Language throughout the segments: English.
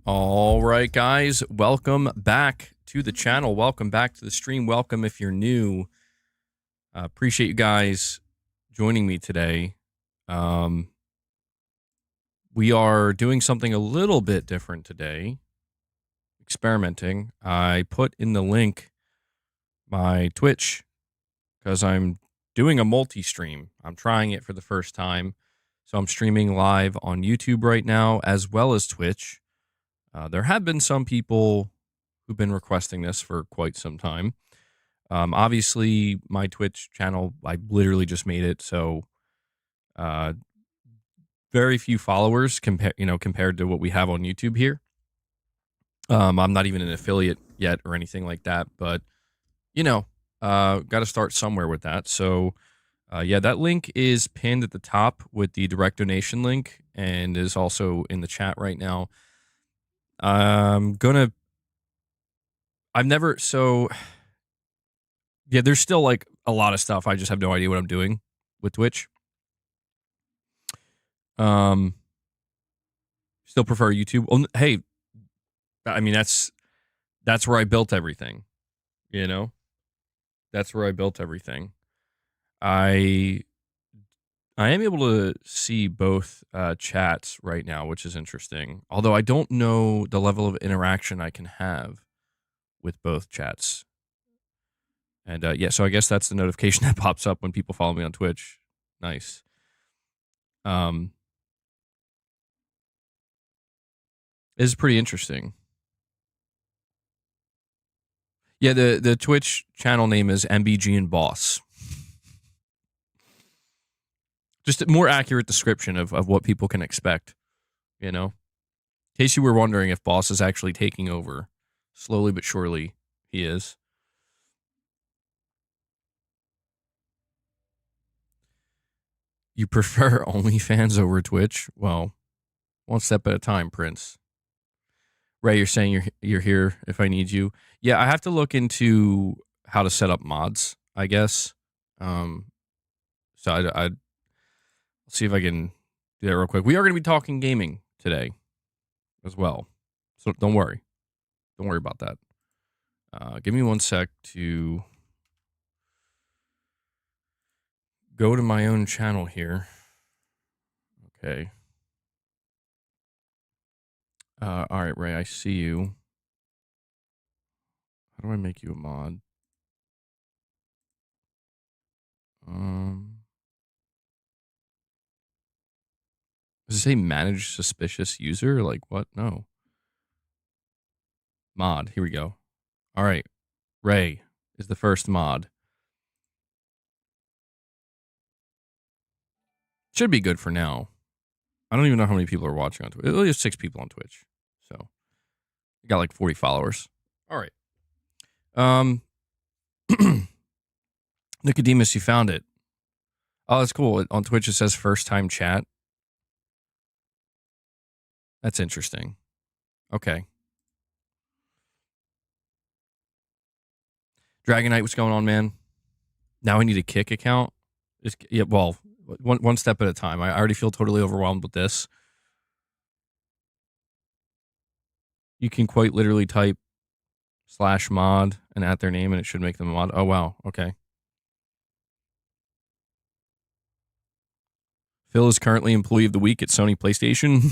All right, guys, welcome back to the channel. Welcome back to the stream. Welcome if you're new. Appreciate you guys joining me today. We are doing something a little bit different today. Experimenting. I put in the link my Twitch because I'm doing a multi-stream. I'm trying it for the first time. So I'm streaming live on YouTube right now as well as Twitch. There have been some people who've been requesting this for quite some time. Obviously, my Twitch channel, I literally just made it, so very few followers compared to what we have on YouTube here. I'm not even an affiliate yet or anything like that, but got to start somewhere with that. So, yeah, that link is pinned at the top with the direct donation link and is also in the chat right now. Yeah, there's still like a lot of stuff. I just have no idea what I'm doing with Twitch. Still prefer YouTube. Well, hey, I mean that's where I built everything. That's where I built everything. I am able to see both chats right now, which is interesting. Although I don't know the level of interaction I can have with both chats. And yeah, so I guess that's the notification that pops up when people follow me on Twitch. Nice. It's pretty interesting. Yeah, the Twitch channel name is MBG and Boss. Just a more accurate description of what people can expect, In case you were wondering if Boss is actually taking over. Slowly but surely, he is. You prefer OnlyFans over Twitch? Well, one step at a time, Prince. Ray, you're saying you're here if I need you. Yeah, I have to look into how to set up mods, I guess. So I'll see if I can do that real quick. We are going to be talking gaming today as well. So don't worry. Don't worry about that. Give me one sec to go to my own channel here. Okay. All right, Ray, I see you. How do I make you a mod? Does it say manage suspicious user? Like what? No. Mod. Here we go. All right. Ray is the first mod. Should be good for now. I don't even know how many people are watching on Twitch. It only has 6 people on Twitch. So I got like 40 followers. All right. Nicodemus, you found it. Oh, that's cool. On Twitch, it says first time chat. That's interesting. Okay. Dragonite, what's going on, man? Now I need a Kick account. Yeah, well, one step at a time. I already feel totally overwhelmed with this. You can quite literally type /mod and add their name, and it should make them a mod. Oh, wow. Okay. Phil is currently employee of the week at Sony PlayStation.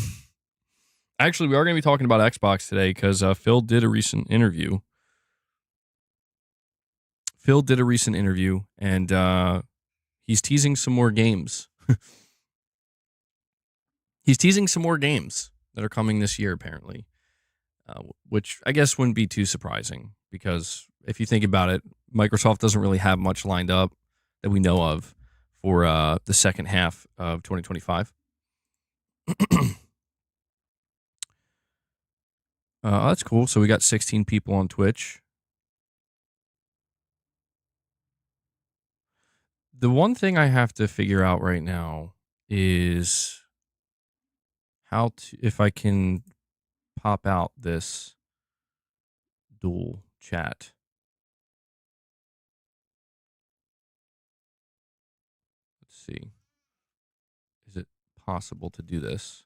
Actually, we are going to be talking about Xbox today because Phil did a recent interview. And he's teasing some more games. He's teasing some more games that are coming this year, apparently, which I guess wouldn't be too surprising because if you think about it, Microsoft doesn't really have much lined up that we know of for the second half of 2025. That's cool. So we got 16 people on Twitch. The one thing I have to figure out right now is if I can pop out this dual chat. Let's see. Is it possible to do this?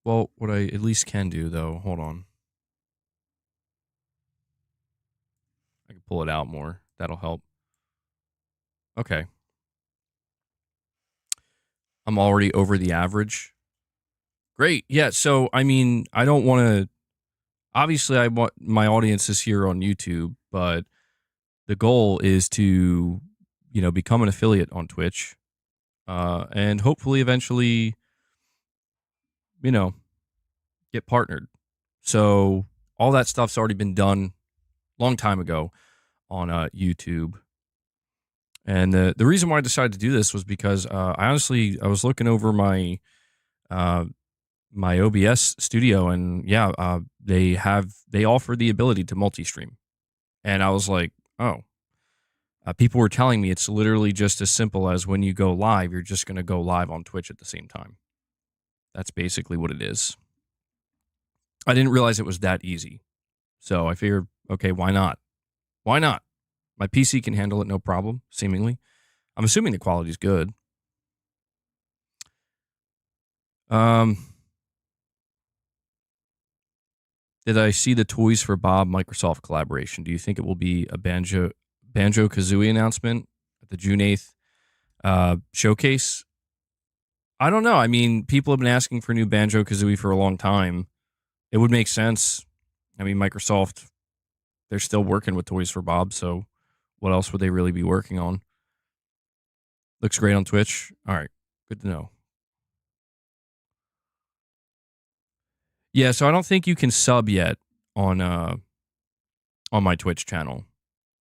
Well, what I at least can do, though, hold on. I can pull it out more. That'll help. Okay. I'm already over the average. Great. Yeah. So, I mean, I don't want to. Obviously, I want my audience is here on YouTube, but the goal is to, become an affiliate on Twitch, and hopefully, eventually, you know, get partnered. So, all that stuff's already been done long time ago on YouTube. And the reason why I decided to do this was because I was looking over uh, my OBS studio, and yeah, they offer the ability to multi-stream, and I was like, oh, people were telling me it's literally just as simple as when you go live, you're just going to go live on Twitch at the same time. That's basically what it is. I didn't realize it was that easy, so I figured, okay, why not? Why not? My PC can handle it, no problem. Seemingly, I'm assuming the quality's good. Um, Did I see the Toys for Bob Microsoft collaboration? Do you think it will be a Banjo-Kazooie announcement at the June 8th showcase? I don't know. I mean, people have been asking for new Banjo-Kazooie for a long time. It would make sense. I mean, Microsoft, they're still working with Toys for Bob, so what else would they really be working on? Looks great on Twitch. All right, good to know. Yeah, so I don't think you can sub yet on my Twitch channel.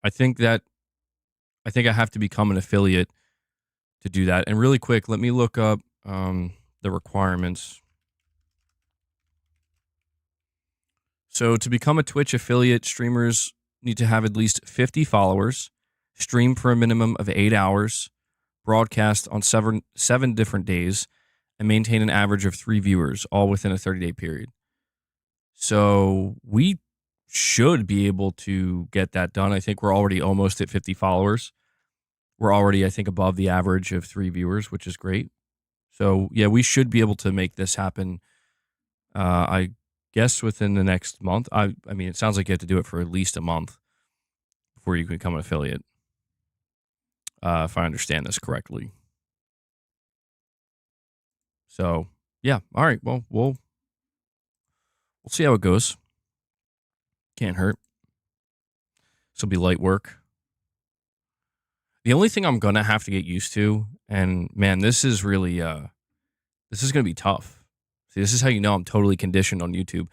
I think that I have to become an affiliate to do that. And really quick, let me look up the requirements. So to become a Twitch affiliate, streamers need to have at least 50 followers, stream for a minimum of 8 hours, broadcast on seven different days, and maintain an average of 3 viewers, all within a 30-day period. So we should be able to get that done. I think we're already almost at 50 followers. We're already, I think, above the average of 3 viewers, which is great. So yeah, we should be able to make this happen. I guess within the next month. I mean, it sounds like you have to do it for at least a month before you can become an affiliate. If I understand this correctly. So yeah, all right. Well, we'll see how it goes. Can't hurt. This will be light work. The only thing I'm gonna have to get used to, and man, this is really this is gonna be tough. See, this is how you know I'm totally conditioned on YouTube.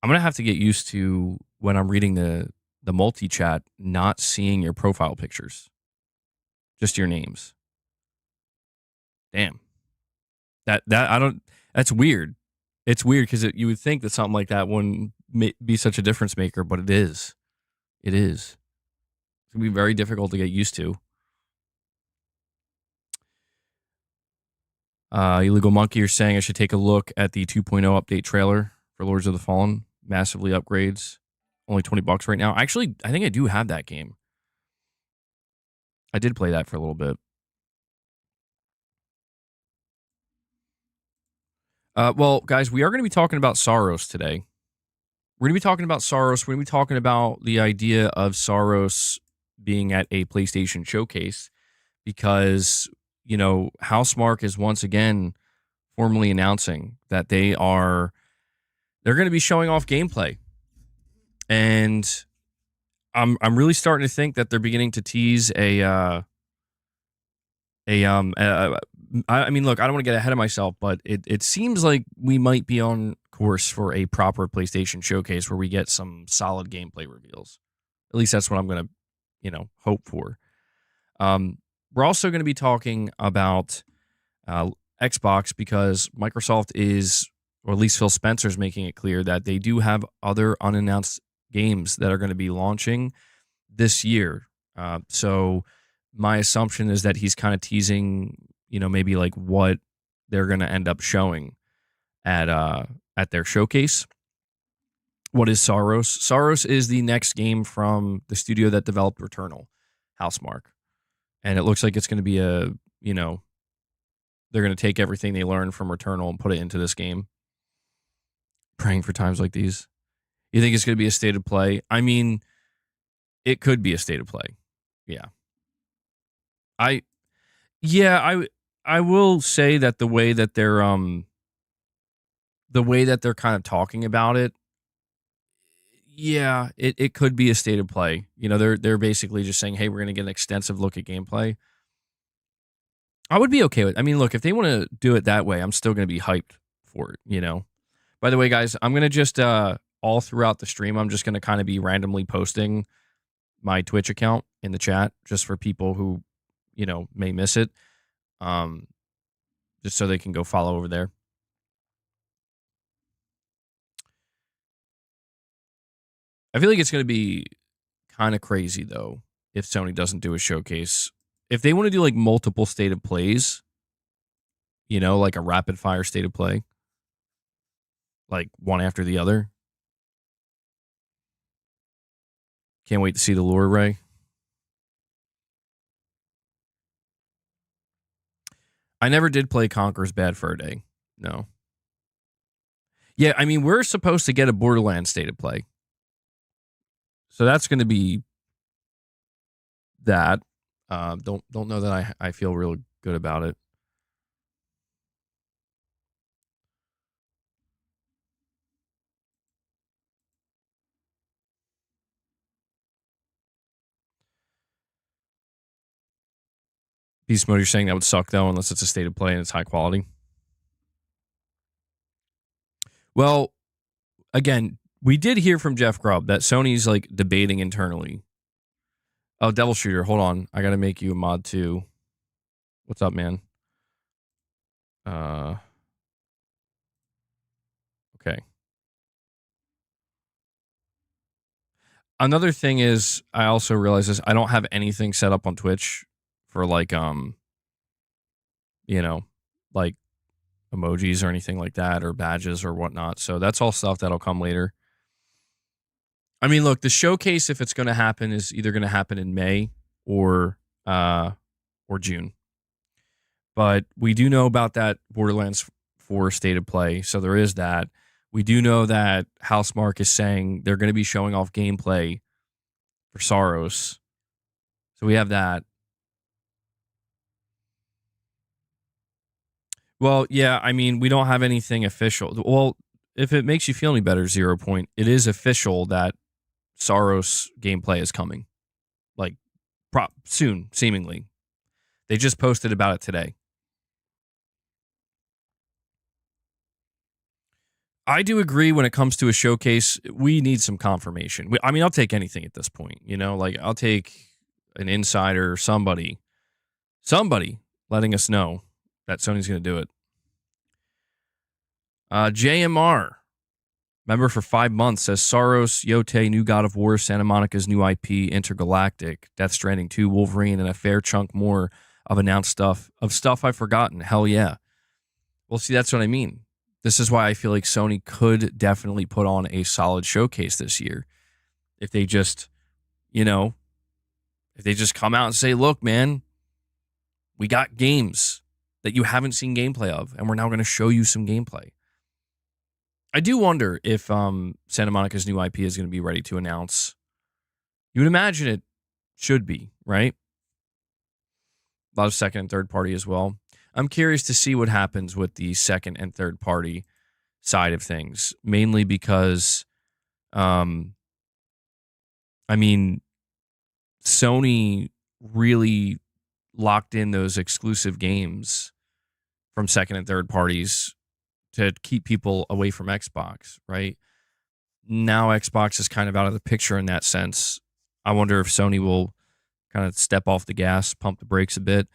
I'm gonna have to get used to when I'm reading the multi chat, not seeing your profile pictures, just your names. Damn, that I don't. That's weird. It's weird because you would think that something like that wouldn't be such a difference maker, but it is. It is. It's gonna be very difficult to get used to. Illegal Monkey, you're saying I should take a look at the 2.0 update trailer for Lords of the Fallen. Massively upgrades. Only $20 right now. Actually, I think I do have that game. I did play that for a little bit. Well, guys, we are going to be talking about Saros today. We're going to be talking about Saros. We're going to be talking about the idea of Saros being at a PlayStation showcase because, Housemarque is once again formally announcing that they're going to be showing off gameplay. And I'm really starting to think that they're beginning to tease I mean, look, I don't want to get ahead of myself, but it seems like we might be on course for a proper PlayStation showcase where we get some solid gameplay reveals. At least that's what I'm going to, hope for. We're also going to be talking about Xbox because Microsoft is, or at least Phil Spencer's making it clear that they do have other unannounced games that are going to be launching this year. So my assumption is that he's kind of teasing, maybe like what they're going to end up showing at their showcase. What is Saros? Saros is the next game from the studio that developed Returnal, Housemarque. And it looks like it's going to be they're going to take everything they learned from Returnal and put it into this game. Praying for times like these. You think it's going to be a state of play? I mean, it could be a state of play. Yeah. I will say that the way that they're kind of talking about it, yeah, it could be a state of play. You know, they're basically just saying, "Hey, we're going to get an extensive look at gameplay." I would be okay with. I mean, look, if they want to do it that way, I'm still going to be hyped for it, you know. By the way, guys, I'm going to just all throughout the stream, I'm just going to kind of be randomly posting my Twitch account in the chat just for people who, you know, may miss it. Just so they can go follow over there. I feel like it's going to be kind of crazy, though, if Sony doesn't do a showcase. If they want to do like multiple state of plays, you know, like a rapid fire state of play, like one after the other. Can't wait to see the lure, Ray. I never did play Conker's Bad Fur Day. No. Yeah, I mean, we're supposed to get a Borderlands state of play. So that's going to be that. Don't know that I feel real good about it. Beast mode, you're saying that would suck though, unless it's a state of play and it's high quality. Well, again, we did hear from Jeff Grubb that Sony's like debating internally. Oh, Devil Shooter, hold on. I gotta make you a mod too. What's up, man? Okay. Another thing is, I also realize this. I don't have anything set up on Twitch for like you know, like emojis or anything like that, or badges or whatnot. So that's all stuff that'll come later. I mean, look, the showcase, if it's going to happen, is either going to happen in May or June. But we do know about that Borderlands 4 state of play, so there is that. We do know that Housemarque is saying they're going to be showing off gameplay for Saros. So we have that. Well, yeah, I mean, we don't have anything official. Well, if it makes you feel any better, 0 Point, it is official that Saros gameplay is coming. Like, soon, seemingly. They just posted about it today. I do agree when it comes to a showcase, we need some confirmation. I mean, I'll take anything at this point, you know? Like, I'll take an insider, somebody letting us know that Sony's going to do it. JMR, member for 5 months, says Saros, Yote, new God of War, Santa Monica's new IP, Intergalactic, Death Stranding 2, Wolverine, and a fair chunk more of announced stuff I've forgotten. Hell yeah. Well, see, that's what I mean. This is why I feel like Sony could definitely put on a solid showcase this year. If they just, you know, if they just come out and say, look, man, we got games that you haven't seen gameplay of, and we're now going to show you some gameplay. I do wonder if Santa Monica's new IP is going to be ready to announce. You would imagine it should be, right? A lot of second and third party as well. I'm curious to see what happens with the second and third party side of things, mainly because, I mean, Sony really locked in those exclusive games from second and third parties to keep people away from Xbox, right? Now Xbox is kind of out of the picture in that sense. I wonder if Sony will kind of step off the gas, pump the brakes a bit.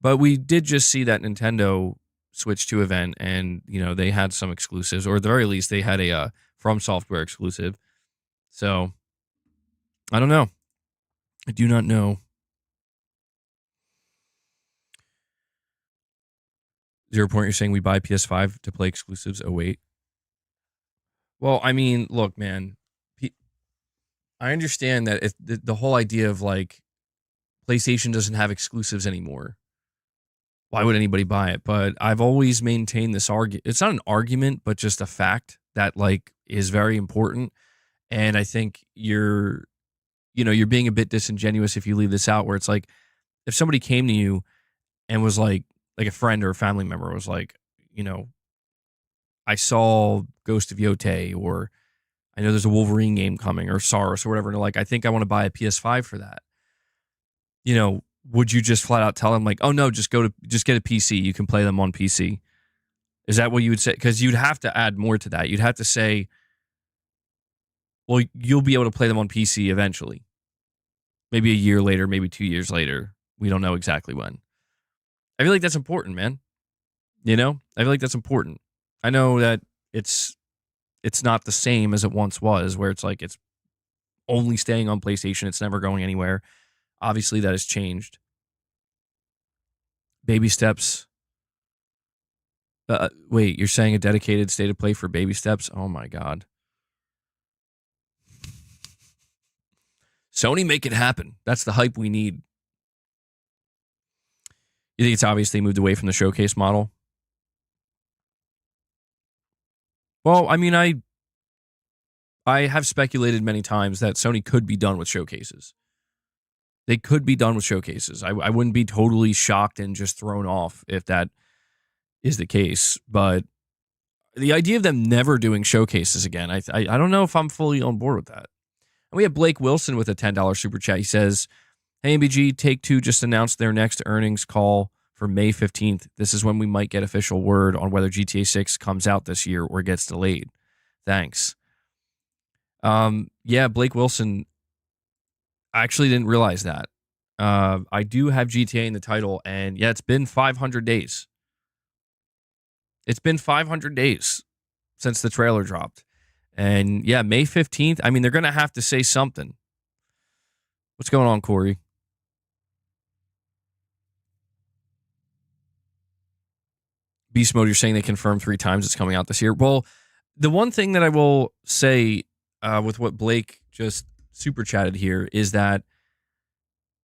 But we did just see that Nintendo Switch 2 event, and you know they had some exclusives, or at the very least they had a From Software exclusive. So I don't know. I do not know. 0 Point, you're saying we buy PS5 to play exclusives? Oh wait. Well, I mean, look, man. I understand that the whole idea of like PlayStation doesn't have exclusives anymore. Why would anybody buy it? But I've always maintained this argument. It's not an argument, but just a fact that like is very important. And I think you're being a bit disingenuous if you leave this out, where it's like if somebody came to you and was like a friend or a family member was like, I saw Ghost of Yote, or I know there's a Wolverine game coming, or Saros or whatever, and they're like, I think I want to buy a PS5 for that. Would you just flat out tell them like, oh no, just get a PC. You can play them on PC. Is that what you would say? Because you'd have to add more to that. You'd have to say, well, you'll be able to play them on PC eventually. Maybe a year later, maybe 2 years later. We don't know exactly when. I feel like that's important, man. I feel like that's important. I know that it's not the same as it once was, where it's like it's only staying on PlayStation. It's never going anywhere. Obviously, that has changed. Baby steps. Wait, you're saying a dedicated state of play for baby steps? Oh my God. Sony, make it happen. That's the hype we need. You think it's obvious they moved away from the showcase model? Well, I mean, I have speculated many times that Sony could be done with showcases. They could be done with showcases. I wouldn't be totally shocked and just thrown off if that is the case. But the idea of them never doing showcases again, I don't know if I'm fully on board with that. And we have Blake Wilson with a $10 super chat. He says, hey, MBG, Take-Two just announced their next earnings call for May 15th. This is when we might get official word on whether GTA 6 comes out this year or gets delayed. Thanks. Yeah, Blake Wilson, I actually didn't realize that. I do have GTA in the title, and yeah, it's been 500 days. It's been 500 days since the trailer dropped. And yeah, May 15th, I mean, they're going to have to say something. What's going on, Corey? Beast Mode, you're saying they confirmed 3 times it's coming out this year. Well, the one thing that I will say with what Blake just super chatted here is that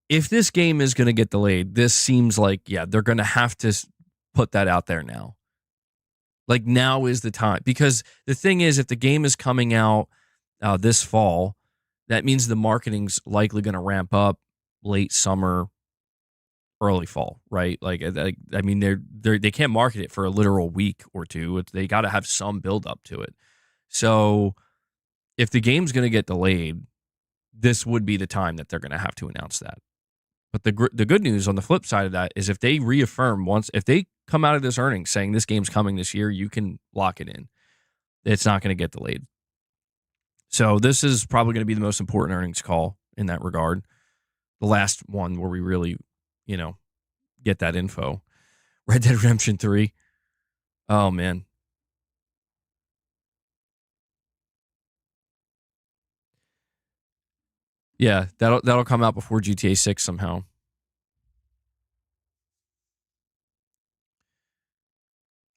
if this game is going to get delayed, this seems like, yeah, they're going to have to put that out there now. Like, now is the time. Because the thing is, if the game is coming out this fall, that means the marketing's likely going to ramp up late summer, early fall, right? Like I mean, they can't market it for a literal week or two. They got to have some build up to it. So if the game's going to get delayed, this would be the time that they're going to have to announce that. But the good news on the flip side of that is if they reaffirm if they come out of this earnings saying this game's coming this year, you can lock it in. It's not going to get delayed. So this is probably going to be the most important earnings call in that regard. The last one where we really, get that info. Red Dead Redemption 3. Oh, man. Yeah, that'll come out before GTA 6 somehow.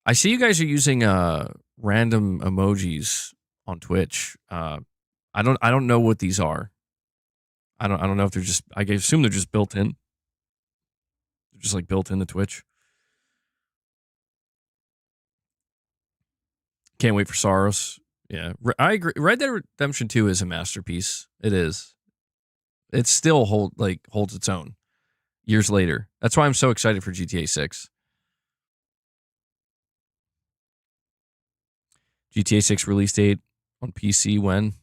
I see you guys are using random emojis on Twitch. I don't know what these are. I don't know if they're just. I assume they're just built in. They're just like built into Twitch. Can't wait for Saros. Yeah, I agree. Red Dead Redemption 2 is a masterpiece. It is. It still holds its own years later. That's why I'm so excited for GTA 6. GTA 6 release date on PC when?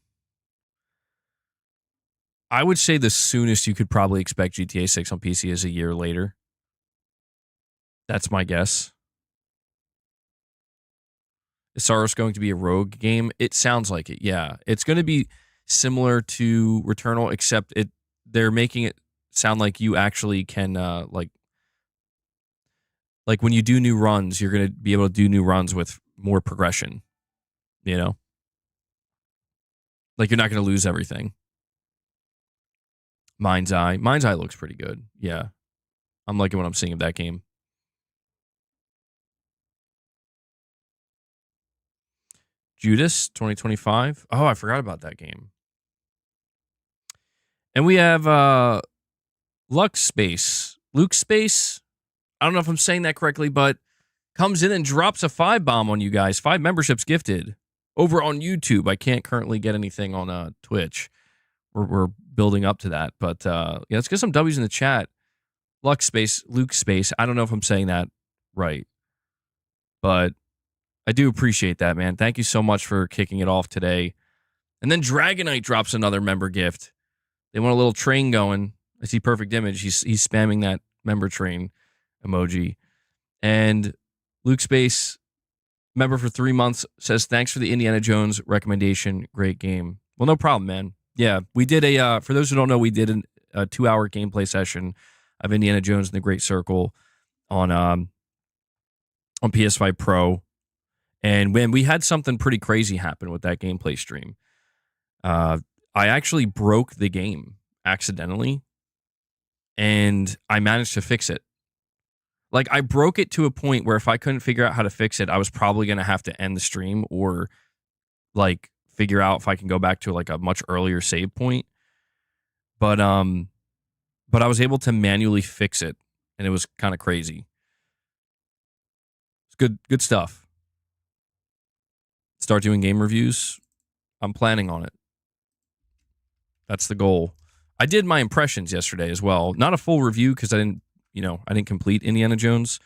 I would say the soonest you could probably expect GTA 6 on PC is a year later. That's my guess. Is Saros going to be a rogue game? It sounds like it, yeah. It's going to be similar to Returnal, except they're making it sound like you actually can, like when you do new runs, you're going to be able to do new runs with more progression, Like you're not going to lose everything. Mind's Eye looks pretty good, yeah. I'm liking what I'm seeing of that game. Judas 2025. Oh, I forgot about that game. And we have Luke Space. I don't know if I'm saying that correctly, but comes in and drops a 5 bomb on you guys. 5 memberships gifted. over on YouTube. I can't currently get anything on Twitch. We're building up to that, but yeah, let's get some W's in the chat. Luke Space. I don't know if I'm saying that right, but I do appreciate that, man. Thank you so much for kicking it off today. And then Dragonite drops another member gift. They want a little train going. I see Perfect Image. He's spamming that member train emoji. And Luke Space, member for 3 months, says, thanks for the Indiana Jones recommendation. Great game. Well, no problem, man. Yeah, we did for those who don't know, we did a 2-hour gameplay session of Indiana Jones and the Great Circle on PS5 Pro. And when we had something pretty crazy happen with that gameplay stream, I actually broke the game accidentally, and I managed to fix it. Like, I broke it to a point where if I couldn't figure out how to fix it, I was probably going to have to end the stream or, like, figure out if I can go back to, like, a much earlier save point. But I was able to manually fix it, and it was kind of crazy. It's good stuff. Start doing game reviews. I'm planning on it. That's the goal. I did my impressions yesterday as well. Not a full review because I didn't complete Indiana Jones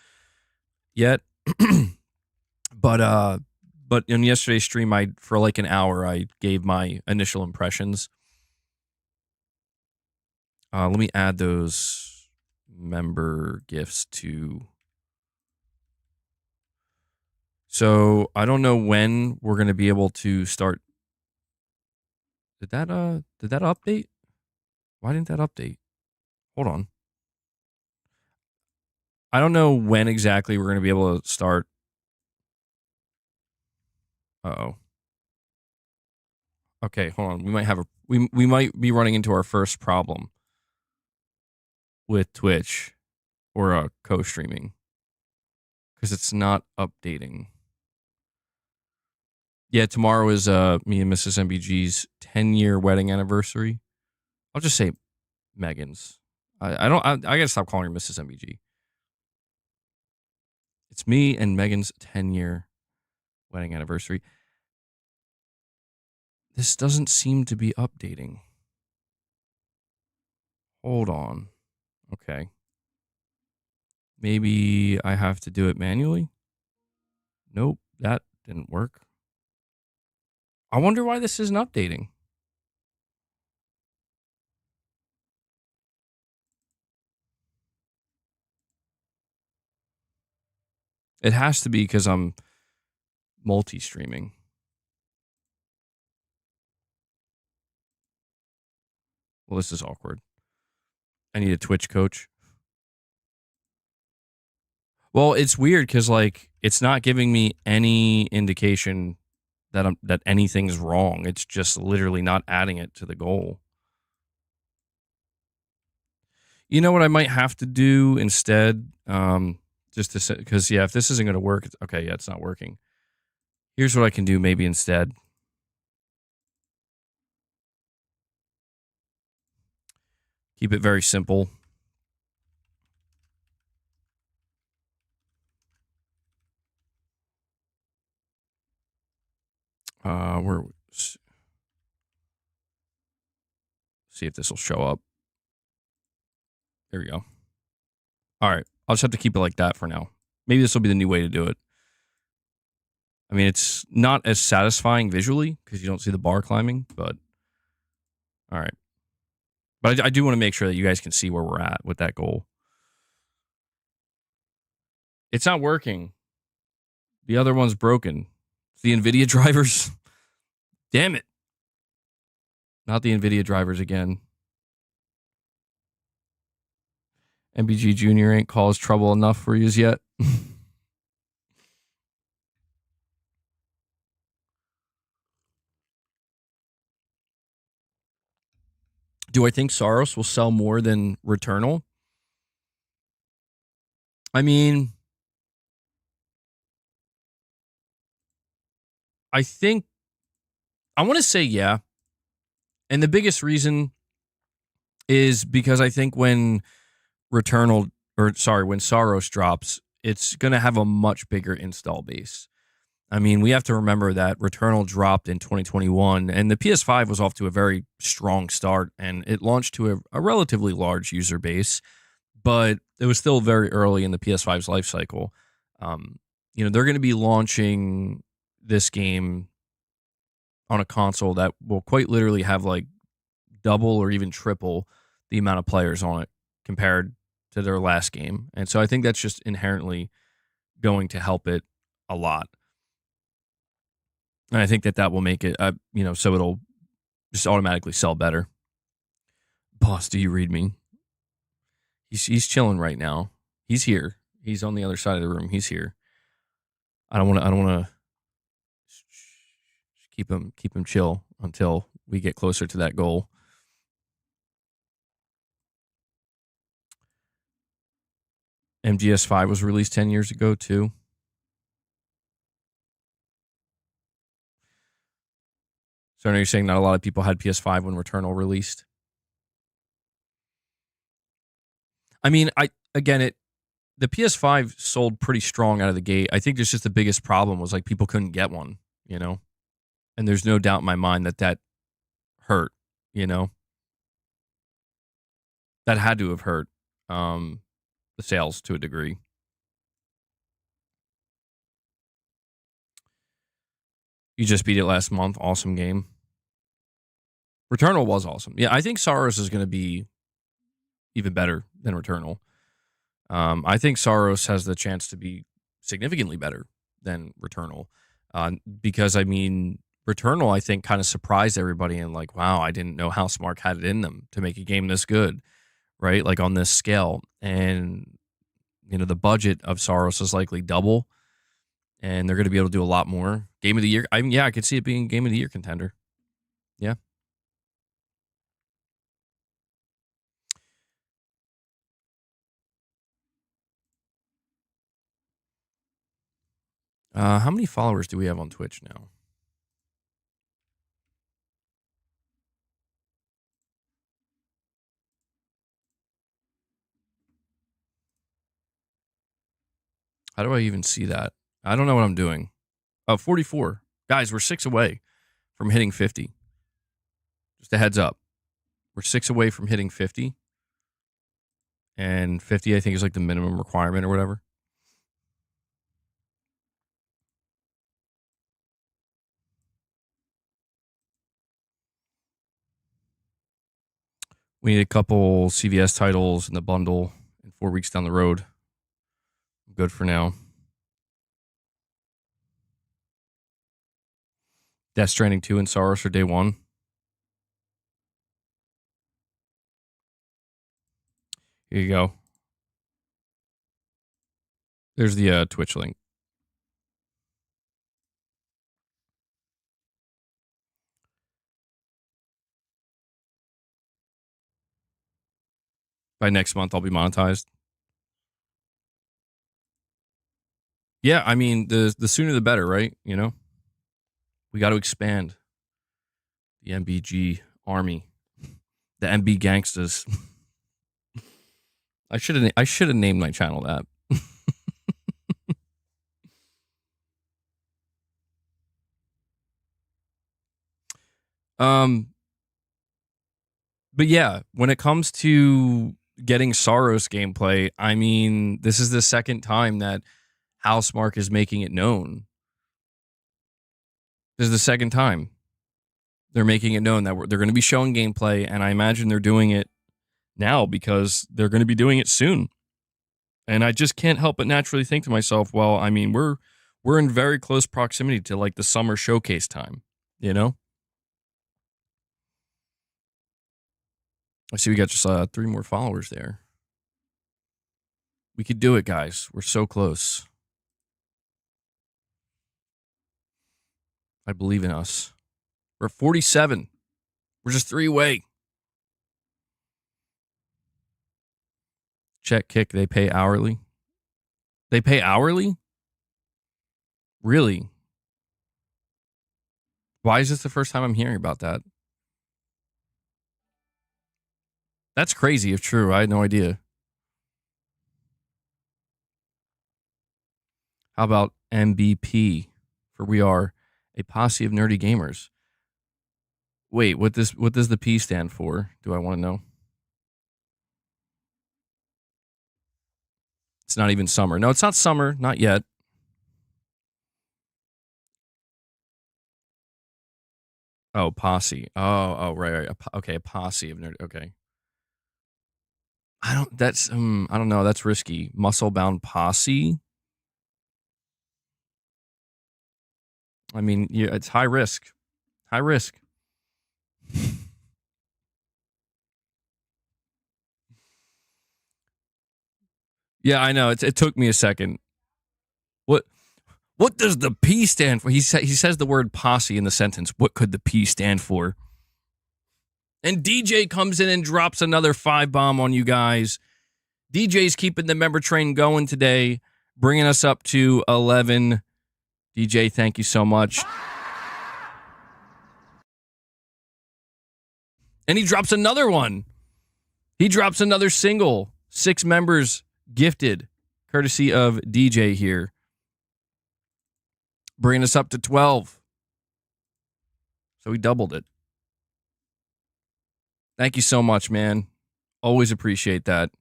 yet. But in yesterday's stream, for like an hour, I gave my initial impressions. Let me add those member gifts to. So I don't know when we're going to be able to start. Did that update? Why didn't that update? Hold on. I don't know when exactly we're going to be able to start. Uh-oh. Okay, hold on. We might be running into our first problem with Twitch or co-streaming because it's not updating. Yeah, tomorrow is me and Mrs. MBG's 10-year wedding anniversary. I'll just say Megan's. I gotta stop calling her Mrs. MBG. It's me and Megan's 10-year wedding anniversary. This doesn't seem to be updating. Hold on. Okay. Maybe I have to do it manually? Nope, that didn't work. I wonder why this isn't updating. It has to be because I'm multi-streaming. Well, this is awkward. I need a Twitch coach. Well, it's weird because like it's not giving me any indication that anything's wrong. It's just literally not adding it to the goal. You know what I might have to do instead? Just to say, because if this isn't going to work, it's not working. Here's what I can do maybe instead. Keep it very simple. See if this will show up. There we go. All right. I'll just have to keep it like that for now. Maybe this will be the new way to do it. I mean, it's not as satisfying visually because you don't see the bar climbing, but all right. But I do want to make sure that you guys can see where we're at with that goal. It's not working. The other one's broken. It's the NVIDIA drivers. Damn it. Not the NVIDIA drivers again. MBG Jr. ain't caused trouble enough for you yet. Do I think Saros will sell more than Returnal? I mean, I want to say yeah. And the biggest reason is because I think when when Saros drops, it's going to have a much bigger install base. I mean, we have to remember that Returnal dropped in 2021, and the PS5 was off to a very strong start, and it launched to a relatively large user base, but it was still very early in the PS5's life cycle. Um, they're going to be launching this game on a console that will quite literally have like double or even triple the amount of players on it compared to their last game. And so I think that's just inherently going to help it a lot. And I think that will make it, so it'll just automatically sell better. Boss, do you read me? He's chilling right now. He's here. He's on the other side of the room. He's here. I don't want to keep him chill until we get closer to that goal. MGS5 was released 10 years ago too. So now you're saying not a lot of people had PS5 when Returnal released? I mean, the PS5 sold pretty strong out of the gate. I think there's just the biggest problem was like people couldn't get one, And there's no doubt in my mind that hurt, That had to have hurt the sales to a degree. You just beat it last month. Awesome game. Returnal was awesome. Yeah, I think Saros is going to be even better than Returnal. I think Saros has the chance to be significantly better than Returnal. Because, I mean, Returnal, I think, kind of surprised everybody and like, wow, I didn't know Housemarque had it in them to make a game this good, right? Like on this scale. And, the budget of Saros is likely double, and they're going to be able to do a lot more. Game of the year. I could see it being a Game of the Year contender. Yeah. How many followers do we have on Twitch now? How do I even see that? I don't know what I'm doing. 44. Guys, we're 6 away from hitting 50. Just a heads up. We're 6 away from hitting 50. And 50, I think, is like the minimum requirement or whatever. We need a couple CVS titles in the bundle in 4 weeks down the road. I'm good for now. Death Stranding 2 and Saros for day one. Here you go. There's the Twitch link. By next month, I'll be monetized. Yeah, I mean, the sooner the better, right? We got to expand the MBG army, the MB gangsters. I should have named my channel that. But yeah, when it comes to getting Saros gameplay, I mean, this is the second time that Housemarque is making it known. This is the second time they're making it known that they're going to be showing gameplay, and I imagine they're doing it now because they're going to be doing it soon. And I just can't help but naturally think to myself, well, I mean, we're in very close proximity to like the summer showcase time, I see we got just 3 more followers there. We could do it, guys. We're so close. I believe in us. We're 47. We're just 3 away. Check kick. They pay hourly. They pay hourly? Really? Why is this the first time I'm hearing about that? That's crazy if true. I had no idea. How about MBP for we are a posse of nerdy gamers. Wait, what does the P stand for? Do I want to know? It's not even summer. No, it's not summer. Not yet. Oh, posse. Oh, right. Okay, a posse of nerd. Okay. I don't know. That's risky. Muscle bound posse. I mean, yeah, it's high risk. High risk. Yeah, I know. It took me a second. What does the P stand for? He says the word posse in the sentence. What could the P stand for? And DJ comes in and drops another 5-bomb on you guys. DJ's keeping the member train going today, bringing us up to 11. DJ, thank you so much. And he drops another one. He drops another single. 6 members gifted, courtesy of DJ here. Bringing us up to 12. So he doubled it. Thank you so much, man. Always appreciate that.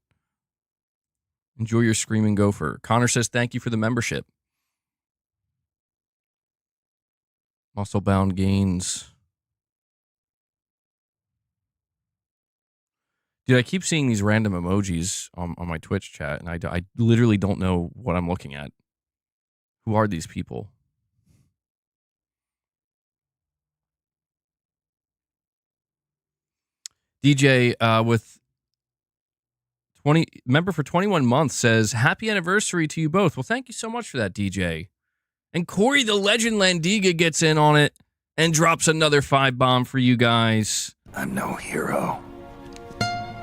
Enjoy your Screaming Gopher. Connor says thank you for the membership. Muscle bound gains. Dude, I keep seeing these random emojis on my Twitch chat, and I literally don't know what I'm looking at. Who are these people? DJ with 20 member for 21 months says, happy anniversary to you both. Well, thank you so much for that, DJ. And Corey the Legend Landiga gets in on it and drops another 5-bomb for you guys. I'm no hero.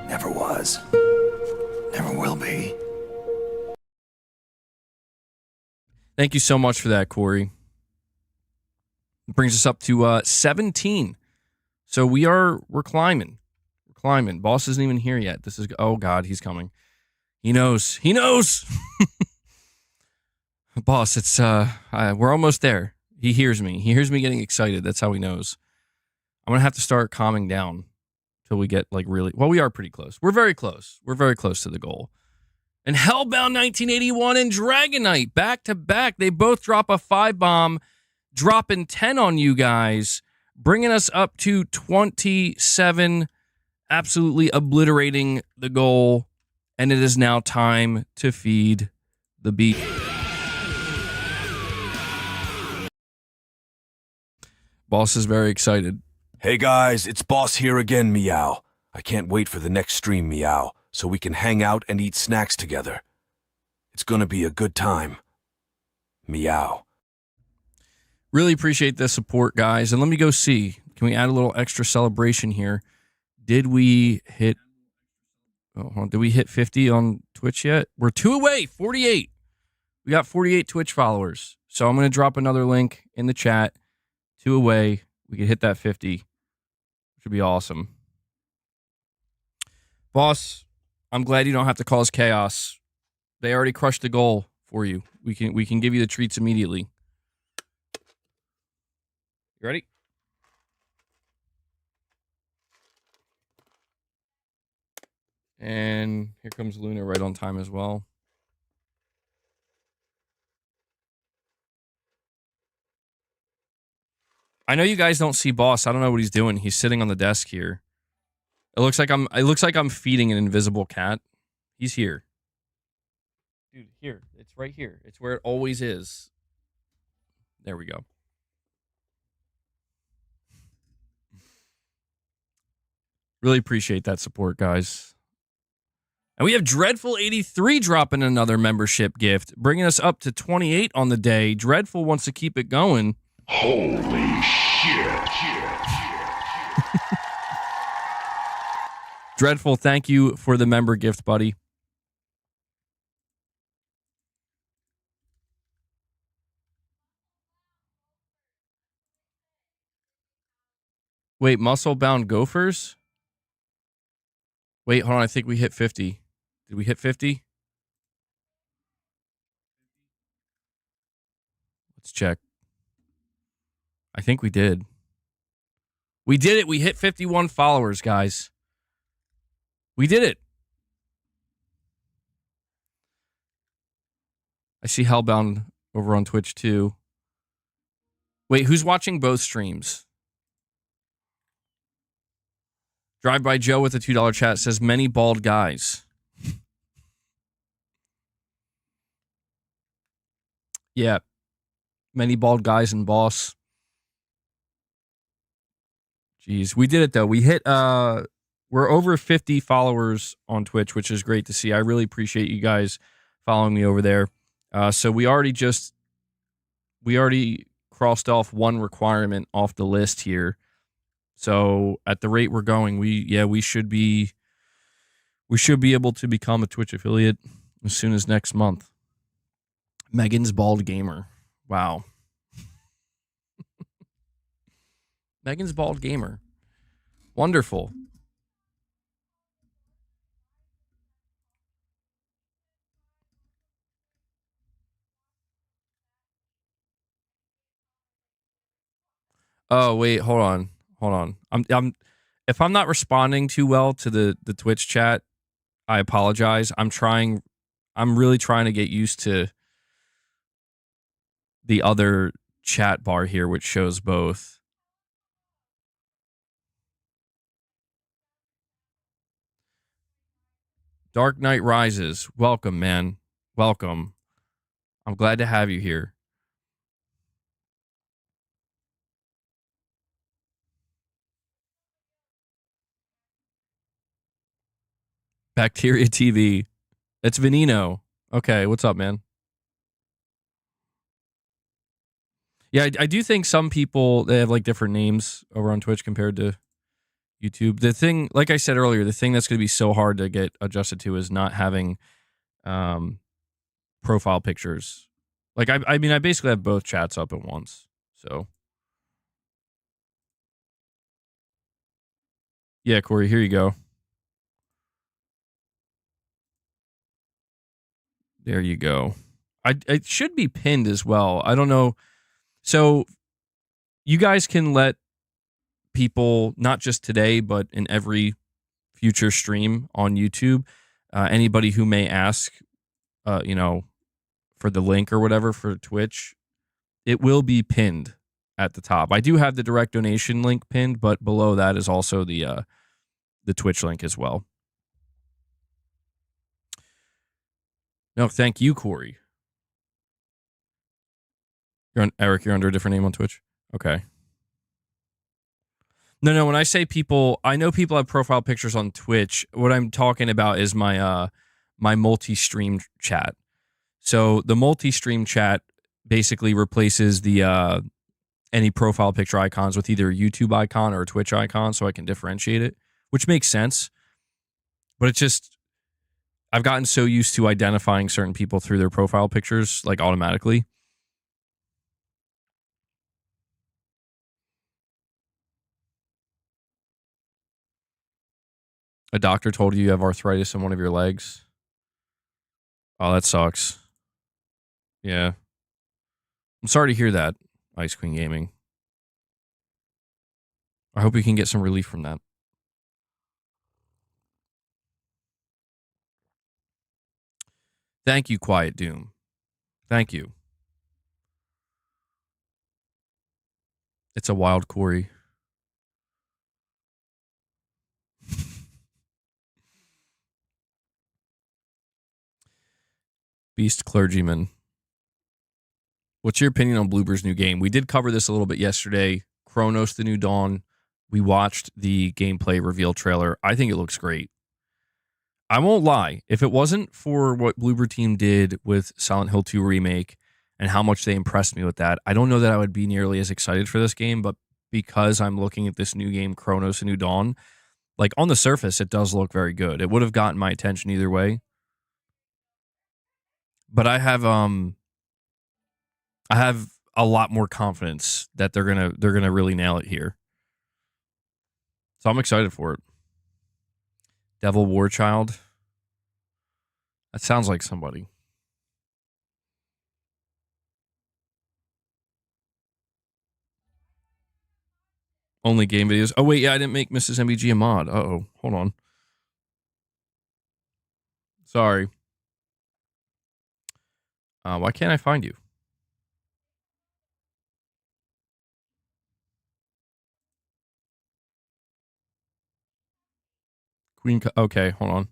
Never was. Never will be. Thank you so much for that, Corey. It brings us up to 17. So we're climbing. We're climbing. Boss isn't even here yet. Oh God, he's coming. He knows. He knows. Boss, it's we're almost there. He hears me. He hears me getting excited. That's how he knows. I'm gonna have to start calming down till we get like really. Well, we are pretty close. We're very close. We're very close to the goal. And Hellbound 1981 and Dragonite back to back. They both drop a 5-bomb, dropping 10 on you guys, bringing us up to 27, absolutely obliterating the goal. And it is now time to feed the beast. Boss is very excited. Hey guys, it's Boss here again, Meow. I can't wait for the next stream, Meow, so we can hang out and eat snacks together. It's gonna be a good time. Meow. Really appreciate the support, guys. And let me go see. Can we add a little extra celebration here? Did we hit 50 on Twitch yet? We're 2 away, 48. We got 48 Twitch followers. So I'm going to drop another link in the chat. 2 away. We could hit that 50. Which would be awesome. Boss, I'm glad you don't have to cause chaos. They already crushed the goal for you. We can give you the treats immediately. You ready? And here comes Luna right on time as well. I know you guys don't see Boss. I don't know what he's doing. He's sitting on the desk here. It looks like I'm feeding an invisible cat. He's here. Dude, here. It's right here. It's where it always is. There we go. Really appreciate that support, guys. And we have Dreadful83 dropping another membership gift, bringing us up to 28 on the day. Dreadful wants to keep it going. Holy shit. Dreadful, thank you for the member gift, buddy. Wait, muscle-bound gophers? Wait, hold on. I think we hit 50. Did we hit 50? Let's check. I think we did. We did it. We hit 51 followers, guys. We did it. I see Hellbound over on Twitch too. Wait, who's watching both streams? Drive by Joe with a $2 chat says many bald guys. Yeah. Many bald guys and boss. Jeez, we did it though. We hit we're over 50 followers on Twitch, which is great to see. I really appreciate you guys following me over there. So we already crossed off one requirement off the list here. So at the rate we're going, we should be able to become a Twitch affiliate as soon as next month. Megan's Bald Gamer. Wow. Megan's Bald Gamer. Wonderful. Oh, wait, hold on. I'm if I'm not responding too well to the Twitch chat, I apologize. I'm really trying to get used to the other chat bar here, which shows both. Dark Knight Rises. Welcome, man. Welcome. I'm glad to have you here. Bacteria TV. It's Veneno. Okay, what's up, man? Yeah, I do think some people, they have like different names over on Twitch compared to YouTube. The thing, like I said earlier, the thing that's going to be so hard to get adjusted to is not having profile pictures. Like, I mean, I basically have both chats up at once. So, yeah, Corey, here you go. There you go. It should be pinned as well. I don't know. So, you guys can let people, not just today, but in every future stream on YouTube, anybody who may ask, for the link or whatever for Twitch, it will be pinned at the top. I do have the direct donation link pinned, but below that is also the Twitch link as well. No, thank you, Corey. Eric, you're under a different name on Twitch? Okay. No, when I say people, I know people have profile pictures on Twitch. What I'm talking about is my my multi-stream chat. So the multi-stream chat basically replaces the any profile picture icons with either a YouTube icon or a Twitch icon, so I can differentiate it, which makes sense. But it's just, I've gotten so used to identifying certain people through their profile pictures, like automatically. A doctor told you have arthritis in one of your legs. Oh, that sucks. Yeah. I'm sorry to hear that, Ice Queen Gaming. I hope you can get some relief from that. Thank you, Quiet Doom. Thank you. It's a wild Corey. Beast Clergyman. What's your opinion on Bloober's new game? We did cover this a little bit yesterday. Chronos: The New Dawn. We watched the gameplay reveal trailer. I think it looks great. I won't lie. If it wasn't for what Bloober Team did with Silent Hill 2 Remake and how much they impressed me with that, I don't know that I would be nearly as excited for this game, but because I'm looking at this new game, Chronos: A New Dawn, like on the surface, it does look very good. It would have gotten my attention either way. But I have a lot more confidence that they're gonna really nail it here. So I'm excited for it. Devil War Child. That sounds like somebody. Only game videos. Oh, wait, yeah, I didn't make Mrs. MBG a mod. Uh-oh. Hold on. Sorry. Why can't I find you? Okay, hold on.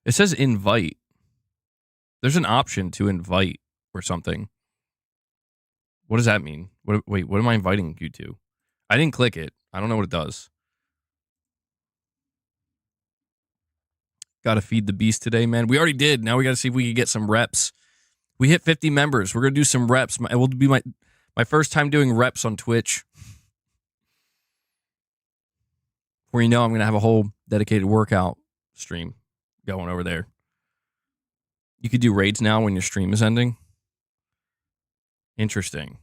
It says invite. There's an option to invite or something. What does that mean? Wait, what am I inviting you to? I didn't click it. I don't know what it does. Got to feed the beast today, man. We already did. Now we got to see if we can get some reps. We hit 50 members. We're going to do some reps. It will be my first time doing reps on Twitch. Where you know I'm going to have a whole dedicated workout stream going over there. You could do raids now when your stream is ending. Interesting.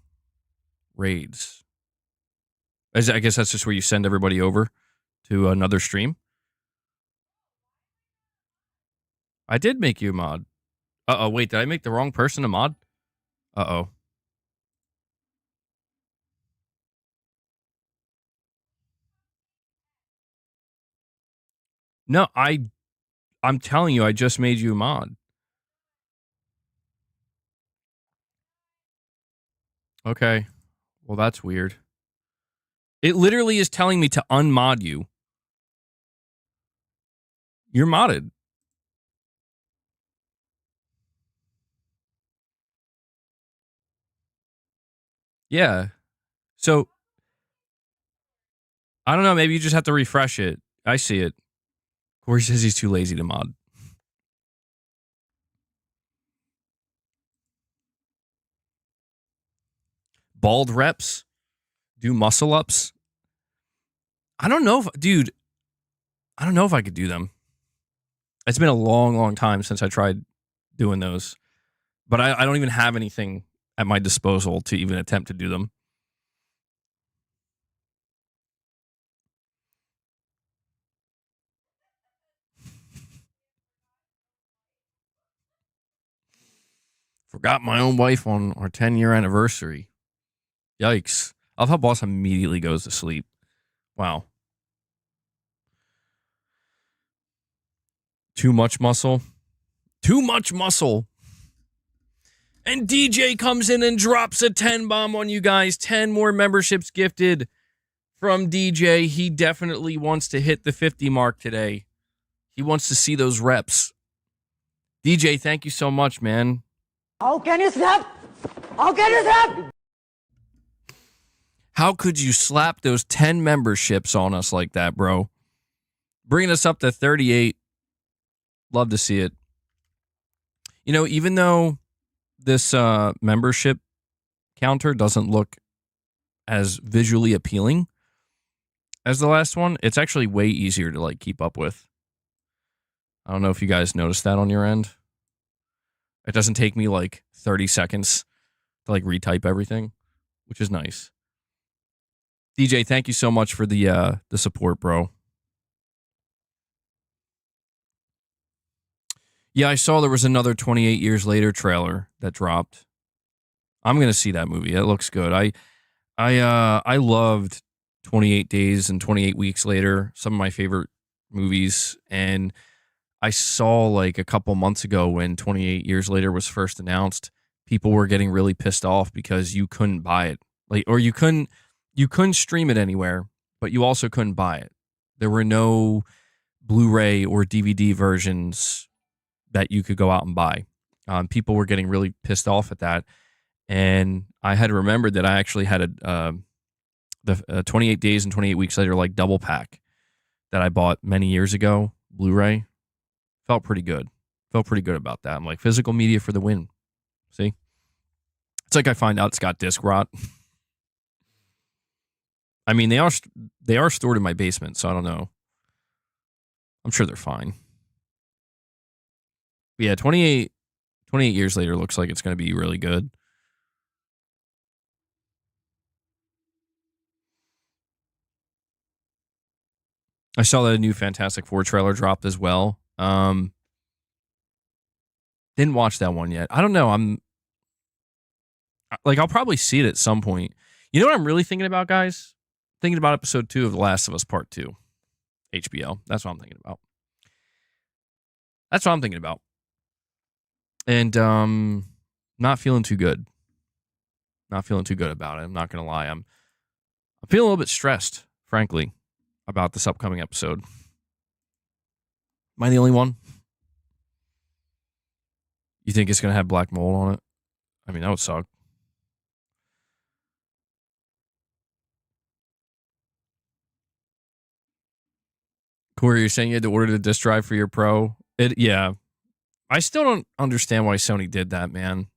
Raids. I guess that's just where you send everybody over to another stream. I did make you a mod. Uh-oh, wait, did I make the wrong person a mod? Uh-oh. No, I'm telling you, I just made you a mod. Okay. Well, that's weird. It literally is telling me to unmod you. You're modded. Yeah. So, I don't know. Maybe you just have to refresh it. I see it. Corey says he's too lazy to mod. Bald reps? Do muscle ups? I don't know if, dude, I don't know if I could do them. It's been a long, long time since I tried doing those. But I don't even have anything at my disposal to even attempt to do them. Forgot my own wife on our 10-year anniversary. Yikes. I love how boss immediately goes to sleep. Wow. Too much muscle. Too much muscle. And DJ comes in and drops a 10 bomb on you guys. 10 more memberships gifted from DJ. He definitely wants to hit the 50 mark today. He wants to see those reps. DJ, thank you so much, man. How can you slap? How can you slap? How could you slap those 10 memberships on us like that, bro? Bringing us up to 38. Love to see it. You know, even though this membership counter doesn't look as visually appealing as the last one, it's actually way easier to like keep up with. I don't know if you guys noticed that on your end. It doesn't take me like 30 seconds to like retype everything, which is nice. DJ, thank you so much for the support, bro. Yeah, I saw there was another 28 Years Later trailer that dropped. I'm gonna see that movie. It looks good. I loved 28 Days and 28 Weeks Later, some of my favorite movies. And I saw like a couple months ago when 28 Years Later was first announced, people were getting really pissed off because you couldn't buy it. Like, or you couldn't stream it anywhere, but you also couldn't buy it. There were no Blu-ray or DVD versions that you could go out and buy. People were getting really pissed off at that. And I had remembered that I actually had the 28 Days and 28 Weeks Later like double pack that I bought many years ago, Blu-ray. Felt pretty good. Felt pretty good about that. I'm like, physical media for the win. See? It's like I find out it's got disc rot. I mean, they are stored in my basement, so I don't know. I'm sure they're fine. But yeah, 28 Years Later looks like it's going to be really good. I saw that a new Fantastic Four trailer dropped as well. Didn't watch that one yet. I don't know. Like, I'll probably see it at some point. You know what I'm really thinking about, guys? Thinking about episode 2 of The Last of Us Part 2. HBO. That's what I'm thinking about. That's what I'm thinking about. And not feeling too good. Not feeling too good about it. I'm not going to lie. I'm feeling a little bit stressed, frankly, about this upcoming episode. Am I the only one? You think it's going to have black mold on it? I mean, that would suck. Corey, you're saying you had to order the disk drive for your Pro? Yeah. I still don't understand why Sony did that, man.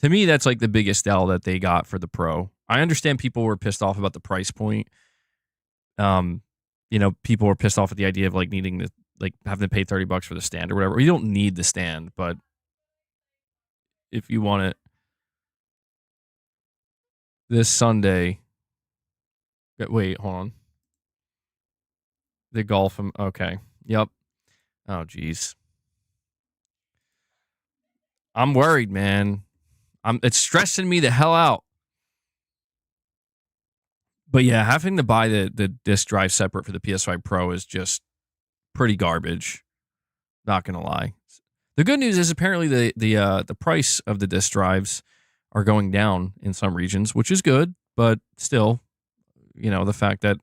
To me, that's like the biggest L that they got for the Pro. I understand people were pissed off about the price point. People were pissed off at the idea of like needing to like having to pay $30 for the stand or whatever. You don't need the stand, but if you want it this Sunday, wait, hold on. The golf, okay, yep. Oh, geez. I'm worried, man. It's stressing me the hell out. But yeah, having to buy the disc drive separate for the PS5 Pro is just pretty garbage. Not gonna lie. The good news is apparently the price of the disc drives are going down in some regions, which is good. But still, the fact that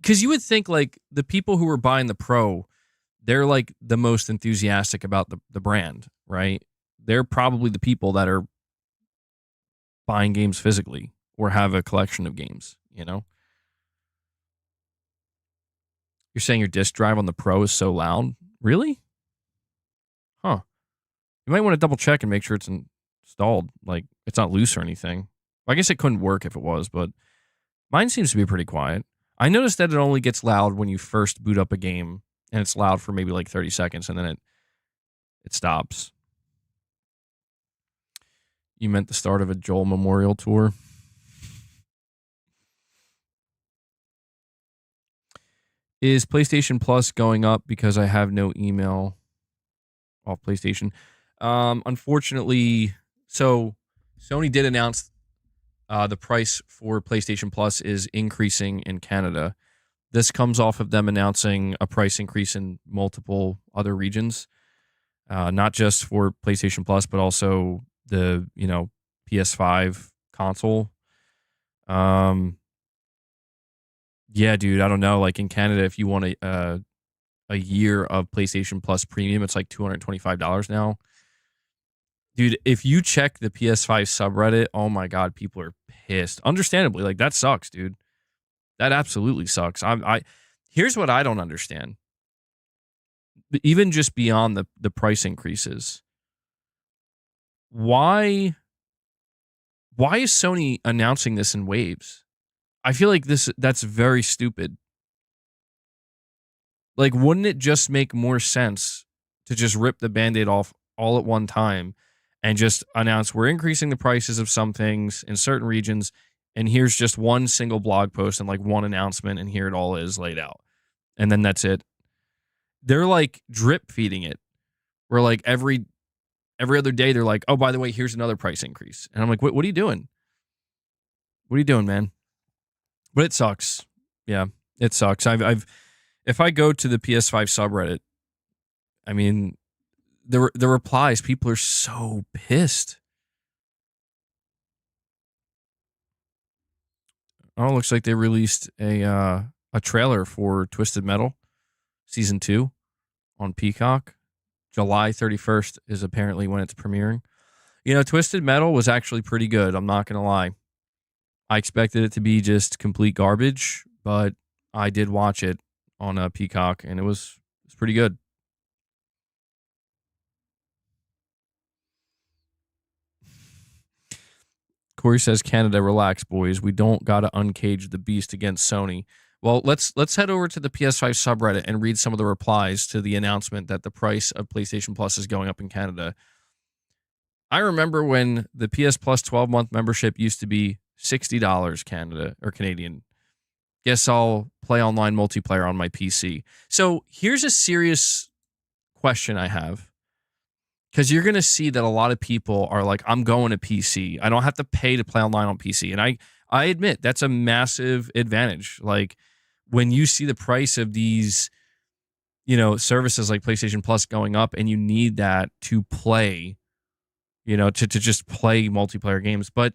because you would think like the people who are buying the Pro, they're like the most enthusiastic about the brand, right? They're probably the people that are buying games physically or have a collection of games, You're saying your disc drive on the Pro is so loud? Really? Huh. You might want to double check and make sure it's installed. Like, it's not loose or anything. I guess it couldn't work if it was, but mine seems to be pretty quiet. I noticed that it only gets loud when you first boot up a game, and it's loud for maybe like 30 seconds, and then it stops. You meant the start of a Joel Memorial Tour? Is PlayStation Plus going up because I have no email off PlayStation? Unfortunately, so Sony did announce the price for PlayStation Plus is increasing in Canada. This comes off of them announcing a price increase in multiple other regions, not just for PlayStation Plus, but also the PS5 console. Yeah, dude, I don't know. Like in Canada, if you want a year of PlayStation Plus Premium, it's like $225 now. Dude, if you check the PS5 subreddit, oh my god, people are pissed. Understandably, like that sucks, dude. That absolutely sucks. Here's what I don't understand. Even just beyond the price increases, why is Sony announcing this in waves? I feel like that's very stupid. Like, wouldn't it just make more sense to just rip the Band-Aid off all at one time and just announce we're increasing the prices of some things in certain regions, and here's just one single blog post and like one announcement, and here it all is laid out. And then that's it. They're like drip feeding it. Where like every other day they're like, oh, by the way, here's another price increase. And I'm like, what are you doing? What are you doing, man? But it sucks. Yeah, it sucks. If I go to the PS5 subreddit, I mean, the replies, people are so pissed. Oh, it looks like they released a trailer for Twisted Metal Season 2 on Peacock. July 31st is apparently when it's premiering. Twisted Metal was actually pretty good. I'm not going to lie. I expected it to be just complete garbage, but I did watch it on Peacock, and it was pretty good. Corey says, Canada, relax, boys. We don't got to uncage the beast against Sony. Well, let's head over to the PS5 subreddit and read some of the replies to the announcement that the price of PlayStation Plus is going up in Canada. I remember when the PS Plus 12-month membership used to be $60 Canada or Canadian. Guess I'll play online multiplayer on my PC. So here's a serious question I have. because you're going to see that a lot of people are like, I'm going to PC. I don't have to pay to play online on PC. And I admit that's a massive advantage. Like when you see the price of these, services like PlayStation Plus going up and you need that to play, to just play multiplayer games. But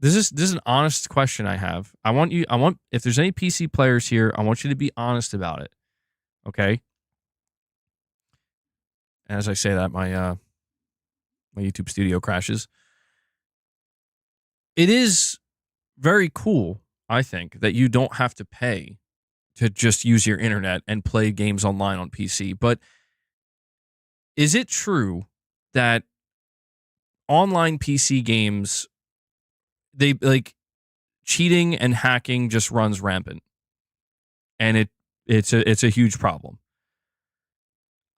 this is an honest question I have. If there's any PC players here, I want you to be honest about it. Okay? As I say that, my YouTube studio crashes. It is very cool, I think, that you don't have to pay to just use your internet and play games online on PC. But is it true that online PC games, they like cheating and hacking just runs rampant? And it's a huge problem.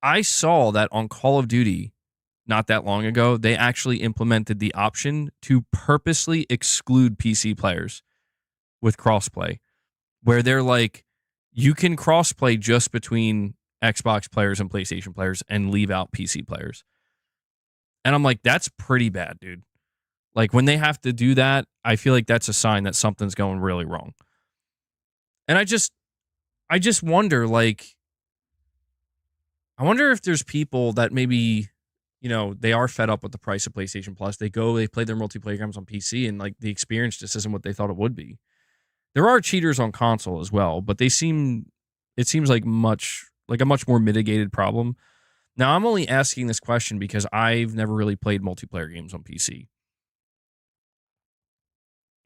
I saw that on Call of Duty not that long ago, they actually implemented the option to purposely exclude PC players with crossplay, where they're like, you can crossplay just between Xbox players and PlayStation players and leave out PC players. And I'm like, that's pretty bad, dude. Like when they have to do that, I feel like that's a sign that something's going really wrong. And I just wonder, like, I wonder if there's people that maybe, they are fed up with the price of PlayStation Plus. They play their multiplayer games on PC and like the experience just isn't what they thought it would be. There are cheaters on console as well, but it seems like a much more mitigated problem. Now, I'm only asking this question because I've never really played multiplayer games on PC.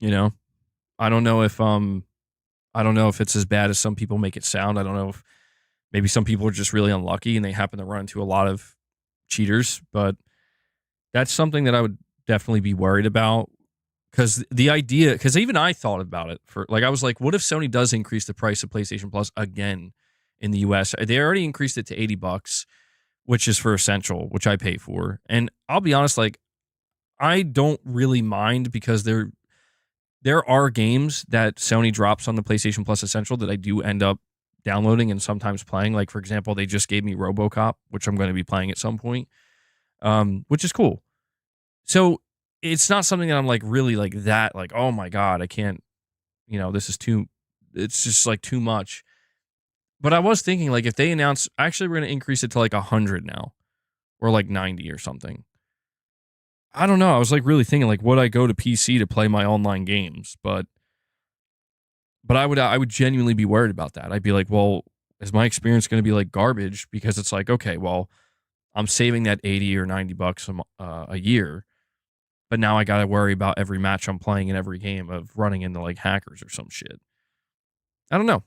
I don't know if it's as bad as some people make it sound. I don't know if maybe some people are just really unlucky and they happen to run into a lot of cheaters, but that's something that I would definitely be worried about. Because even I thought about it I was like, what if Sony does increase the price of PlayStation Plus again in the US? They already increased it to $80, which is for Essential, which I pay for. And I'll be honest, like, I don't really mind because there are games that Sony drops on the PlayStation Plus Essential that I do end up downloading and sometimes playing. Like, for example, they just gave me RoboCop, which I'm going to be playing at some point, which is cool. So it's not something that I'm like really like that, like, oh my God, I can't, it's just like too much. But I was thinking, like, if they announce, actually, we're going to increase it to like 100 now or like 90 or something. I don't know. I was like really thinking, like, would I go to PC to play my online games? But I would genuinely be worried about that. I'd be like, well, is my experience going to be like garbage? Because it's like, okay, well, I'm saving that 80 or 90 bucks a year. But now I got to worry about every match I'm playing in every game of running into like hackers or some shit. I don't know.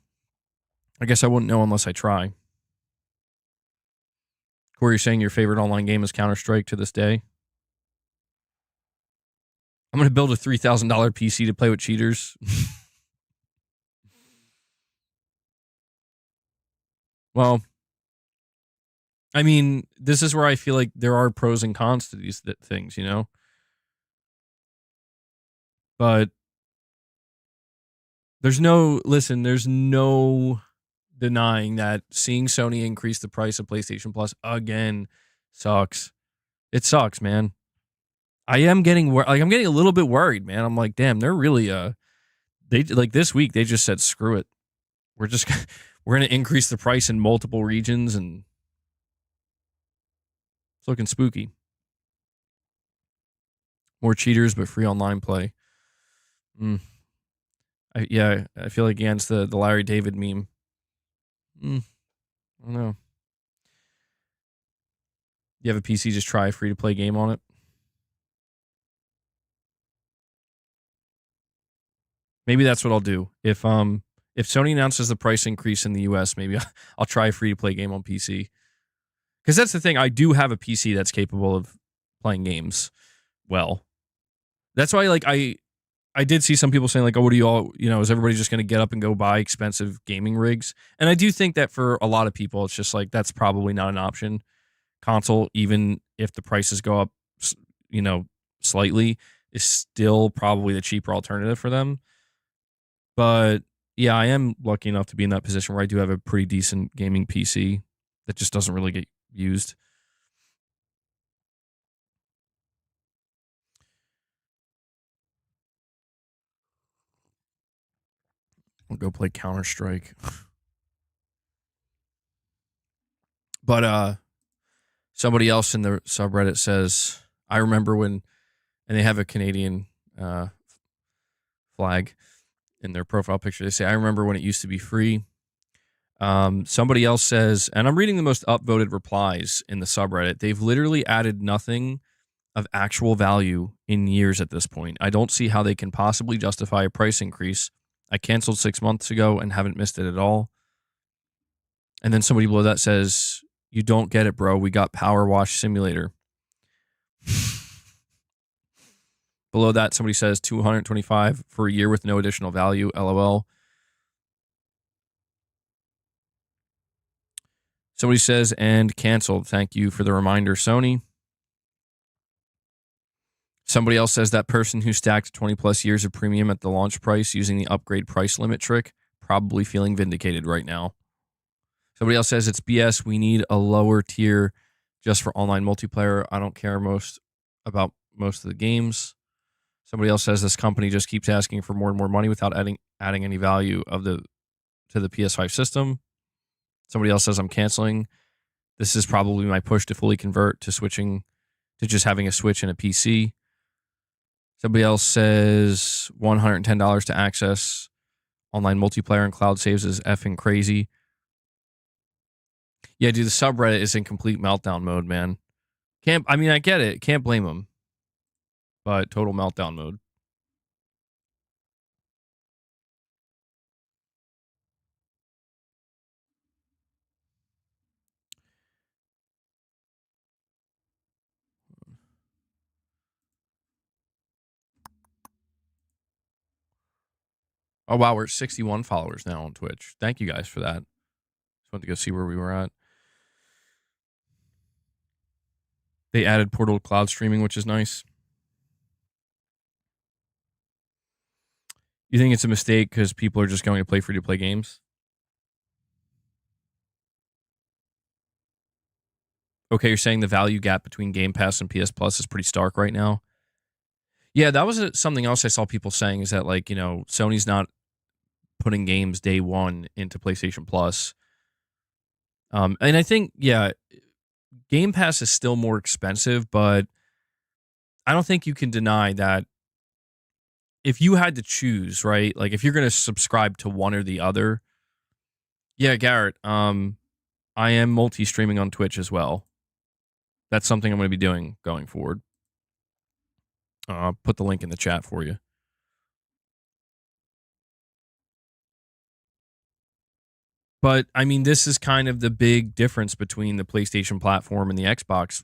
I guess I wouldn't know unless I try. Corey, you're saying your favorite online game is Counter-Strike to this day? I'm going to build a $3,000 PC to play with cheaters. Well, I mean, this is where I feel like there are pros and cons to these things, But there's no denying that seeing Sony increase the price of PlayStation Plus again sucks. It sucks, man. I'm getting a little bit worried, man. I'm like, damn, they're really they like this week they just said screw it. We're going to increase the price in multiple regions and it's looking spooky. More cheaters but free online play. I feel like against the Larry David meme. I don't know. You have a PC, just try a free to play game on it. Maybe that's what I'll do. If Sony announces the price increase in the US, maybe I'll try a free to play game on PC. Because that's the thing, I do have a PC that's capable of playing games well. That's why, like, I did see some people saying, like, oh, what do you all, is everybody just going to get up and go buy expensive gaming rigs? And I do think that for a lot of people, it's just like, that's probably not an option. Console, even if the prices go up, slightly, is still probably the cheaper alternative for them. But yeah, I am lucky enough to be in that position where I do have a pretty decent gaming PC that just doesn't really get used. I'll go play Counter-Strike. But somebody else in the subreddit says, I remember when, and they have a Canadian flag in their profile picture. They say, I remember when it used to be free. Somebody else says, and I'm reading the most upvoted replies in the subreddit. They've literally added nothing of actual value in years at this point. I don't see how they can possibly justify a price increase. I canceled 6 months ago and haven't missed it at all. And then somebody below that says, you don't get it, bro. We got Power Wash Simulator. Below that, somebody says $225 for a year with no additional value. LOL. Somebody says, and canceled. Thank you for the reminder, Sony. Somebody else says that person who stacked 20 plus years of premium at the launch price using the upgrade price limit trick, probably feeling vindicated right now. Somebody else says it's BS. We need a lower tier just for online multiplayer. I don't care about most of the games. Somebody else says this company just keeps asking for more and more money without adding any value to the PS5 system. Somebody else says I'm canceling. This is probably my push to fully convert to switching to just having a Switch and a PC. Somebody else says $110 to access online multiplayer and cloud saves is effing crazy. Yeah, dude, the subreddit is in complete meltdown mode, man. I get it. Can't blame them. But total meltdown mode. Oh, wow, we're at 61 followers now on Twitch. Thank you guys for that. Just wanted to go see where we were at. They added Portal Cloud streaming, which is nice. You think it's a mistake because people are just going to play free-to-play games? Okay, you're saying the value gap between Game Pass and PS Plus is pretty stark right now? Yeah, that was something else I saw people saying is that, like, you know, Sony's not putting games day one into PlayStation Plus. And I think, yeah, Game Pass is still more expensive, but I don't think you can deny that if you had to choose, right? Like if you're going to subscribe to one or the other. Yeah, Garrett, I am multi-streaming on Twitch as well. That's something I'm going to be doing going forward. I'll put the link in the chat for you. But I mean, this is kind of the big difference between the PlayStation platform and the Xbox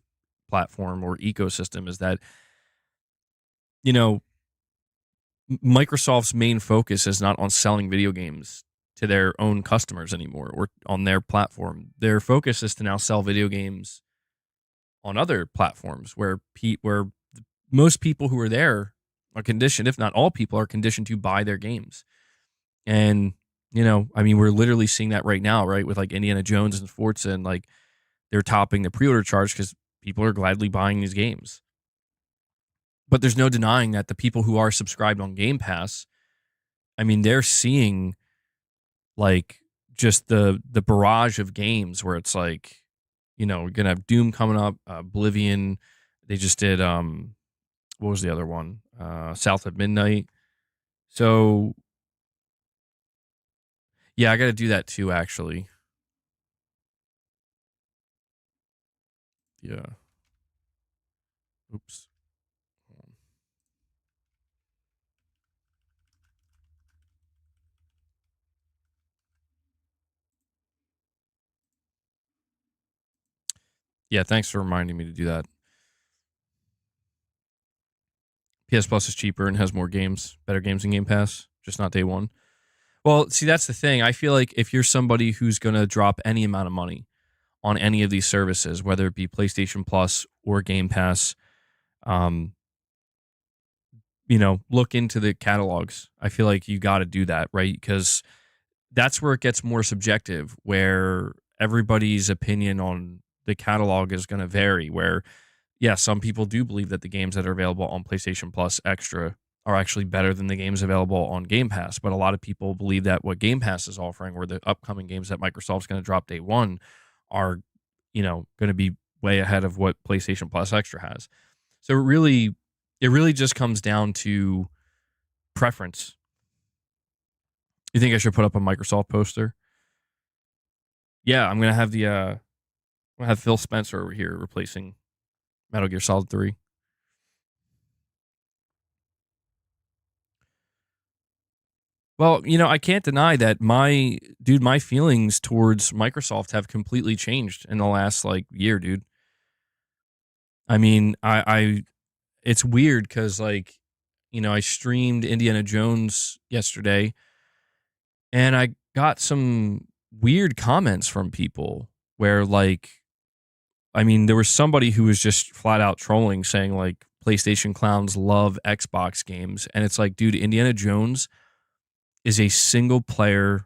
platform or ecosystem is that, you know, Microsoft's main focus is not on selling video games to their own customers anymore or on their platform. Their focus is to now sell video games on other platforms where most people who are there are conditioned, if not all people, are conditioned to buy their games. And, you know, I mean, we're literally seeing that right now, right? With like Indiana Jones and Forza, and like they're topping the pre-order charge because people are gladly buying these games. But there's no denying that the people who are subscribed on Game Pass, I mean, they're seeing like just the barrage of games where it's like, you know, we're gonna have Doom coming up, Oblivion. They just did what was the other one? South of Midnight. So yeah, I got to do that too, actually. Yeah. Oops. Yeah, thanks for reminding me to do that. PS Plus is cheaper and has more games, better games in Game Pass, just not day one. Well, see, that's the thing. I feel like if you're somebody who's going to drop any amount of money on any of these services, whether it be PlayStation Plus or Game Pass, you know, look into the catalogs. I feel like you got to do that, right? Because that's where it gets more subjective, where everybody's opinion on the catalog is going to vary. Where, yeah, some people do believe that the games that are available on PlayStation Plus Extra are actually better than the games available on Game Pass. But a lot of people believe that what Game Pass is offering, or the upcoming games that Microsoft's going to drop day one, are, going to be way ahead of what PlayStation Plus Extra has. So it really just comes down to preference. You think I should put up a Microsoft poster? Yeah, I'm gonna have Phil Spencer over here replacing Metal Gear Solid 3. Well, I can't deny that my feelings towards Microsoft have completely changed in the last year, dude. I mean, it's weird because I streamed Indiana Jones yesterday, and I got some weird comments from people where there was somebody who was just flat out trolling, saying PlayStation clowns love Xbox games, and it's dude, Indiana Jones is a single player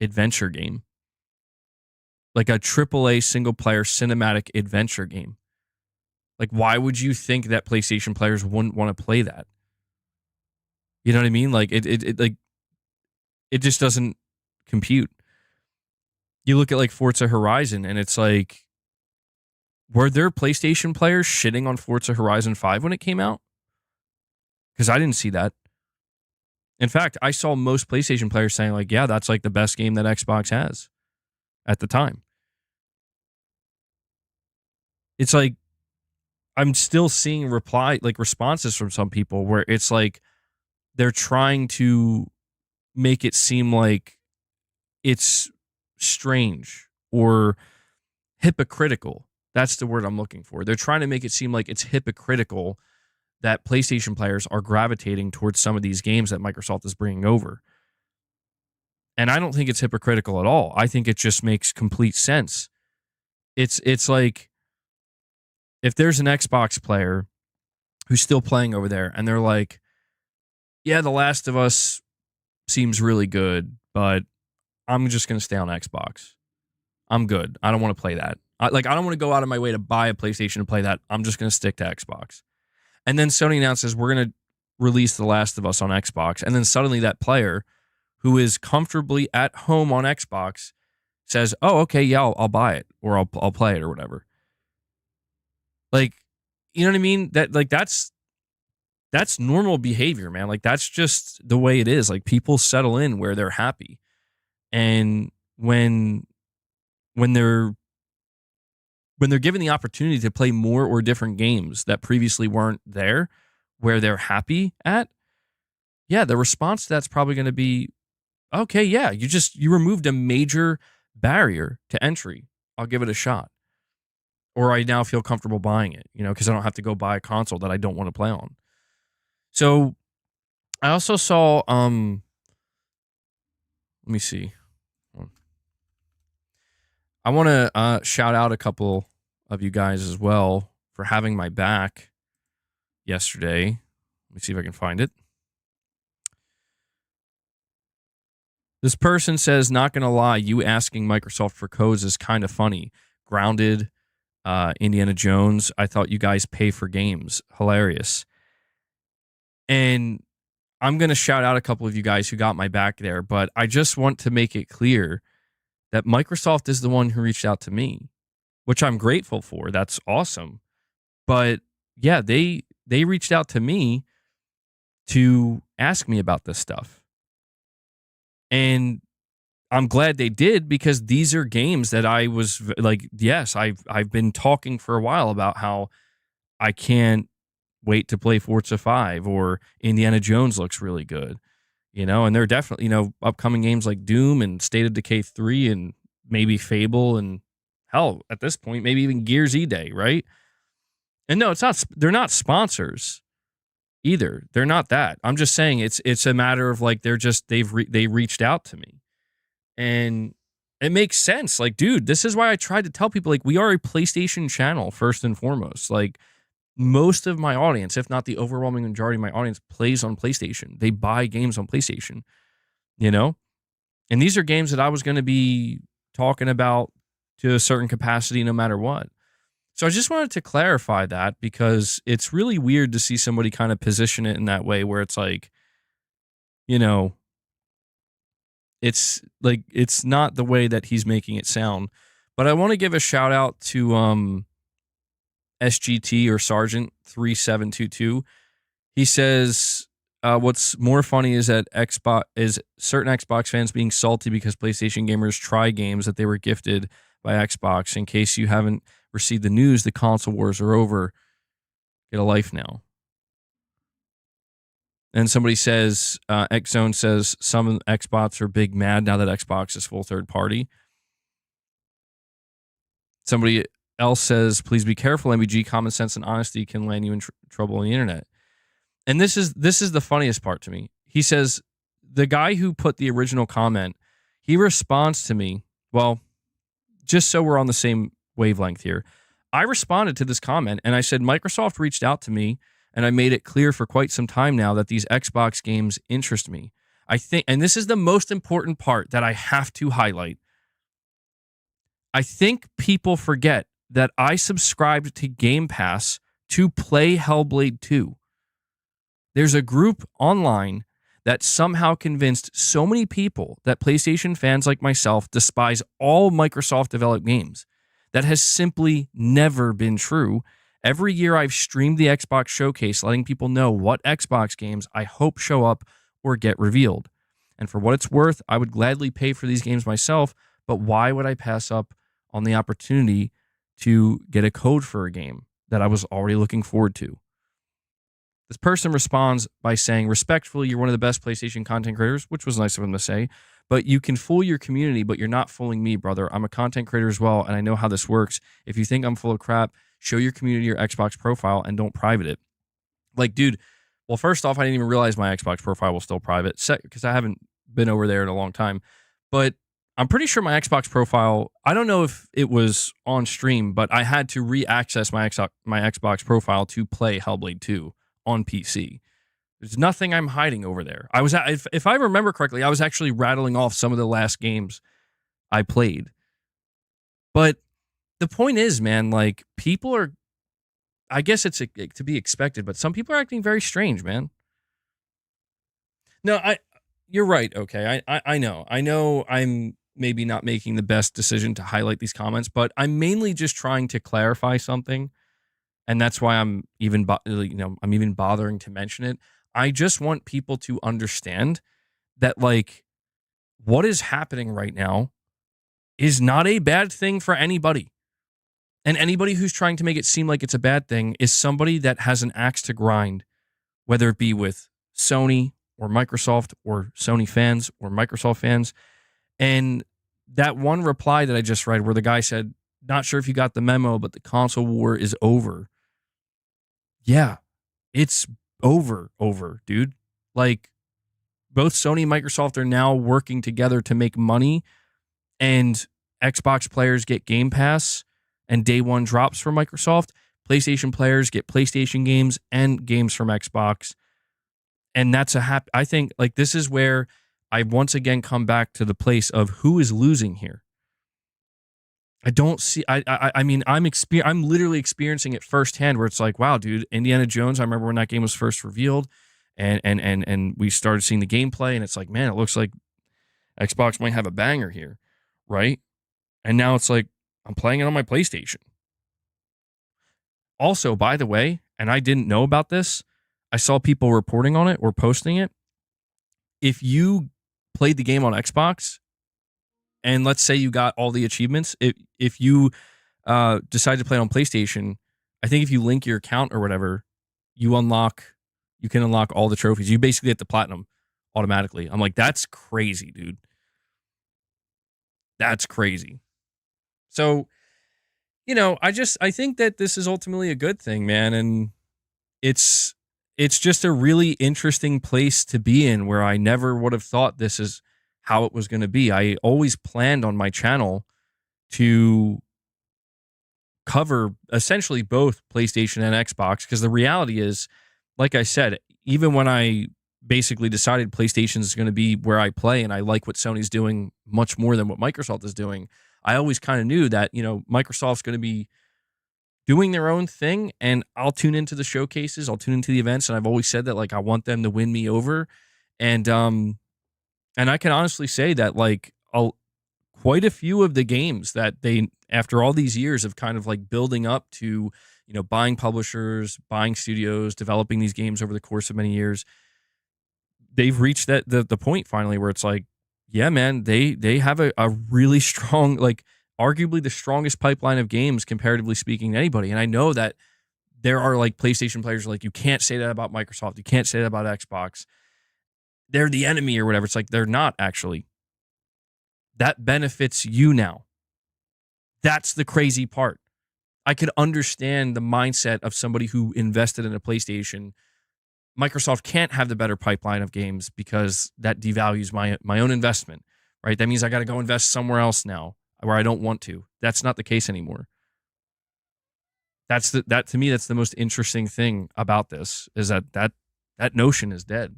adventure game. Like a AAA single player cinematic adventure game. Why would you think that PlayStation players wouldn't want to play that? You know what I mean? It just doesn't compute. You look at Forza Horizon, and it's were there PlayStation players shitting on Forza Horizon 5 when it came out? Because I didn't see that. In fact, I saw most PlayStation players saying yeah, that's the best game that Xbox has at the time. It's I'm still seeing responses from some people where it's they're trying to make it seem like it's strange or hypocritical. That's the word I'm looking for. They're trying to make it seem like it's hypocritical that PlayStation players are gravitating towards some of these games that Microsoft is bringing over. And I don't think it's hypocritical at all. I think it just makes complete sense. It's like if there's an Xbox player who's still playing over there and they're like, yeah, The Last of Us seems really good, but I'm just going to stay on Xbox. I'm good. I don't want to play that. I don't want to go out of my way to buy a PlayStation and play that. I'm just going to stick to Xbox. And then Sony announces we're going to release The Last of Us on Xbox. And then suddenly that player who is comfortably at home on Xbox says, oh, okay, yeah, I'll buy it, or I'll play it or whatever. You know what I mean? That's normal behavior, man. That's just the way it is. People settle in where they're happy. And when they're given the opportunity to play more or different games that previously weren't there, where they're happy at, yeah, the response to that's probably going to be, okay, yeah, you removed a major barrier to entry. I'll give it a shot. Or I now feel comfortable buying it, because I don't have to go buy a console that I don't want to play on. So I also saw, let me see. I want to shout out a couple of you guys as well for having my back yesterday. Let me see if I can find it. This person says, not going to lie, you asking Microsoft for codes is kind of funny. Grounded, Indiana Jones. I thought you guys pay for games. Hilarious. And I'm going to shout out a couple of you guys who got my back there, but I just want to make it clear that Microsoft is the one who reached out to me, which I'm grateful for. That's awesome. But yeah, they reached out to me to ask me about this stuff. And I'm glad they did, because these are games that I was yes, I've been talking for a while about how I can't wait to play Forza 5, or Indiana Jones looks really good, and there are definitely, upcoming games like Doom and State of Decay 3 and maybe Fable and hell, at this point, maybe even Gears E-Day, right? And no, they're not sponsors either. They're not that. I'm just saying it's a matter of they reached out to me. And it makes sense. Dude, this is why I tried to tell people, we are a PlayStation channel first and foremost. Most of my audience, if not the overwhelming majority of my audience, plays on PlayStation. They buy games on PlayStation, And these are games that I was going to be talking about to a certain capacity no matter what. So I just wanted to clarify that because it's really weird to see somebody kind of position it in that way where it's like, it's like it's not the way that he's making it sound. But I want to give a shout out to SGT or Sergeant 3722. He says what's more funny is that certain Xbox fans being salty because PlayStation gamers try games that they were gifted by Xbox. In case you haven't received the news, the console wars are over. Get a life now. And somebody says, Xzone says, some Xbots are big mad now that Xbox is full third party. Somebody else says, please be careful, MBG. Common sense and honesty can land you in trouble on the internet. And this is the funniest part to me. He says, the guy who put the original comment, he responds to me, well, just so we're on the same wavelength here. I responded to this comment and I said, Microsoft reached out to me and I made it clear for quite some time now that these Xbox games interest me. I think, and this is the most important part that I have to highlight. I think people forget that I subscribed to Game Pass to play Hellblade 2. There's a group online that somehow convinced so many people that PlayStation fans like myself despise all Microsoft-developed games. That has simply never been true. Every year I've streamed the Xbox Showcase, letting people know what Xbox games I hope show up or get revealed. And for what it's worth, I would gladly pay for these games myself, but why would I pass up on the opportunity to get a code for a game that I was already looking forward to? This person responds by saying, respectfully, you're one of the best PlayStation content creators, which was nice of him to say, but you can fool your community, but you're not fooling me, brother. I'm a content creator as well, and I know how this works. If you think I'm full of crap, show your community your Xbox profile and don't private it. Like, dude, well, first off, I didn't even realize my Xbox profile was still private because I haven't been over there in a long time. But I'm pretty sure my Xbox profile, I don't know if it was on stream, but I had to re-access my Xbox profile to play Hellblade 2 on PC. There's nothing I'm hiding over there. If I remember correctly, I was actually rattling off some of the last games I played. But the point is, man, like, people are, I guess it's to be expected, but some people are acting very strange, man. No, you're right. Okay. I know I'm maybe not making the best decision to highlight these comments, but I'm mainly just trying to clarify something. And that's why I'm even bothering to mention it. I just want people to understand that, like, what is happening right now is not a bad thing for anybody. And anybody who's trying to make it seem like it's a bad thing is somebody that has an axe to grind, whether it be with Sony or Microsoft or Sony fans or Microsoft fans. And that one reply that I just read where the guy said, not sure if you got the memo, but the console war is over. Yeah, it's over, dude. Like, both Sony and Microsoft are now working together to make money, and Xbox players get Game Pass and day one drops from Microsoft. PlayStation players get PlayStation games and games from Xbox. And that's I think, like, this is where I once again come back to the place of who is losing here. I don't see. I mean, I'm literally experiencing it firsthand. Where it's like, wow, dude, Indiana Jones. I remember when that game was first revealed, and we started seeing the gameplay, and it's like, man, it looks like Xbox might have a banger here, right? And now it's like I'm playing it on my PlayStation. Also, by the way, and I didn't know about this, I saw people reporting on it or posting it. If you played the game on Xbox, and let's say you got all the achievements, if you decide to play on PlayStation, I think if you link your account or whatever, you can unlock all the trophies. You basically get the platinum automatically. I'm like, that's crazy, dude. That's crazy. So, I think that this is ultimately a good thing, man. And it's just a really interesting place to be in, where I never would have thought this is how it was going to be. I always planned on my channel to cover essentially both PlayStation and Xbox, because the reality is, like I said, even when I basically decided PlayStation is going to be where I play and I like what Sony's doing much more than what Microsoft is doing, I always kind of knew that, Microsoft's going to be doing their own thing, and I'll tune into the showcases, I'll tune into the events, and I've always said that like I want them to win me over. And I can honestly say that like quite a few of the games that they, after all these years of kind of like building up to, buying publishers, buying studios, developing these games over the course of many years, they've reached the point finally where it's like, yeah, man, they have a really strong, like arguably the strongest pipeline of games comparatively speaking to anybody. And I know that there are like PlayStation players like, you can't say that about Microsoft, you can't say that about Xbox, they're the enemy or whatever. It's like, they're not actually. That benefits you now. That's the crazy part. I could understand the mindset of somebody who invested in a PlayStation. Microsoft can't have the better pipeline of games because that devalues my own investment, right? That means I got to go invest somewhere else now where I don't want to. That's not the case anymore. That to me, that's the most interesting thing about this, is that notion is dead.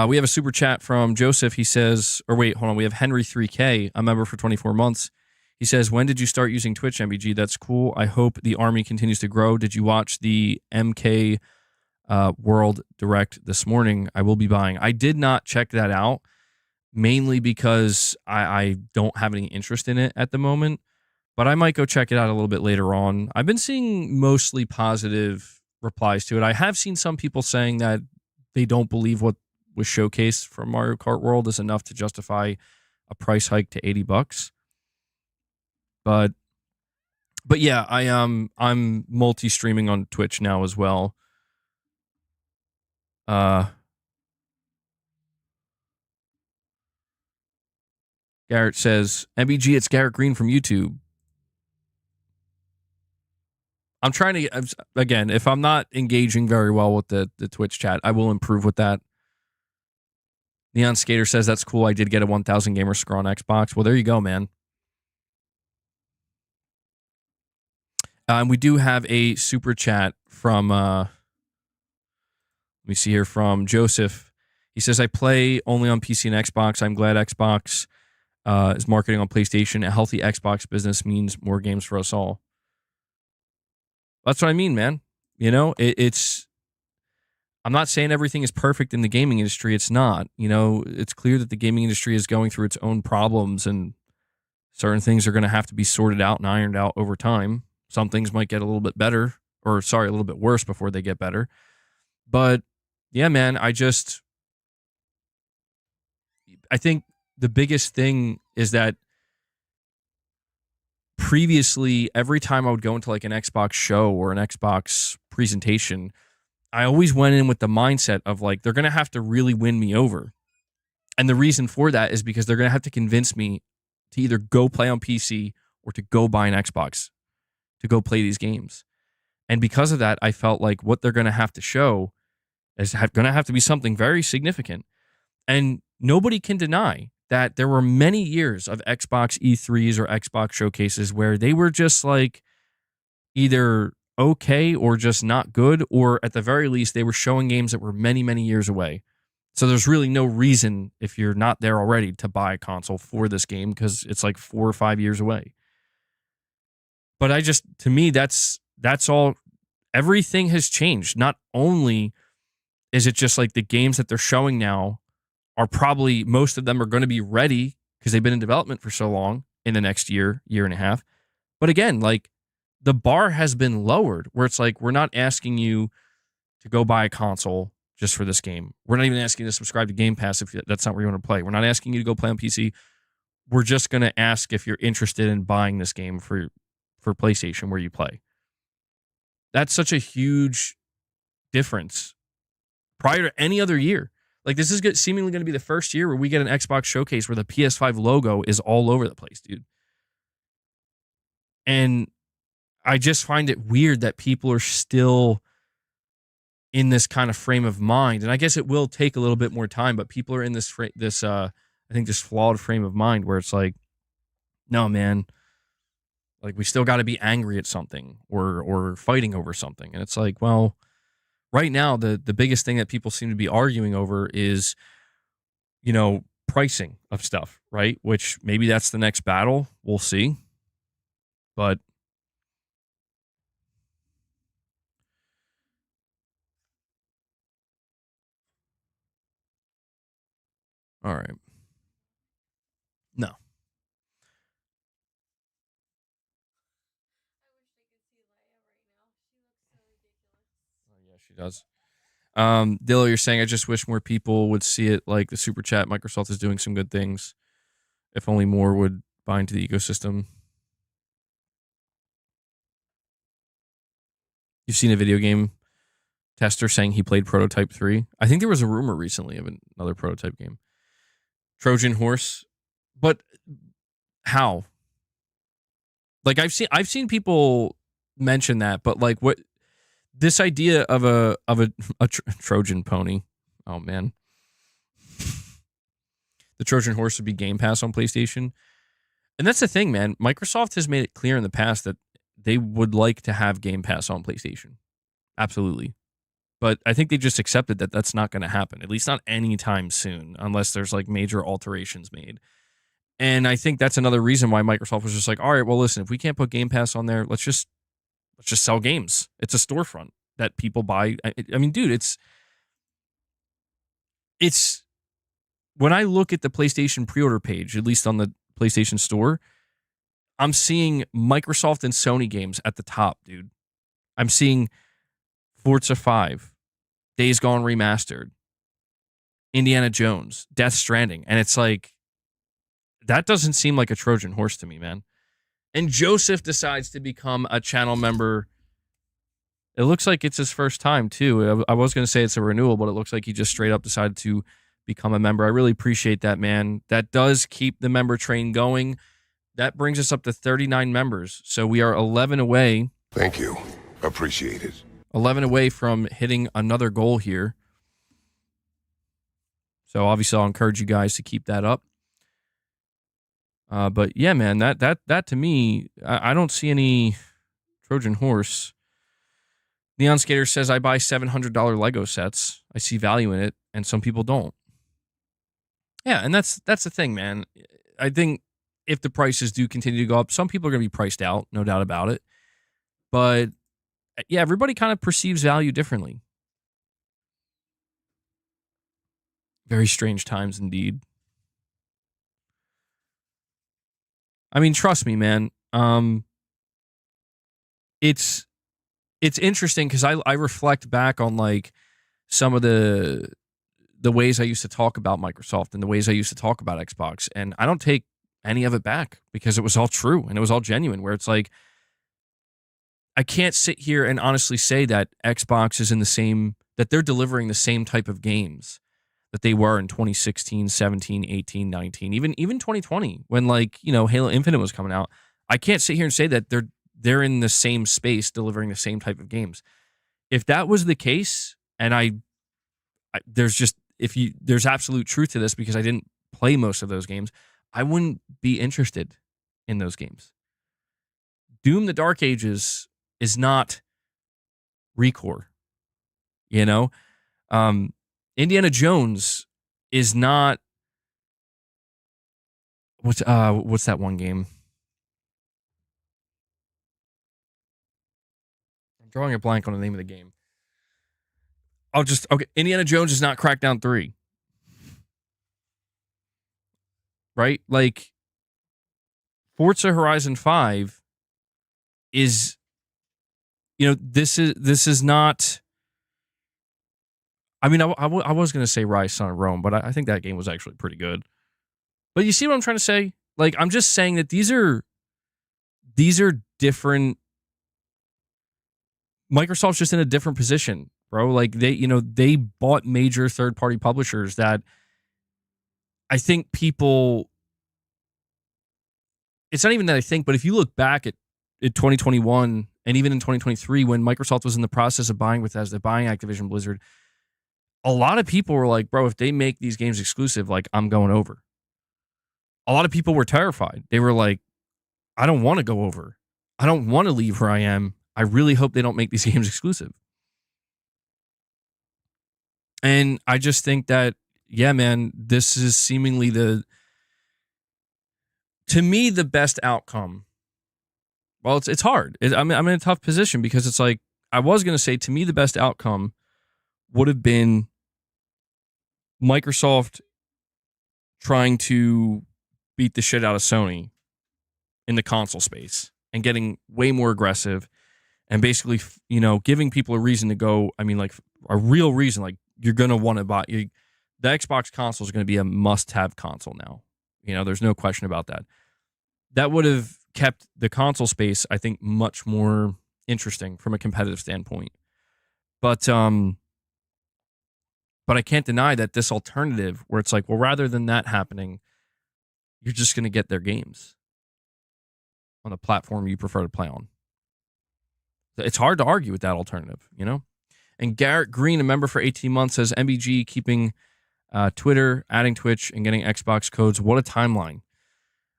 We have a super chat from Joseph. He says, or wait, hold on. We have Henry 3K, a member for 24 months. He says, when did you start using Twitch, MBG? That's cool. I hope the army continues to grow. Did you watch the MK World Direct this morning? I will be buying. I did not check that out, mainly because I don't have any interest in it at the moment, but I might go check it out a little bit later on. I've been seeing mostly positive replies to it. I have seen some people saying that they don't believe what was showcased from Mario Kart World is enough to justify a price hike to $80. But yeah, I'm multi-streaming on Twitch now as well. Garrett says, MBG, it's Garrett Green from YouTube. I'm trying to, again, if I'm not engaging very well with the Twitch chat, I will improve with that. Neon Skater says, that's cool. I did get a 1000 gamer score on Xbox. Well, there you go, man. We do have a super chat from, let me see here, from Joseph. He says, I play only on PC and Xbox. I'm glad Xbox is marketing on PlayStation. A healthy Xbox business means more games for us all. That's what I mean, man. It's, I'm not saying everything is perfect in the gaming industry. It's not. It's clear that the gaming industry is going through its own problems, and certain things are going to have to be sorted out and ironed out over time. Some things might get a little bit better, a little bit worse before they get better. But yeah, man, I think the biggest thing is that previously, every time I would go into like an Xbox show or an Xbox presentation, I always went in with the mindset of like, they're going to have to really win me over. And the reason for that is because they're going to have to convince me to either go play on PC or to go buy an Xbox to go play these games. And because of that, I felt like what they're going to have to show is going to have to be something very significant. And nobody can deny that there were many years of Xbox E3s or Xbox showcases where they were just like either okay or just not good, or at the very least, they were showing games that were many, many years away. So there's really no reason, if you're not there already, to buy a console for this game because it's like 4 or 5 years away. But to me, that's all. Everything has changed. Not only is it just like the games that they're showing now are probably, most of them are going to be ready because they've been in development for so long in the next year and a half. But again, like the bar has been lowered where it's like, we're not asking you to go buy a console just for this game. We're not even asking you to subscribe to Game Pass if that's not where you want to play. We're not asking you to go play on PC. We're just going to ask if you're interested in buying this game for PlayStation where you play. That's such a huge difference prior to any other year. Like, this is seemingly going to be the first year where we get an Xbox showcase where the PS5 logo is all over the place, dude. And I just find it weird that people are still in this kind of frame of mind. And I guess it will take a little bit more time, but people are in this flawed frame of mind where it's like, no, man, like we still got to be angry at something or fighting over something. And it's like, well, right now, the biggest thing that people seem to be arguing over is, pricing of stuff, right? Which maybe that's the next battle. We'll see. But all right. No. Yeah, she does. Dillo, you're saying I just wish more people would see it like the super chat. Microsoft is doing some good things. If only more would buy into the ecosystem. You've seen a video game tester saying he played Prototype 3. I think there was a rumor recently of another Prototype game. Trojan Horse. But how? Like I've seen people mention that, but like what this idea of a Trojan pony. Oh man. The Trojan Horse would be Game Pass on PlayStation. And that's the thing, man. Microsoft has made it clear in the past that they would like to have Game Pass on PlayStation. Absolutely. But I think they just accepted that that's not going to happen, at least not anytime soon, unless there's like major alterations made. And I think that's another reason why Microsoft was just like, all right, well, listen, if we can't put Game Pass on there, let's just sell games. It's a storefront that people buy. I mean, dude, it's when I look at the PlayStation pre-order page, at least on the PlayStation Store, I'm seeing Microsoft and Sony games at the top, dude. I'm seeing Forza 5, Days Gone Remastered, Indiana Jones, Death Stranding. And it's like, that doesn't seem like a Trojan horse to me, man. And Joseph decides to become a channel member. It looks like it's his first time, too. I was going to say it's a renewal, but it looks like he just straight up decided to become a member. I really appreciate that, man. That does keep the member train going. That brings us up to 39 members. So we are 11 away. Thank you. Appreciate it. 11 away from hitting another goal here. So obviously I'll encourage you guys to keep that up. But yeah, man, that to me, I don't see any Trojan horse. Neon Skater says, I buy $700 Lego sets. I see value in it, and some people don't. Yeah, and that's the thing, man. I think if the prices do continue to go up, some people are going to be priced out, no doubt about it. But yeah, everybody kind of perceives value differently. Very strange times indeed. I mean, trust me, man. It's interesting because I reflect back on like some of the ways I used to talk about Microsoft and the ways I used to talk about Xbox, and I don't take any of it back because it was all true and it was all genuine. Where it's like, I can't sit here and honestly say that Xbox is in the same, that they're delivering the same type of games that they were in 2016, 17, 18, 19, even 2020 when like, you know, Halo Infinite was coming out. I can't sit here and say that they're in the same space delivering the same type of games. If that was the case, and there's absolute truth to this because I didn't play most of those games, I wouldn't be interested in those games. Doom: The Dark Ages is not Recore, you know? Indiana Jones is not what's that one game? I'm drawing a blank on the name of the game. Indiana Jones is not Crackdown 3. Right? Like Forza Horizon 5 is, you know, this is not, I mean, I was going to say Rise Son of Rome, but I think that game was actually pretty good. But you see what I'm trying to say? Like, I'm just saying that these are different. Microsoft's just in a different position, bro. Like they bought major third-party publishers that I think people, it's not even that I think, but if you look back at 2021 and even in 2023 when Microsoft was in the process of buying Bethesda, buying Activision Blizzard, a lot of people were like, bro, if they make these games exclusive, like, I'm going over. A lot of people were terrified. They were like, I don't want to go over. I don't want to leave where I am. I really hope they don't make these games exclusive. And I just think that yeah, man, this is seemingly to me, the best outcome. Well, it's hard. I'm in a tough position because it's like, I was going to say, to me, the best outcome would have been Microsoft trying to beat the shit out of Sony in the console space and getting way more aggressive and basically, giving people a reason to go. I mean, like a real reason, like you're going to want to buy. The Xbox console is going to be a must-have console now. There's no question about that. That would have kept the console space, I think, much more interesting from a competitive standpoint. But I can't deny that this alternative where it's like, well, rather than that happening, you're just going to get their games on the platform you prefer to play on. It's hard to argue with that alternative, And Garrett Green, a member for 18 months, says MBG keeping Twitter, adding Twitch, and getting Xbox codes. What a timeline.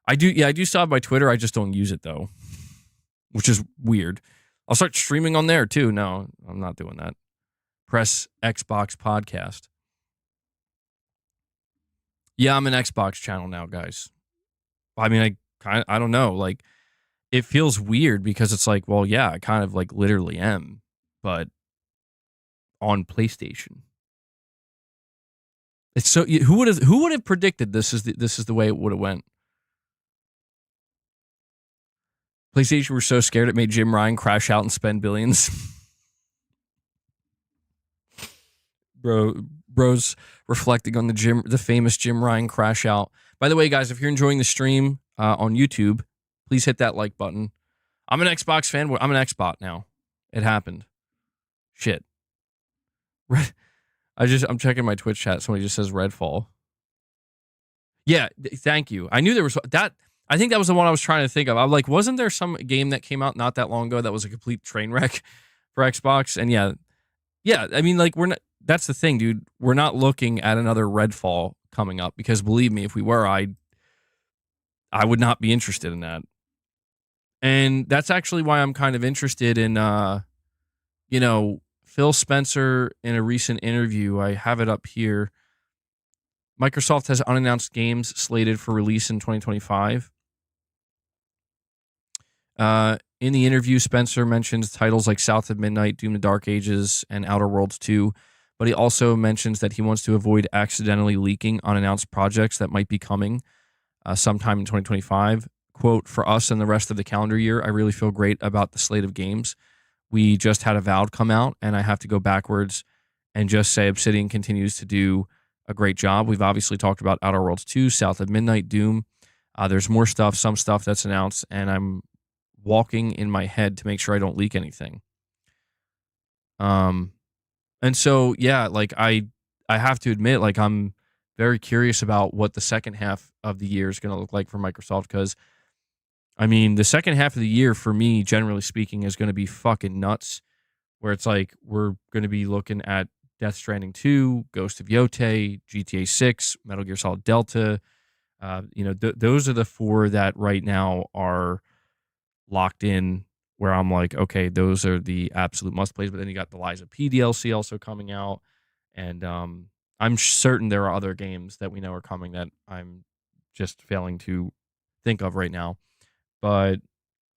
I do still have my Twitter. I just don't use it, though, which is weird. I'll start streaming on there, too. No, I'm not doing that. Press Xbox podcast. Yeah, I'm an Xbox channel now, guys. I mean, I don't know. Like, it feels weird because it's like, well, yeah, I kind of like literally am, but on PlayStation. It's so who would have predicted this is the way it would have went. PlayStation were so scared it made Jim Ryan crash out and spend billions. Bro's reflecting on the famous Jim Ryan crash out. By the way, guys, if you're enjoying the stream on YouTube, please hit that like button. I'm an Xbox fan. I'm an Xbot now. It happened. Shit. I'm checking my Twitch chat. Somebody just says Redfall. Yeah, thank you. I knew there was that. I think that was the one I was trying to think of. I'm like, wasn't there some game that came out not that long ago that was a complete train wreck for Xbox? And yeah. I mean, like, we're not. That's the thing, dude. We're not looking at another Redfall coming up because believe me, if we were, I would not be interested in that. And that's actually why I'm kind of interested in, Phil Spencer in a recent interview. I have it up here. Microsoft has unannounced games slated for release in 2025. In the interview, Spencer mentions titles like South of Midnight, Doom: The Dark Ages, and Outer Worlds 2. But he also mentions that he wants to avoid accidentally leaking unannounced projects that might be coming sometime in 2025. Quote, for us and the rest of the calendar year, I really feel great about the slate of games. We just had Avowed come out, and I have to go backwards and just say Obsidian continues to do a great job. We've obviously talked about Outer Worlds 2, South of Midnight, Doom. There's more stuff, some stuff that's announced, and I'm walking in my head to make sure I don't leak anything. And so, yeah, like I have to admit, like I'm very curious about what the second half of the year is going to look like for Microsoft because, I mean, the second half of the year for me, generally speaking, is going to be fucking nuts. Where it's like we're going to be looking at Death Stranding 2, Ghost of Yotei, GTA 6, Metal Gear Solid Delta. Those are the four that right now are locked in where I'm like, okay, those are the absolute must plays. But then you got the Lies of P DLC also coming out. And I'm certain there are other games that we know are coming that I'm just failing to think of right now. But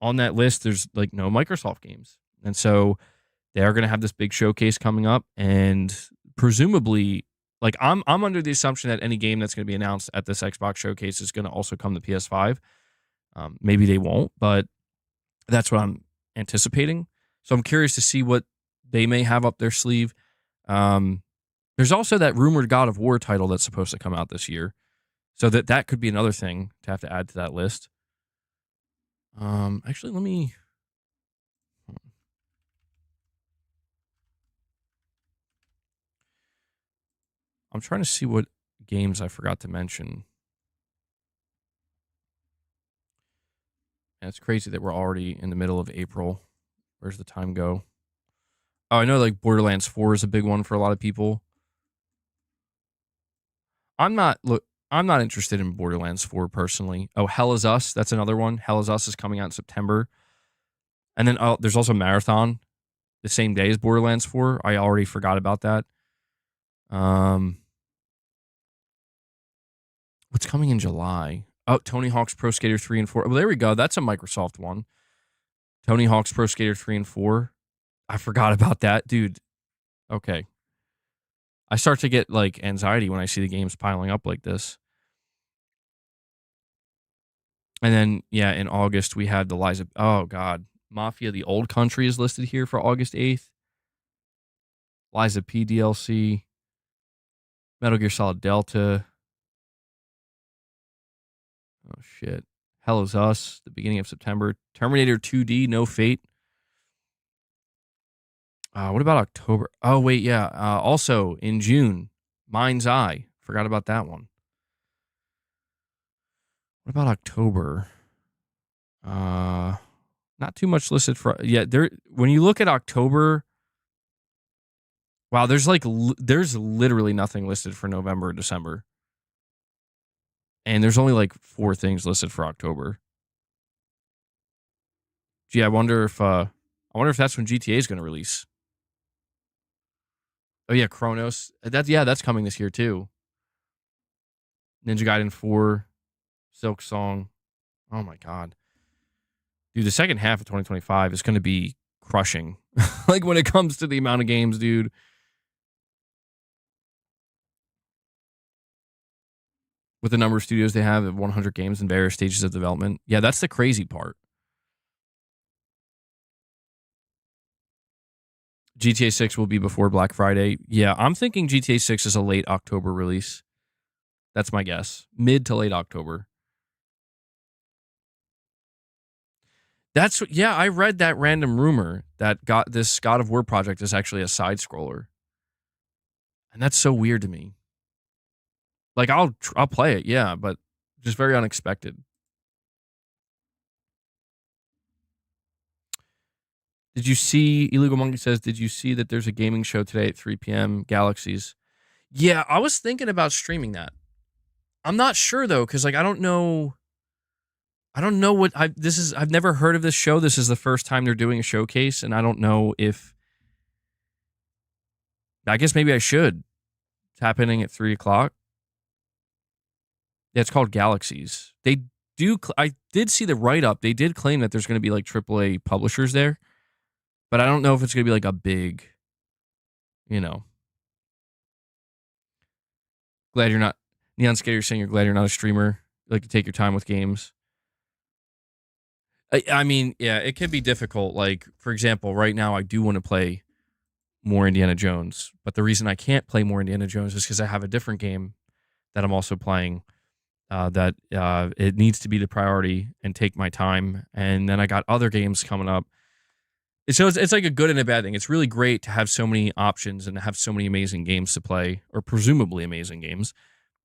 on that list, there's like no Microsoft games. And so they are going to have this big showcase coming up. And presumably, like I'm under the assumption that any game that's going to be announced at this Xbox showcase is going to also come to PS5. Maybe they won't, but that's what I'm anticipating. So I'm curious to see what they may have up their sleeve. There's also that rumored God of War title that's supposed to come out this year. So that could be another thing to have to add to that list. Actually, let me... I'm trying to see what games I forgot to mention. And it's crazy that we're already in the middle of April. Where's the time go? Oh, I know like Borderlands 4 is a big one for a lot of people. I'm not interested in Borderlands 4 personally. Oh, Hell Is Us, that's another one. Hell Is Us is coming out in September. And then there's also Marathon the same day as Borderlands 4. I already forgot about that. What's coming in July? Oh, Tony Hawk's Pro Skater 3 and 4. Well, there we go. That's a Microsoft one. Tony Hawk's Pro Skater 3 and 4. I forgot about that. Dude, okay. I start to get like anxiety when I see the games piling up like this. And then, yeah, in August, we had the Liza. Oh, God. Mafia, the Old Country is listed here for August 8th. Liza P DLC. Metal Gear Solid Delta. Oh, shit. Hell is Us, the beginning of September. Terminator 2D, No Fate. What about October? Oh, wait, yeah. Also, in June, Mind's Eye. Forgot about that one. What about October? Not too much listed for. Yeah, there. When you look at October, wow, there's literally nothing listed for November or December. And there's only like 4 things listed for October. Gee, I wonder if that's when GTA is going to release. Oh yeah, Chronos. That's coming this year too. Ninja Gaiden 4, Silk Song. Oh my god. Dude, the second half of 2025 is going to be crushing. Like when it comes to the amount of games, dude. With the number of studios they have at 100 games in various stages of development. Yeah, that's the crazy part. GTA 6 will be before Black Friday. Yeah, I'm thinking GTA 6 is a late October release. That's my guess. Mid to late October. I read that random rumor that this God of War project is actually a side scroller. And that's so weird to me. Like I'll play it, yeah, but just very unexpected. Did you see, Illegal Monkey says, did you see that there's a gaming show today at 3 p.m. Galaxies? Yeah, I was thinking about streaming that. I'm not sure though, because like I don't know what I've never heard of this show. This is the first time they're doing a showcase, and I don't know if I guess maybe I should. It's happening at 3:00. Yeah, it's called Galaxies. I did see the write-up. They did claim that there's going to be like AAA publishers there. But I don't know if it's going to be like a big, glad you're not, Neon Skater, you're saying you're glad you're not a streamer. You like to take your time with games. I mean, yeah, it can be difficult. Like, for example, right now I do want to play more Indiana Jones. But the reason I can't play more Indiana Jones is because I have a different game that I'm also playing that it needs to be the priority and take my time. And then I got other games coming up. So it's like a good and a bad thing. It's really great to have so many options and to have so many amazing games to play, or presumably amazing games.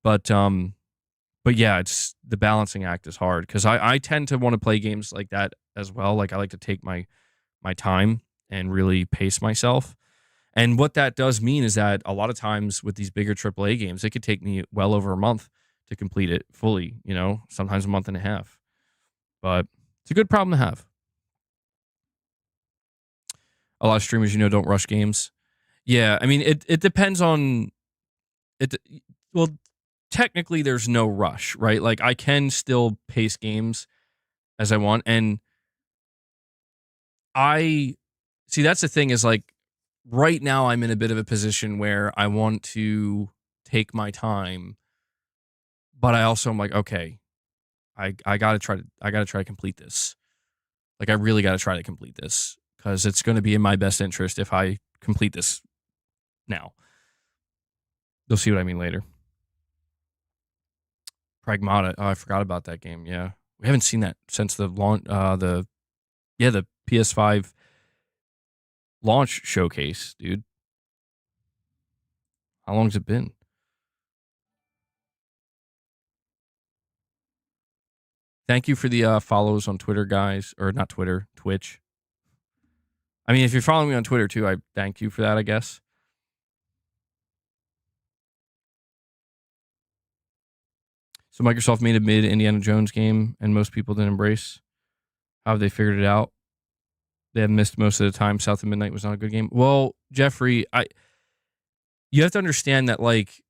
But yeah, it's the balancing act is hard because I tend to want to play games like that as well. Like I like to take my time and really pace myself. And what that does mean is that a lot of times with these bigger AAA games, it could take me well over a month to complete it fully, sometimes a month and a half. But it's a good problem to have. A lot of streamers, don't rush games. Yeah, I mean, it depends on it. Well, technically, there's no rush, right? Like, I can still pace games as I want, and that's the thing is like, right now I'm in a bit of a position where I want to take my time, but I also am like, okay, I gotta try to complete this. Like, I really gotta try to complete this. Because it's going to be in my best interest if I complete this now. You'll see what I mean later. Pragmata. Oh, I forgot about that game. Yeah, we haven't seen that since the launch. The PS5 launch showcase, dude. How long's it been? Thank you for the follows on Twitter, guys, or not Twitter, Twitch. I mean, if you're following me on Twitter too, I thank you for that, I guess. So Microsoft made a mid Indiana Jones game, and most people didn't embrace. How have they figured it out? They have missed most of the time. South of Midnight was not a good game. Well, Jeffrey, you have to understand that, like,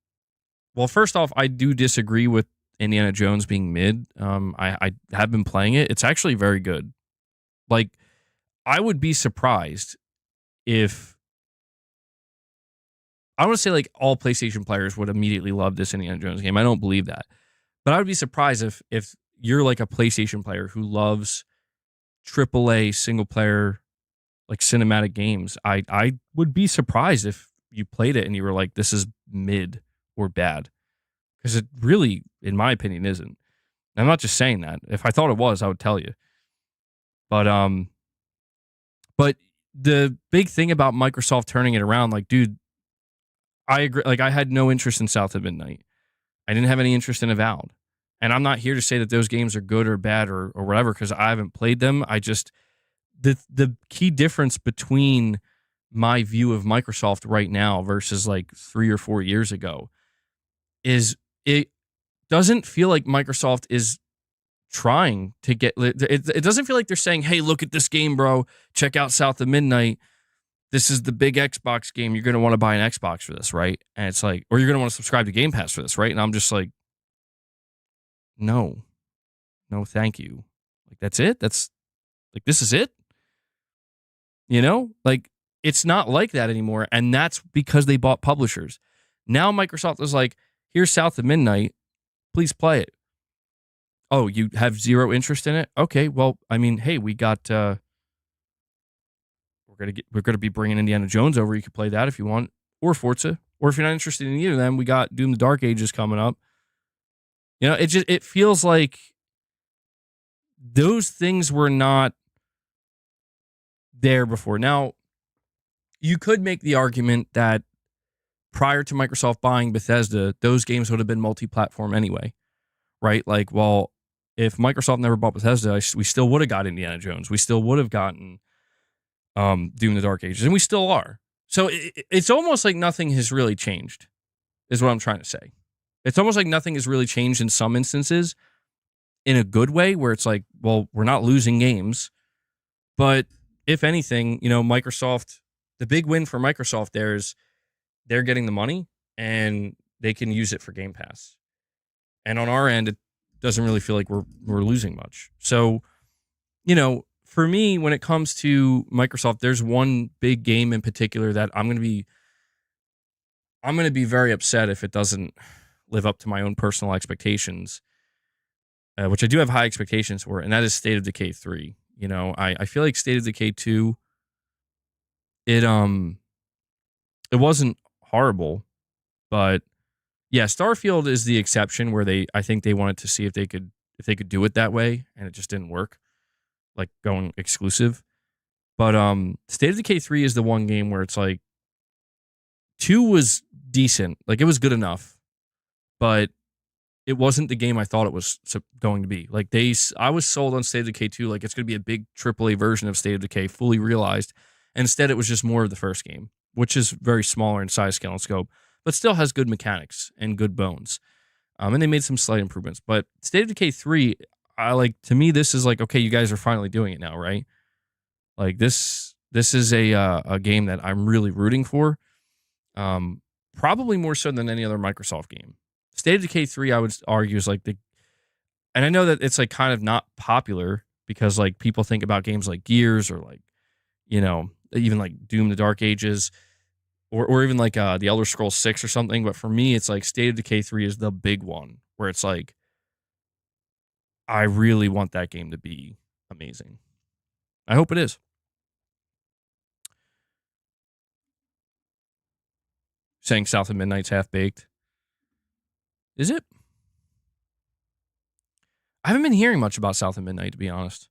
well, first off, I do disagree with Indiana Jones being mid. I have been playing it. It's actually very good. Like, I would be surprised if I want to say like all PlayStation players would immediately love this Indiana Jones game. I don't believe that, but I would be surprised if you're like a PlayStation player who loves AAA single player like cinematic games. I would be surprised if you played it and you were like, this is mid or bad, because it really, in my opinion, isn't. I'm not just saying that. If I thought it was, I would tell you. But the big thing about Microsoft turning it around, like, dude, I agree. Like, I had no interest in South of Midnight. I didn't have any interest in Avowed. And I'm not here to say that those games are good or bad or whatever, because I haven't played them. I just, the key difference between my view of Microsoft right now versus like 3 or 4 years ago is it doesn't feel like Microsoft is trying to get it doesn't feel like they're saying, hey, look at this game, bro, check out South of Midnight, this is the big Xbox game, you're going to want to buy an Xbox for this, right? And it's like, or you're going to want to subscribe to Game Pass for this, right? And I'm just like, no thank you. Like, that's it, that's like, this is it, like, it's not like that anymore. And that's because they bought publishers. Now Microsoft is like, here's South of Midnight, please play it. Oh, you have zero interest in it? Okay, well, I mean, hey, we got we're gonna be bringing Indiana Jones over. You can play that if you want, or Forza, or if you're not interested in either of them, we got Doom: The Dark Ages coming up. It feels like those things were not there before. Now, you could make the argument that prior to Microsoft buying Bethesda, those games would have been multi-platform anyway, right? Like, well, if Microsoft never bought Bethesda, we still would have got Indiana Jones. We still would have gotten Doom: The Dark Ages, and we still are. So it's almost like nothing has really changed, is what I'm trying to say. It's almost like nothing has really changed in some instances, in a good way, where it's like, well, we're not losing games. But if anything, Microsoft, the big win for Microsoft there is they're getting the money and they can use it for Game Pass. And on our end, it doesn't really feel like we're losing much. So, for me, when it comes to Microsoft, there's one big game in particular that I'm going to be very upset if it doesn't live up to my own personal expectations, which I do have high expectations for, and that is State of Decay 3. I feel like State of Decay 2, it wasn't horrible, but yeah, Starfield is the exception where I think they wanted to see if they could do it that way, and it just didn't work, like going exclusive. But State of Decay 3 is the one game where it's like 2 was decent, like it was good enough, but it wasn't the game I thought it was going to be. Like, I was sold on State of Decay 2, like it's going to be a big AAA version of State of Decay, fully realized. And instead, it was just more of the first game, which is very smaller in size, scale, and scope, but still has good mechanics and good bones. And they made some slight improvements. But State of Decay 3, to me, this is like, okay, you guys are finally doing it now, right? Like, this is a game that I'm really rooting for. Probably more so than any other Microsoft game. State of Decay 3, I would argue, is like and I know that it's like kind of not popular because like people think about games like Gears or like, even like Doom: The Dark Ages, or even like the Elder Scrolls 6 or something. But for me, it's like State of Decay 3 is the big one where it's like, I really want that game to be amazing. I hope it is. Saying South of Midnight's half-baked. Is it? I haven't been hearing much about South of Midnight, to be honest.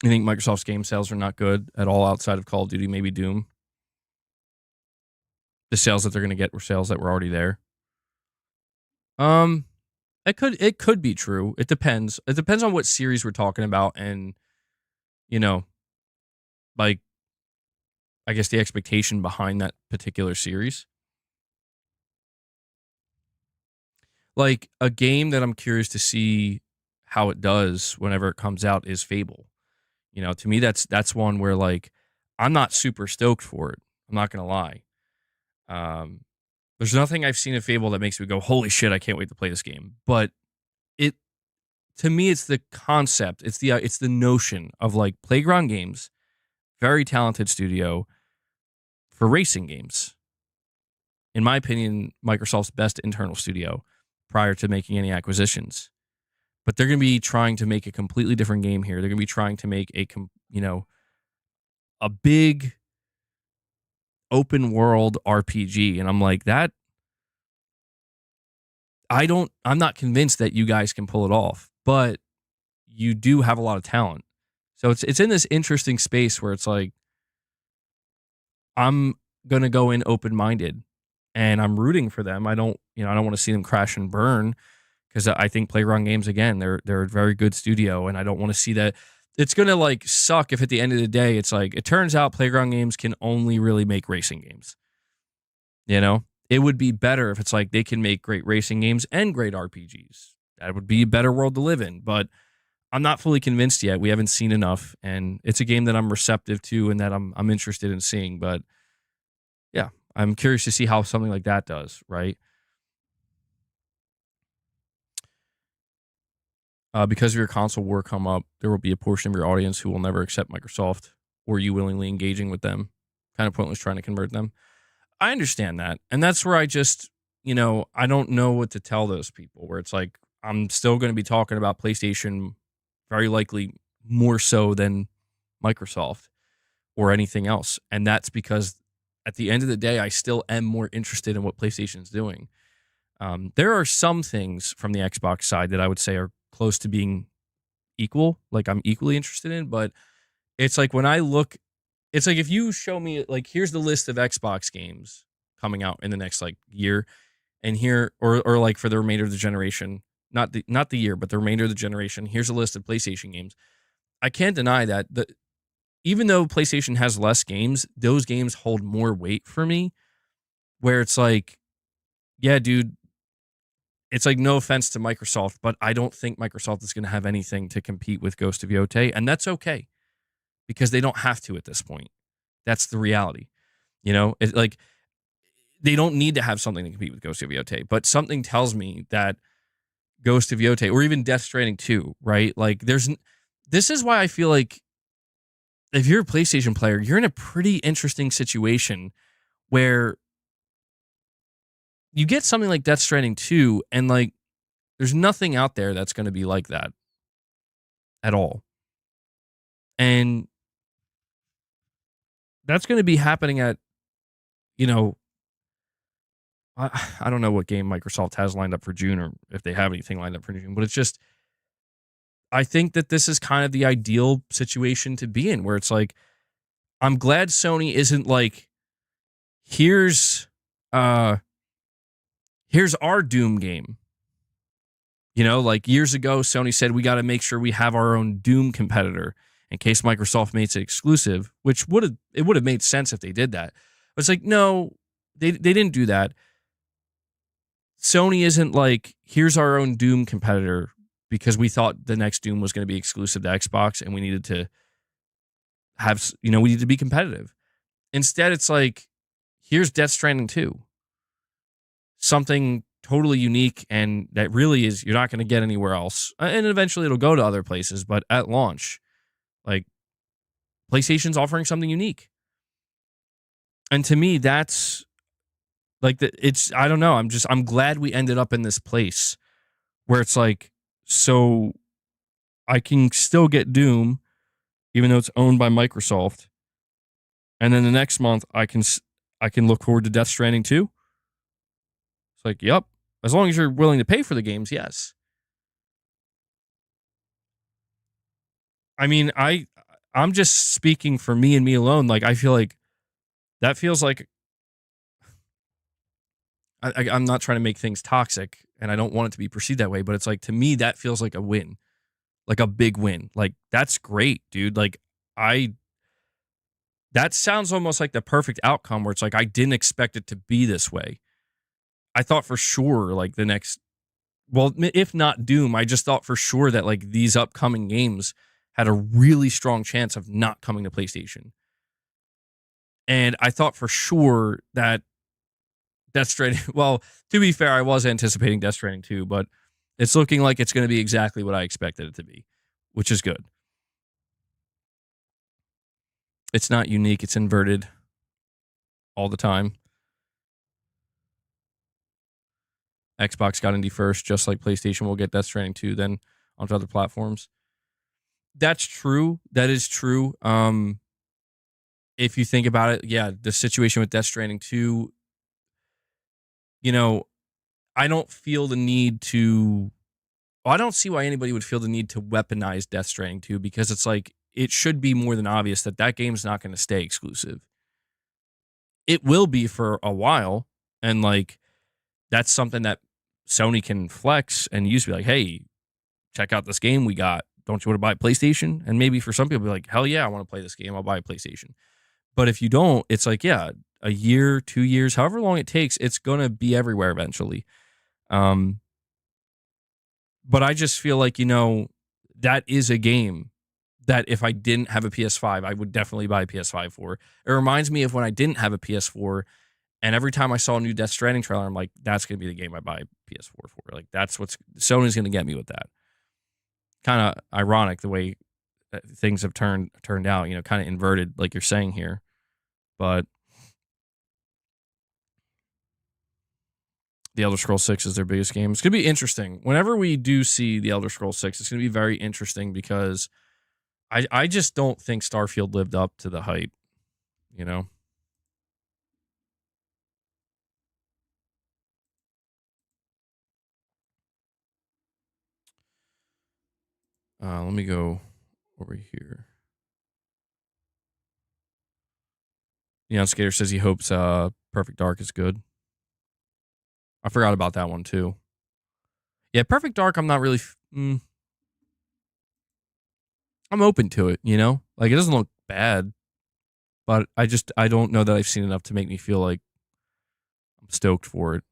You think Microsoft's game sales are not good at all outside of Call of Duty, maybe Doom? The sales that they're going to get were sales that were already there. It could be true. It depends. It depends on what series we're talking about, and like, I guess the expectation behind that particular series. Like, a game that I'm curious to see how it does whenever it comes out is Fable. To me, that's one where like I'm not super stoked for it. I'm not gonna lie. There's nothing I've seen in Fable that makes me go, holy shit, I can't wait to play this game. But it, to me, it's the concept. It's the notion of like Playground Games, very talented studio for racing games. In my opinion, Microsoft's best internal studio prior to making any acquisitions. But they're going to be trying to make a completely different game here. They're going to be trying to make a big open world RPG. And I'm like, I'm not convinced that you guys can pull it off, but you do have a lot of talent. So it's in this interesting space where it's like, I'm going to go in open-minded and I'm rooting for them. I don't want to see them crash and burn, because I think Playground Games, again, they're a very good studio, and I don't want to see that. It's going to like suck if at the end of the day it's like, it turns out Playground Games can only really make racing games. It would be better if it's like they can make great racing games and great RPGs. That would be a better world to live in, but I'm not fully convinced yet. We haven't seen enough, and it's a game that I'm receptive to and that I'm interested in seeing, but yeah, I'm curious to see how something like that does, right? Because of your console war come up, there will be a portion of your audience who will never accept Microsoft or you willingly engaging with them. Kind of pointless trying to convert them. I understand that. And that's where I just, I don't know what to tell those people, where it's like, I'm still going to be talking about PlayStation very likely more so than Microsoft or anything else. And that's because at the end of the day, I still am more interested in what PlayStation's doing. There are some things from the Xbox side that I would say are close to being equal, like I'm equally interested in, but it's like when I look, it's like if you show me, like, here's the list of Xbox games coming out in the next like year, and here, or like for the remainder of the generation, not the year, but the remainder of the generation, here's a list of PlayStation games. I can't deny that even though PlayStation has less games, those games hold more weight for me, where it's like, yeah, dude, it's like, no offense to Microsoft, but I don't think Microsoft is going to have anything to compete with Ghost of Yotei, and that's okay, because they don't have to at this point. That's the reality. It's like, they don't need to have something to compete with Ghost of Yotei, but something tells me that Ghost of Yotei, or even Death Stranding 2, right? Like, this is why I feel like if you're a PlayStation player, you're in a pretty interesting situation where you get something like Death Stranding 2, and like, there's nothing out there that's going to be like that at all. And that's going to be happening at, I don't know what game Microsoft has lined up for June, or if they have anything lined up for June, but it's just, I think that this is kind of the ideal situation to be in, where it's like, I'm glad Sony isn't like, here's our Doom game. Like years ago, Sony said, we got to make sure we have our own Doom competitor in case Microsoft makes it exclusive, which would have made sense if they did that. But it's like, no, they didn't do that. Sony isn't like, here's our own Doom competitor, because we thought the next Doom was going to be exclusive to Xbox and we needed to have, we need to be competitive. Instead, it's like, here's Death Stranding 2. Something totally unique, and that really is, you're not going to get anywhere else. And eventually it'll go to other places, but at launch, like, PlayStation's offering something unique. And to me, that's like, I don't know. I'm glad we ended up in this place where it's like, so I can still get Doom, even though it's owned by Microsoft. And then the next month I can look forward to Death Stranding 2. It's like, yep. As long as you're willing to pay for the games, yes. I mean, I'm just speaking for me and me alone. Like, I feel like that feels like, I'm not trying to make things toxic, and I don't want it to be perceived that way, but it's like, to me, that feels like a win, like a big win. Like, that's great, dude. Like, that sounds almost like the perfect outcome, where it's like, I didn't expect it to be this way. I thought for sure, like, if not Doom, I just thought for sure that like these upcoming games had a really strong chance of not coming to PlayStation. And I thought for sure that Death Stranding. Well, to be fair, I was anticipating Death Stranding 2, but it's looking like it's going to be exactly what I expected it to be, which is good. It's not unique. It's inverted all the time. Xbox got indie first, just like PlayStation will get Death Stranding 2 then onto other platforms. That's true. That is true. If you think about it, yeah, the situation with Death Stranding 2, I don't feel the need to. Well, I don't see why anybody would feel the need to weaponize Death Stranding 2 because it's like it should be more than obvious that game's not going to stay exclusive. It will be for a while, and like that's something that Sony can flex and use to be like, hey, check out this game we got. Don't you want to buy a PlayStation? And maybe for some people, be like, hell yeah, I want to play this game. I'll buy a PlayStation. But if you don't, it's like, yeah, a year, 2 years, however long it takes, it's going to be everywhere eventually. But I just feel like, that is a game that if I didn't have a PS5, I would definitely buy a PS5 for. It reminds me of when I didn't have a PS4, and every time I saw a new Death Stranding trailer, I'm like, that's going to be the game I buy a PS4 for. Like, that's what's Sony's going to get me with that. Kind of ironic the way things have turned out, kind of inverted, like you're saying here. But The Elder Scrolls 6 is their biggest game. It's going to be interesting. Whenever we do see The Elder Scrolls 6, it's going to be very interesting because I just don't think Starfield lived up to the hype, Let me go over here. Neon Skater says he hopes Perfect Dark is good. I forgot about that one too. Yeah, Perfect Dark, I'm not really. I'm open to it, Like, it doesn't look bad, but I don't know that I've seen enough to make me feel like I'm stoked for it.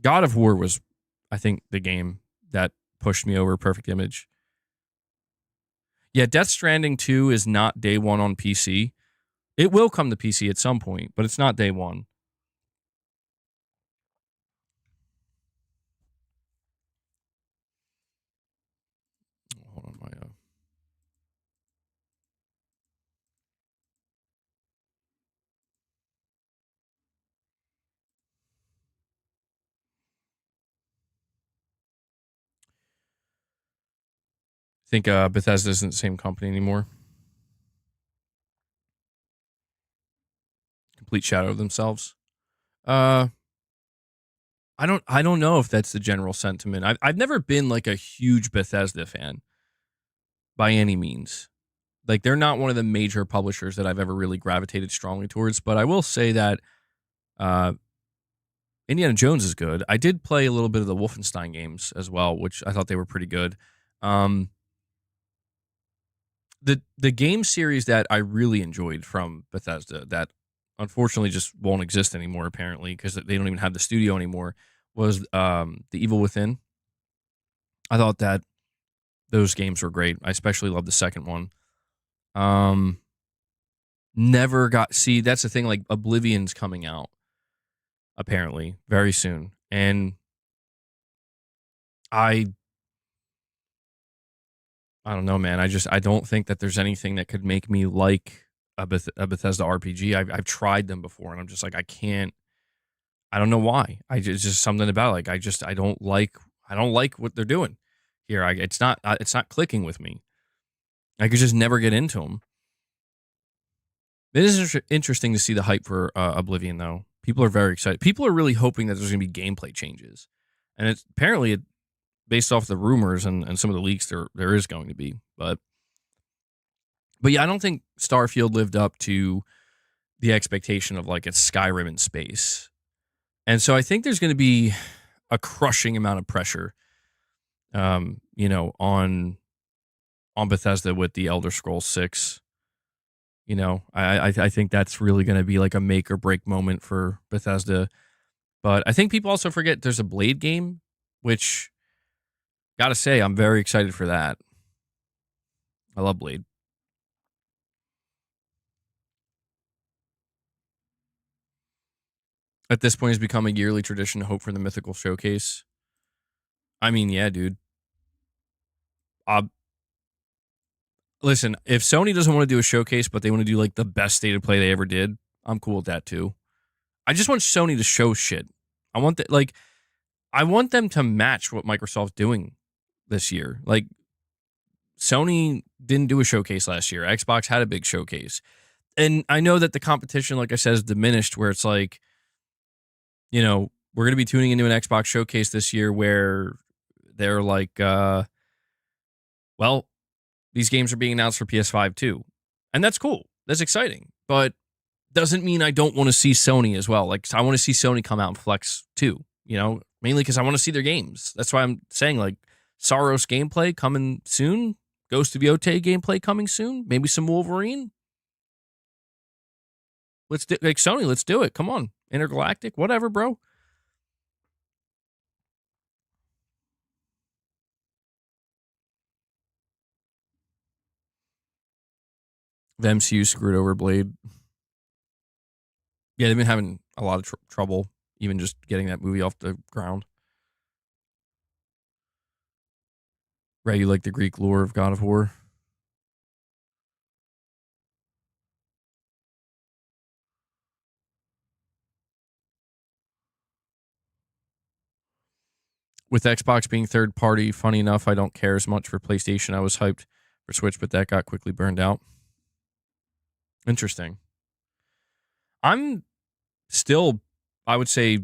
God of War was, I think, the game that pushed me over Perfect Image. Yeah, Death Stranding 2 is not day one on PC. It will come to PC at some point, but it's not day one. Hold on, I think Bethesda isn't the same company anymore. Complete shadow of themselves. I don't know if that's the general sentiment. I've never been like a huge Bethesda fan by any means. Like, they're not one of the major publishers that I've ever really gravitated strongly towards. But I will say that Indiana Jones is good. I did play a little bit of the Wolfenstein games as well, which I thought they were pretty good. The game series that I really enjoyed from Bethesda that unfortunately just won't exist anymore, apparently, because they don't even have the studio anymore, was The Evil Within. I thought that those games were great. I especially loved the second one. Never got see that's the thing, like Oblivion's coming out apparently very soon, and I don't know, man. I don't think that there's anything that could make me like a Bethesda RPG. I've tried them before, and I'm just like, I can't. I don't know why. It's just something about it. Like, I don't like what they're doing here. It's not clicking with me. I could just never get into them. It is interesting to see the hype for Oblivion, though. People are very excited. People are really hoping that there's going to be gameplay changes, and it's apparently based off the rumors and some of the leaks, there is going to be. But yeah, I don't think Starfield lived up to the expectation of like it's Skyrim in space, and so I think there's going to be a crushing amount of pressure, on Bethesda with the Elder Scrolls 6. I think that's really going to be like a make or break moment for Bethesda. But I think people also forget there's a Blade game, which, gotta say, I'm very excited for that. I love Blade. At this point, it's become a yearly tradition to hope for the mythical showcase. I mean, yeah, dude. Listen, if Sony doesn't want to do a showcase, but they want to do like the best state of play they ever did, I'm cool with that too. I just want Sony to show shit. I want I want them to match what Microsoft's doing this year. Like, Sony didn't do a showcase last year. Xbox had a big showcase. And I know that the competition, like I said, is diminished where it's like, you know, we're going to be tuning into an Xbox showcase this year where they're like, well, these games are being announced for PS5 too. And that's cool. That's exciting. But doesn't mean I don't want to see Sony as well. Like, I want to see Sony come out and flex too, you know, mainly because I want to see their games. That's why I'm saying, like, Saros gameplay coming soon. Ghost of Yotei gameplay coming soon. Maybe some Wolverine. Let's do, like, Sony, let's do it. Come on. Intergalactic, whatever, bro. The MCU screwed over Blade. Yeah, they've been having a lot of trouble even just getting that movie off the ground. Right, you like the Greek lore of God of War? With Xbox being third party, funny enough, I don't care as much for PlayStation. I was hyped for Switch, but that got quickly burned out. Interesting. I'm still, I would say,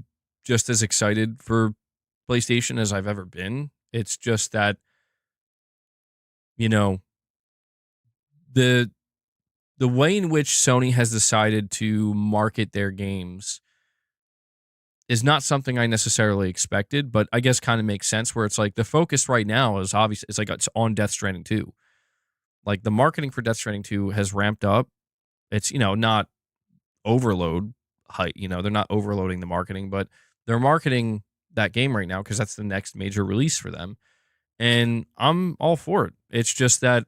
just as excited for PlayStation as I've ever been. It's just that, you know, the way in which Sony has decided to market their games is not something I necessarily expected, but I guess kind of makes sense where it's like the focus right now is obvious. It's like it's on Death Stranding 2. Like, the marketing for Death Stranding 2 has ramped up. It's, you know, not overload height, you know, they're not overloading the marketing, but they're marketing that game right now because that's the next major release for them. And I'm all for it. It's just that,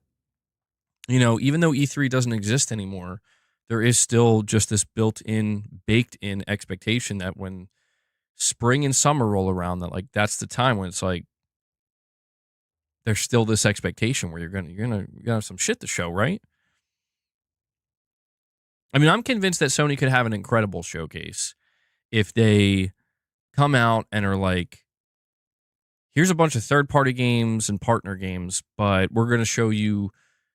you know, even though E3 doesn't exist anymore, there is still just this built-in, baked-in expectation that when spring and summer roll around, that like that's the time when it's like there's still this expectation where you're gonna have some shit to show, right? I mean, I'm convinced that Sony could have an incredible showcase if they come out and are like, here's a bunch of third-party games and partner games, but we're going to show you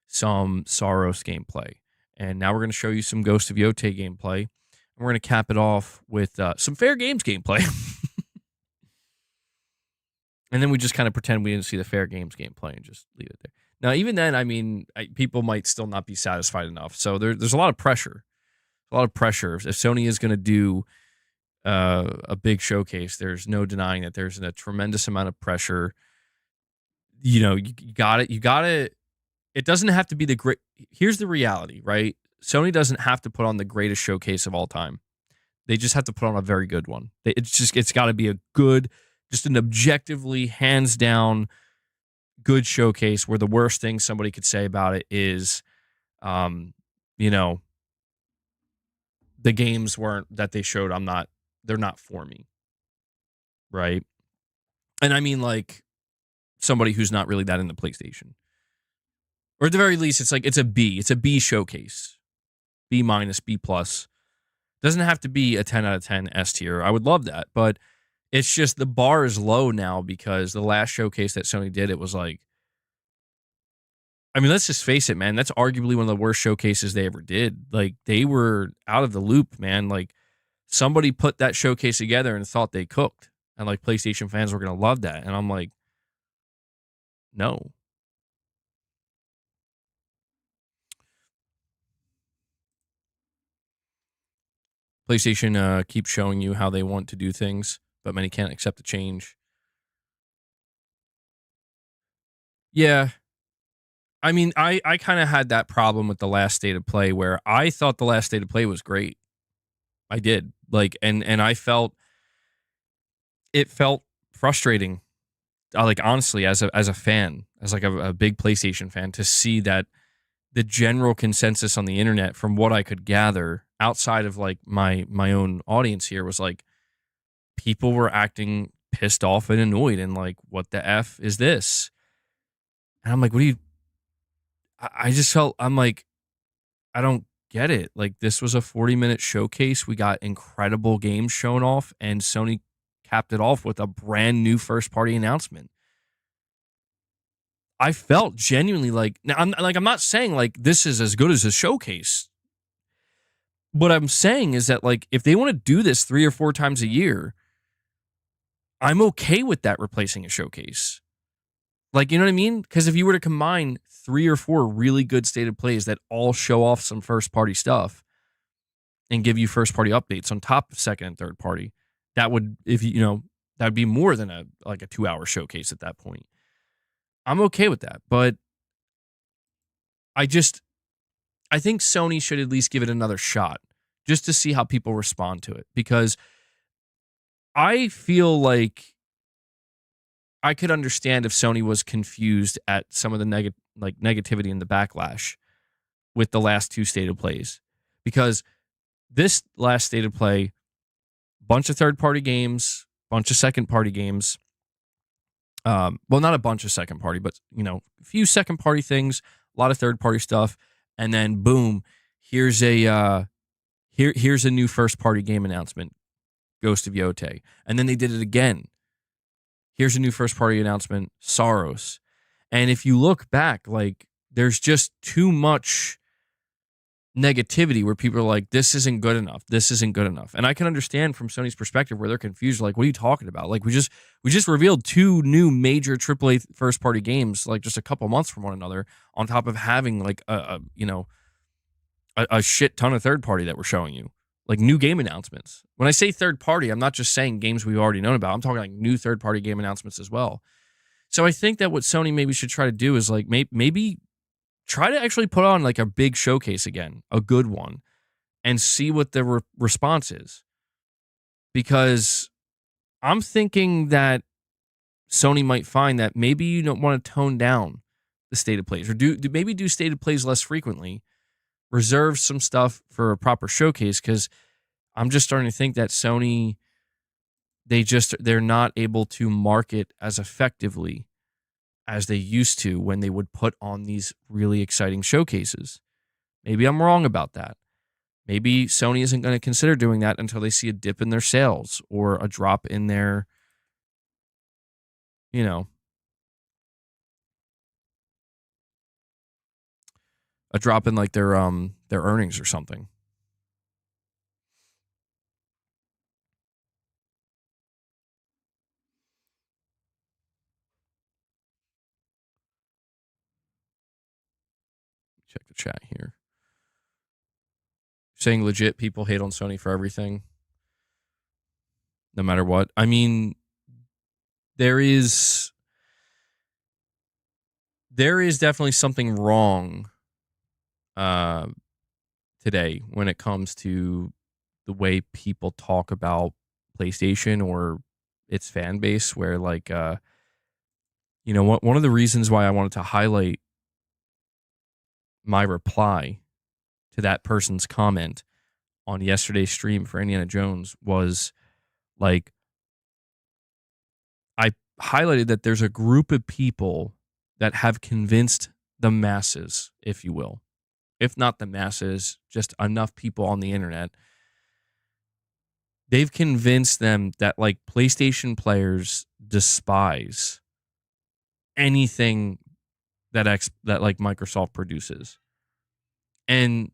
some Saros gameplay. And now we're going to show you some Ghost of Yotei gameplay. And we're going to cap it off with some Fair Games gameplay. And then we just kind of pretend we didn't see the Fair Games gameplay and just leave it there. Now, even then, I mean, people might still not be satisfied enough. So there's a lot of pressure. A lot of pressure. If Sony is going to do a big showcase, there's no denying that there's a tremendous amount of pressure. You know, you got it. You got to. It doesn't have to be the great. Here's the reality, right? Sony doesn't have to put on the greatest showcase of all time. They just have to put on a very good one. It's got to be a good, just an objectively, hands down, good showcase where the worst thing somebody could say about it is, you know, the games weren't that they showed. They're not for me. Right. And I mean, like, somebody who's not really that into PlayStation. Or at the very least, it's like, it's a B. It's a B showcase. B minus, B plus. Doesn't have to be a 10 out of 10 S tier. I would love that. But it's just the bar is low now because the last showcase that Sony did, it was like, I mean, let's just face it, man. That's arguably one of the worst showcases they ever did. Like, they were out of the loop, man. Like, somebody put that showcase together and thought they cooked. And, like, PlayStation fans were going to love that. And I'm like, no. PlayStation keeps showing you how they want to do things, but many can't accept the change. Yeah. I mean, I kind of had that problem with the last State of Play where I thought the last State of Play was great. I did. Like, and I felt, it felt frustrating. Like, honestly, as a fan, as like a big PlayStation fan, to see that the general consensus on the internet, from what I could gather outside of like my own audience here, was like, people were acting pissed off and annoyed and like, what the F is this? And I'm like, what do you, I just felt, I'm like, I don't get it. Like, this was a 40-minute showcase. We got incredible games shown off, and Sony capped it off with a brand new first party announcement. I felt genuinely like, now I'm not saying like this is as good as a showcase. What I'm saying is that like if they want to do this 3 or 4 times a year, I'm okay with that replacing a showcase. Like, you know what I mean? Because if you were to combine 3 or 4 really good stated plays that all show off some first party stuff and give you first party updates on top of second and third party, that would, if you know, that would be more than a 2-hour showcase at that point. I'm okay with that, but I think Sony should at least give it another shot just to see how people respond to it, because I feel like I could understand if Sony was confused at some of the negativity and the backlash with the last 2 stated plays, because this last stated play, bunch of third-party games, bunch of second-party games. Well, not a bunch of second party, but a few second party things, a lot of third party stuff, and then boom, here's a new first party game announcement, Ghost of Yote, and then they did it again. Here's a new first party announcement, Saros, and if you look back, like there's just too much negativity where people are like, this isn't good enough. This isn't good enough. And I can understand from Sony's perspective where they're confused. Like, what are you talking about? Like, we just revealed 2 new major AAA first party games, like just a couple months from one another, on top of having like a shit ton of third party that we're showing you, like new game announcements. When I say third party, I'm not just saying games we've already known about. I'm talking like new third party game announcements as well. So I think that what Sony maybe should try to do is like maybe try to actually put on like a big showcase again, a good one, and see what the response is. Because I'm thinking that Sony might find that maybe you don't want to tone down the stated plays, or maybe do stated plays less frequently, reserve some stuff for a proper showcase, because I'm just starting to think that Sony, they're not able to market as effectively as they used to when they would put on these really exciting showcases. Maybe I'm wrong about that. Maybe Sony isn't going to consider doing that until they see a dip in their sales or a drop in their, a drop in like their earnings or something. Check the chat here. Saying legit people hate on Sony for everything, no matter what. I mean, there is definitely something wrong today when it comes to the way people talk about PlayStation or its fan base, where like one of the reasons why I wanted to highlight my reply to that person's comment on yesterday's stream for Indiana Jones was like, I highlighted that there's a group of people that have convinced the masses, if you will, if not the masses, just enough people on the internet. They've convinced them that like PlayStation players despise anything that like Microsoft produces. And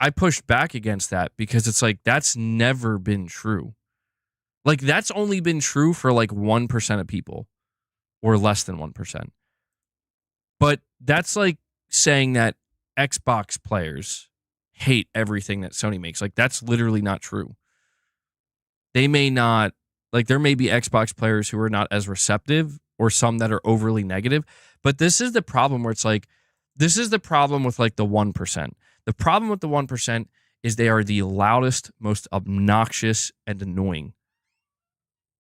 I pushed back against that because it's like, that's never been true. Like, that's only been true for like 1% of people, or less than 1%. But that's like saying that Xbox players hate everything that Sony makes. Like, that's literally not true. They may not, like, there may be Xbox players who are not as receptive, or some that are overly negative. But this is the problem where it's like, this is the problem with like the 1%. The problem with the 1% is they are the loudest, most obnoxious, and annoying.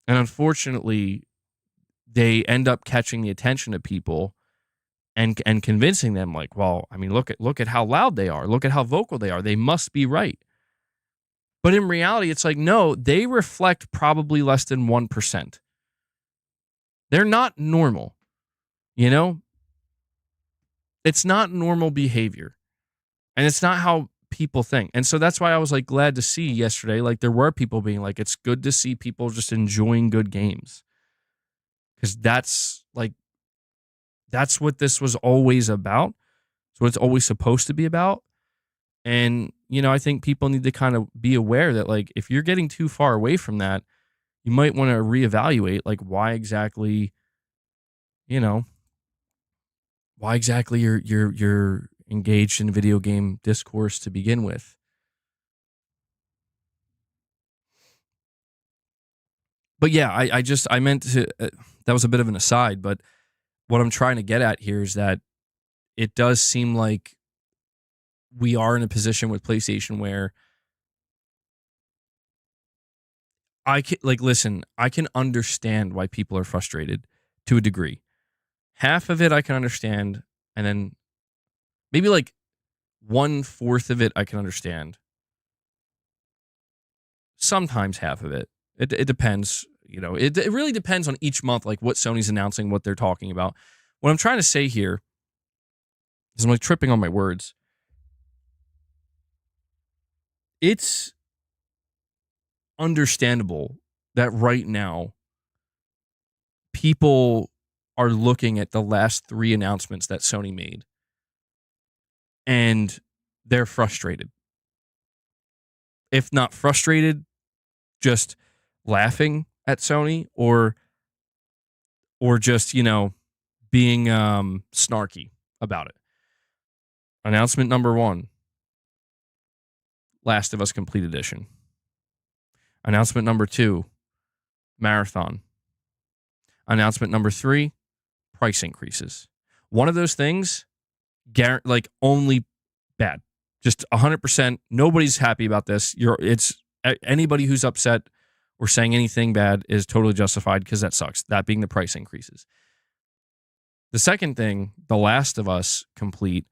And unfortunately, they end up catching the attention of people and convincing them like, well, I mean, look at how loud they are. Look at how vocal they are. They must be right. But in reality, it's like, no, they reflect probably less than 1%. They're not normal, you know? It's not normal behavior. And it's not how people think. And so that's why I was like glad to see yesterday, like there were people being like, it's good to see people just enjoying good games. Because that's what this was always about. It's what it's always supposed to be about. And, I think people need to kind of be aware that, like, if you're getting too far away from that, you might want to reevaluate, like, why exactly you're engaged in video game discourse to begin with. But yeah, I meant to, that was a bit of an aside, but what I'm trying to get at here is that it does seem like we are in a position with PlayStation where I can understand why people are frustrated to a degree. Half of it I can understand, and then maybe like 1/4 of it I can understand. Sometimes half of it. It depends. It really depends on each month, like what Sony's announcing, what they're talking about. What I'm trying to say here is I'm like tripping on my words. It's understandable that right now people are looking at the last 3 announcements that Sony made and they're frustrated. If not frustrated, just laughing at Sony or just, being snarky about it. Announcement number 1, Last of Us Complete Edition. Announcement number 2, Marathon. Announcement number 3, price increases. One of those things, only bad. Just 100%. Nobody's happy about this. Anybody who's upset or saying anything bad is totally justified because that sucks. That being the price increases. The second thing, The Last of Us Complete,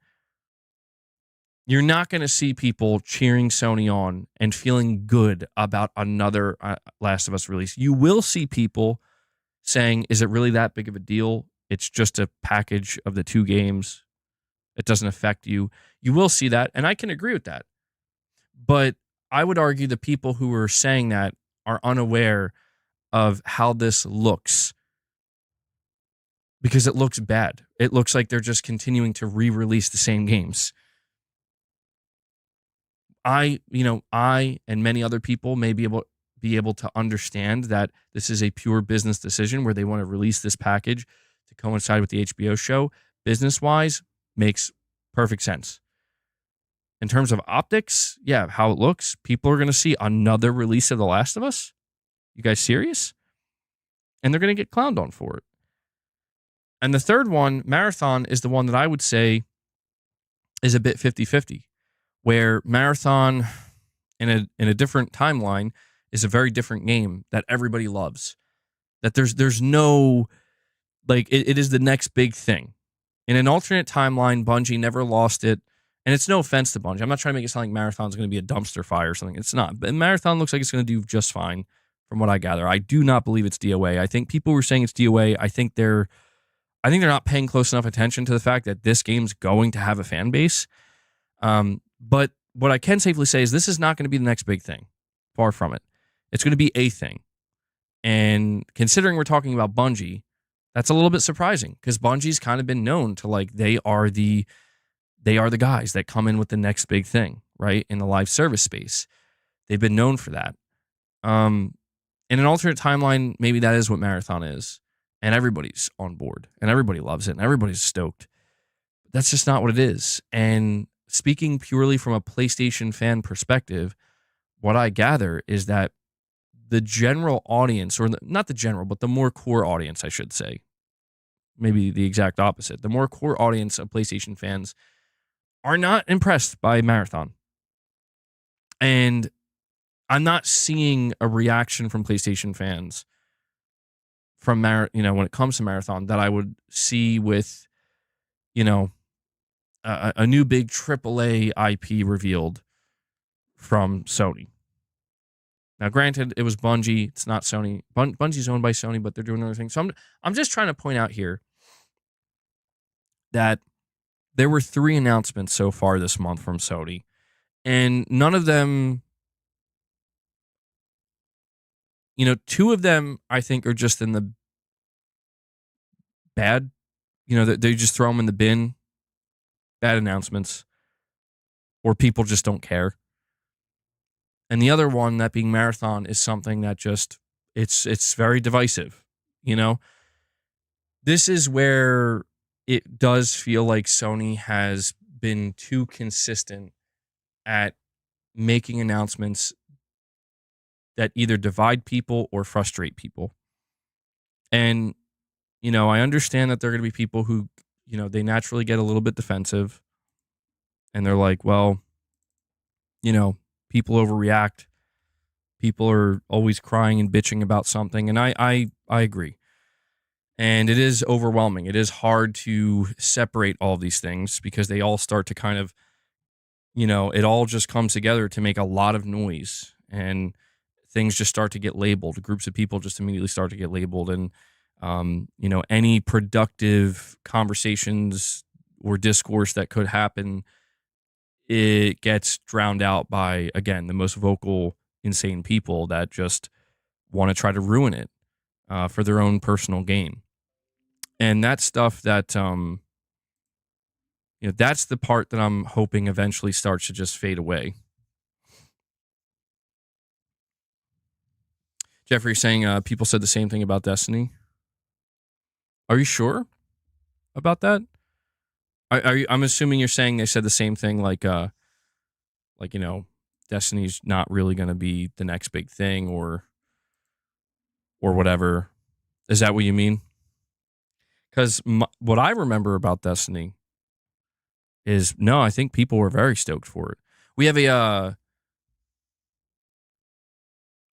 you're not going to see people cheering Sony on and feeling good about another Last of Us release. You will see people saying, is it really that big of a deal? It's just a package of the 2 games. It doesn't affect you. You will see that, and I can agree with that. But I would argue the people who are saying that are unaware of how this looks because it looks bad. It looks like they're just continuing to re-release the same games. I and many other people may be able to understand that this is a pure business decision where they want to release this package to coincide with the HBO show. Business-wise, makes perfect sense. In terms of optics, yeah, how it looks, people are going to see another release of The Last of Us. You guys serious? And they're going to get clowned on for it. And the third one, Marathon, is the one that I would say is a bit 50-50, where Marathon in a different timeline is a very different game that everybody loves. That there's no, like, it is the next big thing. In an alternate timeline, Bungie never lost it. And it's no offense to Bungie. I'm not trying to make it sound like Marathon's going to be a dumpster fire or something. It's not. But Marathon looks like it's going to do just fine from what I gather. I do not believe it's DOA. I think people were saying it's DOA. I think they're not paying close enough attention to the fact that this game's going to have a fan base. But what I can safely say is this is not going to be the next big thing. Far from it. It's going to be a thing. And considering we're talking about Bungie, that's a little bit surprising because Bungie's kind of been known to, like, they are the guys that come in with the next big thing, right? In the live service space. They've been known for that. In an alternate timeline, maybe that is what Marathon is. And everybody's on board. And everybody loves it. And everybody's stoked. That's just not what it is. And speaking purely from a PlayStation fan perspective, what I gather is that the general audience, or not the general, but the more core audience, I should say, maybe the exact opposite, the more core audience of PlayStation fans are not impressed by Marathon. And I'm not seeing a reaction from PlayStation fans from when it comes to Marathon that I would see with, a new big AAA IP revealed from Sony. Now, granted, it was Bungie. It's not Sony. Bungie's owned by Sony, but they're doing other things. So I'm just trying to point out here that there were 3 announcements so far this month from Sony, and none of them, 2 of them I think are just in the bad. They just throw them in the bin. Bad announcements, or people just don't care. And the other one, that being Marathon, is something that just it's very divisive. This is where it does feel like Sony has been too consistent at making announcements that either divide people or frustrate people. And, I understand that there are going to be people who, they naturally get a little bit defensive. And they're like, well, people overreact. People are always crying and bitching about something. And I agree. And it is overwhelming. It is hard to separate all these things because they all start to kind of, it all just comes together to make a lot of noise, and things just start to get labeled. Groups of people just immediately start to get labeled. And, any productive conversations or discourse that could happen, it gets drowned out by, again, the most vocal, insane people that just want to try to ruin it for their own personal gain. And that's stuff that, that's the part that I'm hoping eventually starts to just fade away. Jeffrey saying people said the same thing about Destiny. Are you sure about that? I'm assuming you're saying they said the same thing, like Destiny's not really going to be the next big thing, or whatever. Is that what you mean? Because what I remember about Destiny is, no, I think people were very stoked for it. We have a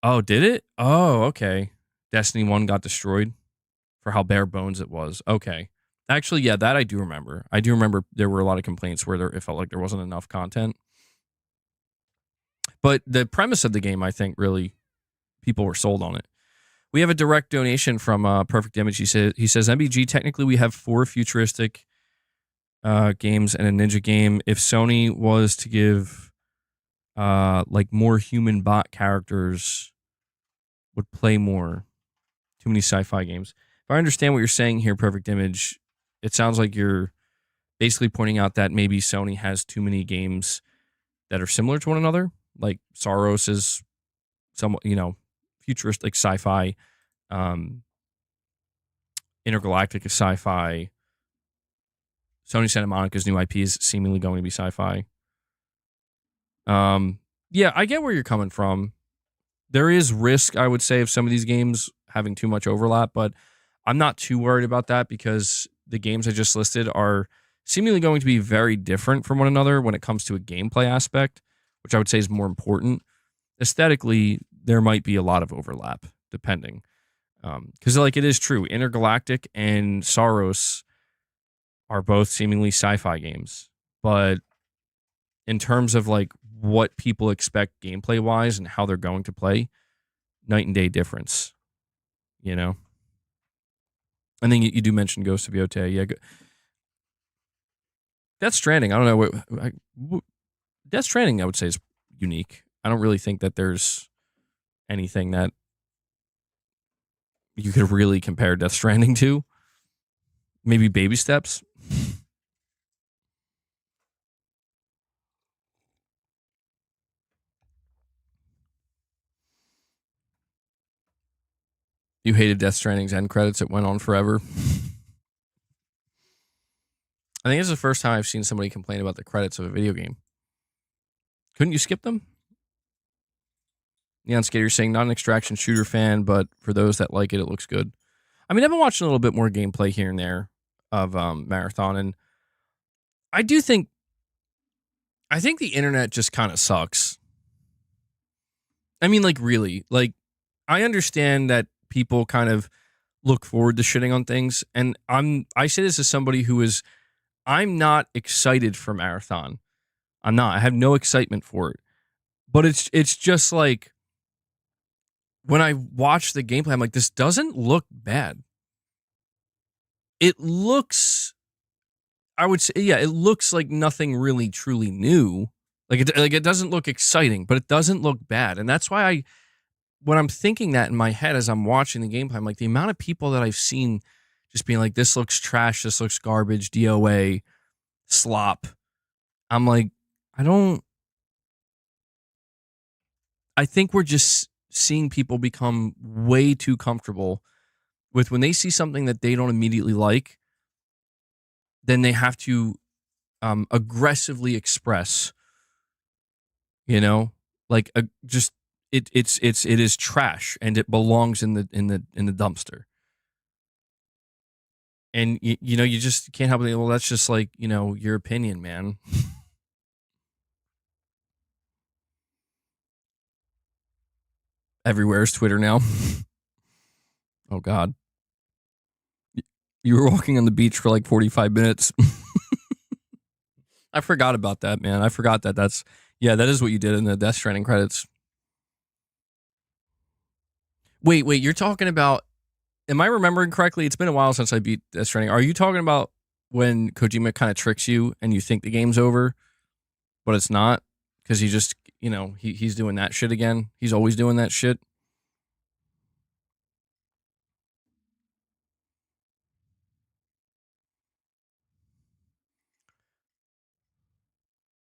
oh, did it? Oh, okay. Destiny 1 got destroyed for how bare bones it was. Okay. Actually, yeah, that I do remember. I do remember there were a lot of complaints where it felt like there wasn't enough content. But the premise of the game, I think, really, people were sold on it. We have a direct donation from Perfect Image. He says, MBG, technically we have 4 futuristic games and a ninja game. If Sony was to give more human bot characters, would play more. Too many sci-fi games. If I understand what you're saying here, Perfect Image, it sounds like you're basically pointing out that maybe Sony has too many games that are similar to one another. Like Saros is somewhat, futuristic sci-fi. Intergalactic is sci-fi. Sony Santa Monica's new IP is seemingly going to be sci-fi. Yeah, I get where you're coming from. There is risk, I would say, of some of these games having too much overlap, but I'm not too worried about that because the games I just listed are seemingly going to be very different from one another when it comes to a gameplay aspect, which I would say is more important. Aesthetically, there might be a lot of overlap, depending. Because, it is true. Intergalactic and Saros are both seemingly sci-fi games. But in terms of, what people expect gameplay-wise and how they're going to play, night and day difference. And then you do mention Ghost of Yotei. Yeah. Death Stranding, I don't know. Death Stranding, I would say, is unique. I don't really think that there's anything that you could really compare Death Stranding to. Maybe Baby Steps. You hated Death Stranding's end credits. It went on forever. I think it's the first time I've seen somebody complain about the credits of a video game. Couldn't you skip them? Neon Skater saying, not an extraction shooter fan, but for those that like it, it looks good. I mean, I've been watching a little bit more gameplay here and there of Marathon, and I think the internet just kind of sucks. I mean, really. I understand that people kind of look forward to shitting on things, and I say this as somebody who I'm not excited for Marathon. I'm not. I have no excitement for it. But it's just when I watch the gameplay, I'm like, this doesn't look bad. It looks, I would say, yeah, it looks like nothing really truly new. Like it doesn't look exciting, but it doesn't look bad. And that's why when I'm thinking that in my head as I'm watching the gameplay, I'm like, the amount of people that I've seen just being like, this looks trash, this looks garbage, DOA, slop. I'm like, I think we're just seeing people become way too comfortable with when they see something that they don't immediately like, then they have to aggressively express, like just it is trash and it belongs in the dumpster. And you just can't help it. Well, that's just like, your opinion, man. Everywhere is Twitter now. Oh God. You were walking on the beach for like 45 minutes. I forgot about that, man. I forgot that that is what you did in the Death Stranding credits. Wait, you're talking about, am I remembering correctly? It's been a while since I beat Death Stranding. Are you talking about when Kojima kind of tricks you and you think the game's over, but it's not? Because he just, he's doing that shit again. He's always doing that shit.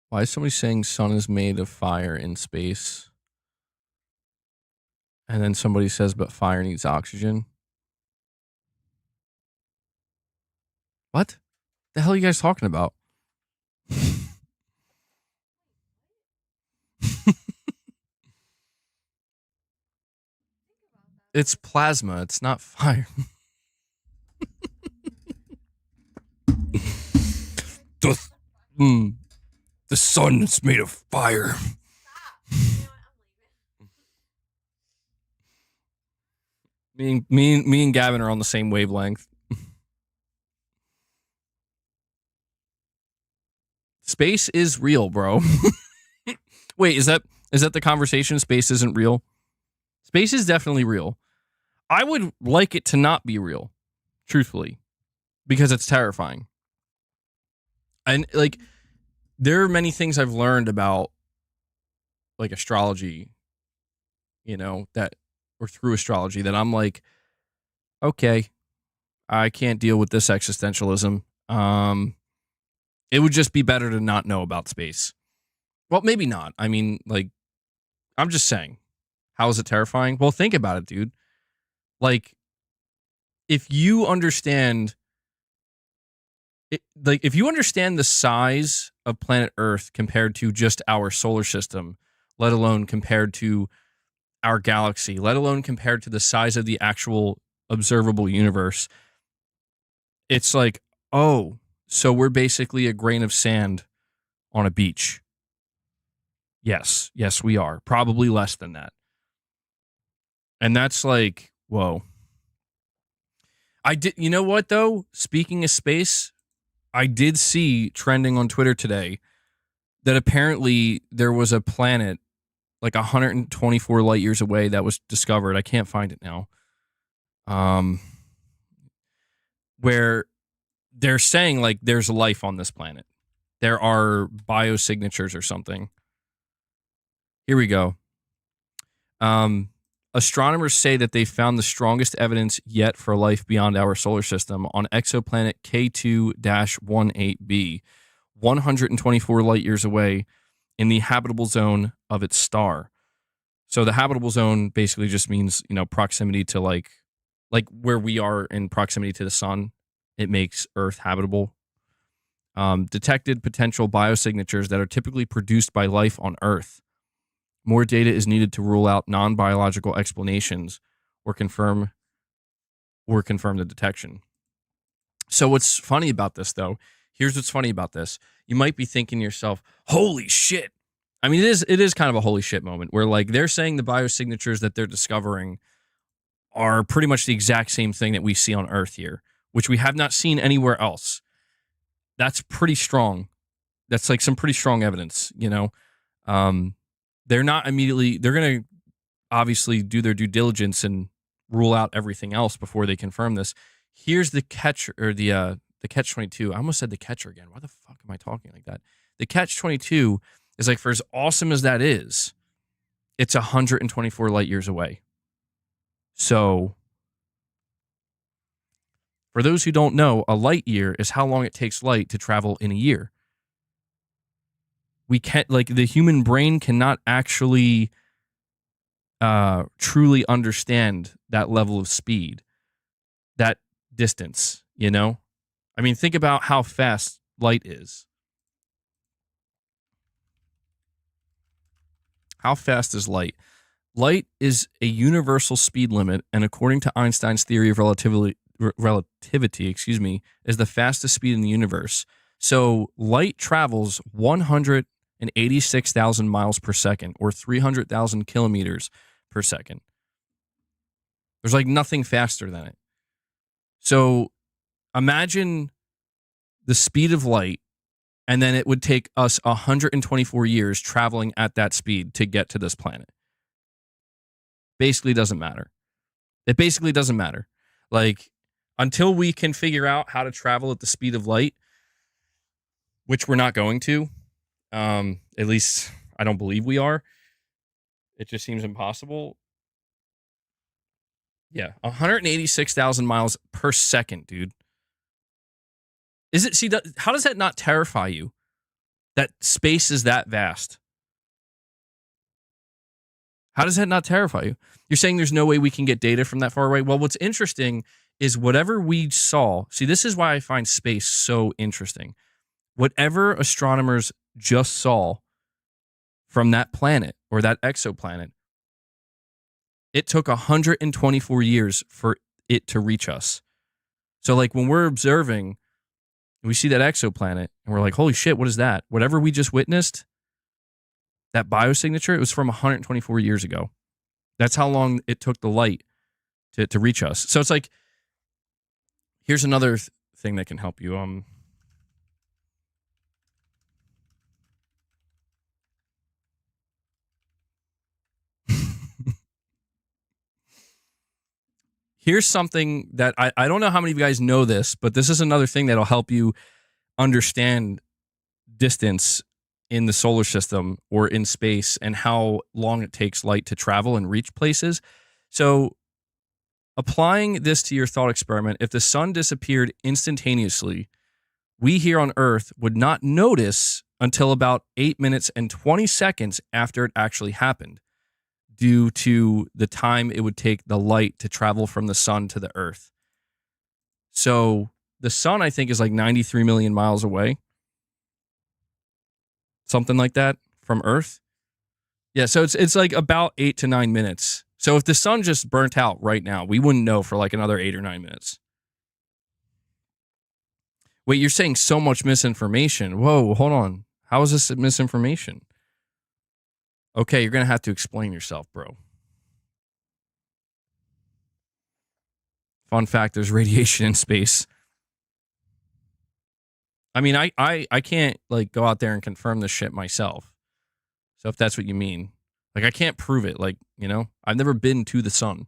Why is somebody saying sun is made of fire in space? And then somebody says, but fire needs oxygen. What? The hell are you guys talking about? It's plasma. It's not fire. The sun is made of fire. Me and Gavin are on the same wavelength. Space is real, bro. Wait, is that the conversation? Space isn't real? Space is definitely real. I would like it to not be real, truthfully, because it's terrifying. And like, there are many things I've learned about like astrology, that, or through astrology, that I'm like, okay, I can't deal with this existentialism. It would just be better to not know about space. Well, maybe not. I mean, like, I'm just saying, how is it terrifying? Well, think about it, dude. Like, if you understand if you understand the size of planet Earth compared to just our solar system, let alone compared to our galaxy, let alone compared to the size of the actual observable universe, it's like, oh, so we're basically a grain of sand on a beach. Yes, we are. Probably less than that. And that's like, whoa. You know what, though? Speaking of space, I did see trending on Twitter today that apparently there was a planet like 124 light years away that was discovered. I can't find it now. Where they're saying like there's life on this planet. There are biosignatures or something. Here we go. Astronomers say that they found the strongest evidence yet for life beyond our solar system on exoplanet K2-18b, 124 light years away in the habitable zone of its star. So the habitable zone basically just means, proximity to like where we are in proximity to the sun. It makes Earth habitable. Detected potential biosignatures that are typically produced by life on Earth. More data is needed to rule out non-biological explanations or confirm the detection. So what's funny about this, though, here's what's funny about this. You might be thinking to yourself, holy shit. I mean, it is kind of a holy shit moment where like they're saying the biosignatures that they're discovering are pretty much the exact same thing that we see on Earth here, which we have not seen anywhere else. That's pretty strong. That's like some pretty strong evidence, They're not immediately, they're going to obviously do their due diligence and rule out everything else before they confirm this. Here's the catch, or the catch-22. I almost said the catcher again. Why the fuck am I talking like that? The catch-22 is like, for as awesome as that is, it's 124 light years away. So, for those who don't know, a light year is how long it takes light to travel in a year. We can't, like, the human brain cannot actually truly understand that level of speed, that distance, you know? I mean, think about how fast light is. How fast is light? Light is a universal speed limit, and according to Einstein's theory of relativity, is the fastest speed in the universe. So light travels 186,000 miles per second, or 300,000 kilometers per second. There's like nothing faster than it. So imagine the speed of light, and then it would take us 124 years traveling at that speed to get to this planet. Basically doesn't matter. It basically doesn't matter. Like, until we can figure out how to travel at the speed of light, which we're not going to, at least I don't believe we are. It just seems impossible. Yeah, 186,000 miles per second, dude. How does that not terrify you? That space is that vast. How does that not terrify you? You're saying there's no way we can get data from that far away? Well, what's interesting is whatever we saw. See, this is why I find space so interesting. Whatever astronomers just saw from that planet or that exoplanet, it took 124 years for it to reach us. So, like, when we're observing, we see that exoplanet, and we're like, holy shit, what is that? Whatever we just witnessed, that biosignature, it was from 124 years ago. That's how long it took the light to reach us. So it's like, here's another thing that can help you. Here's something that I don't know how many of you guys know this, but this is another thing that'll help you understand distance in the solar system or in space and how long it takes light to travel and reach places. So, applying this to your thought experiment, if the sun disappeared instantaneously, we here on Earth would not notice until about 8 minutes and 20 seconds after it actually happened, due to the time it would take the light to travel from the sun to the Earth. So the sun, I think, is like 93 million miles away. Something like that from Earth. Yeah, so it's like about 8 to 9 minutes. So if the sun just burnt out right now, we wouldn't know for like another 8 or 9 minutes. Wait, you're saying so much misinformation. Whoa, hold on. How is this misinformation? Okay, you're going to have to explain yourself, bro. Fun fact, there's radiation in space. I mean, I can't, like, go out there and confirm this shit myself. So if that's what you mean. Like, I can't prove it. Like, you know, I've never been to the sun.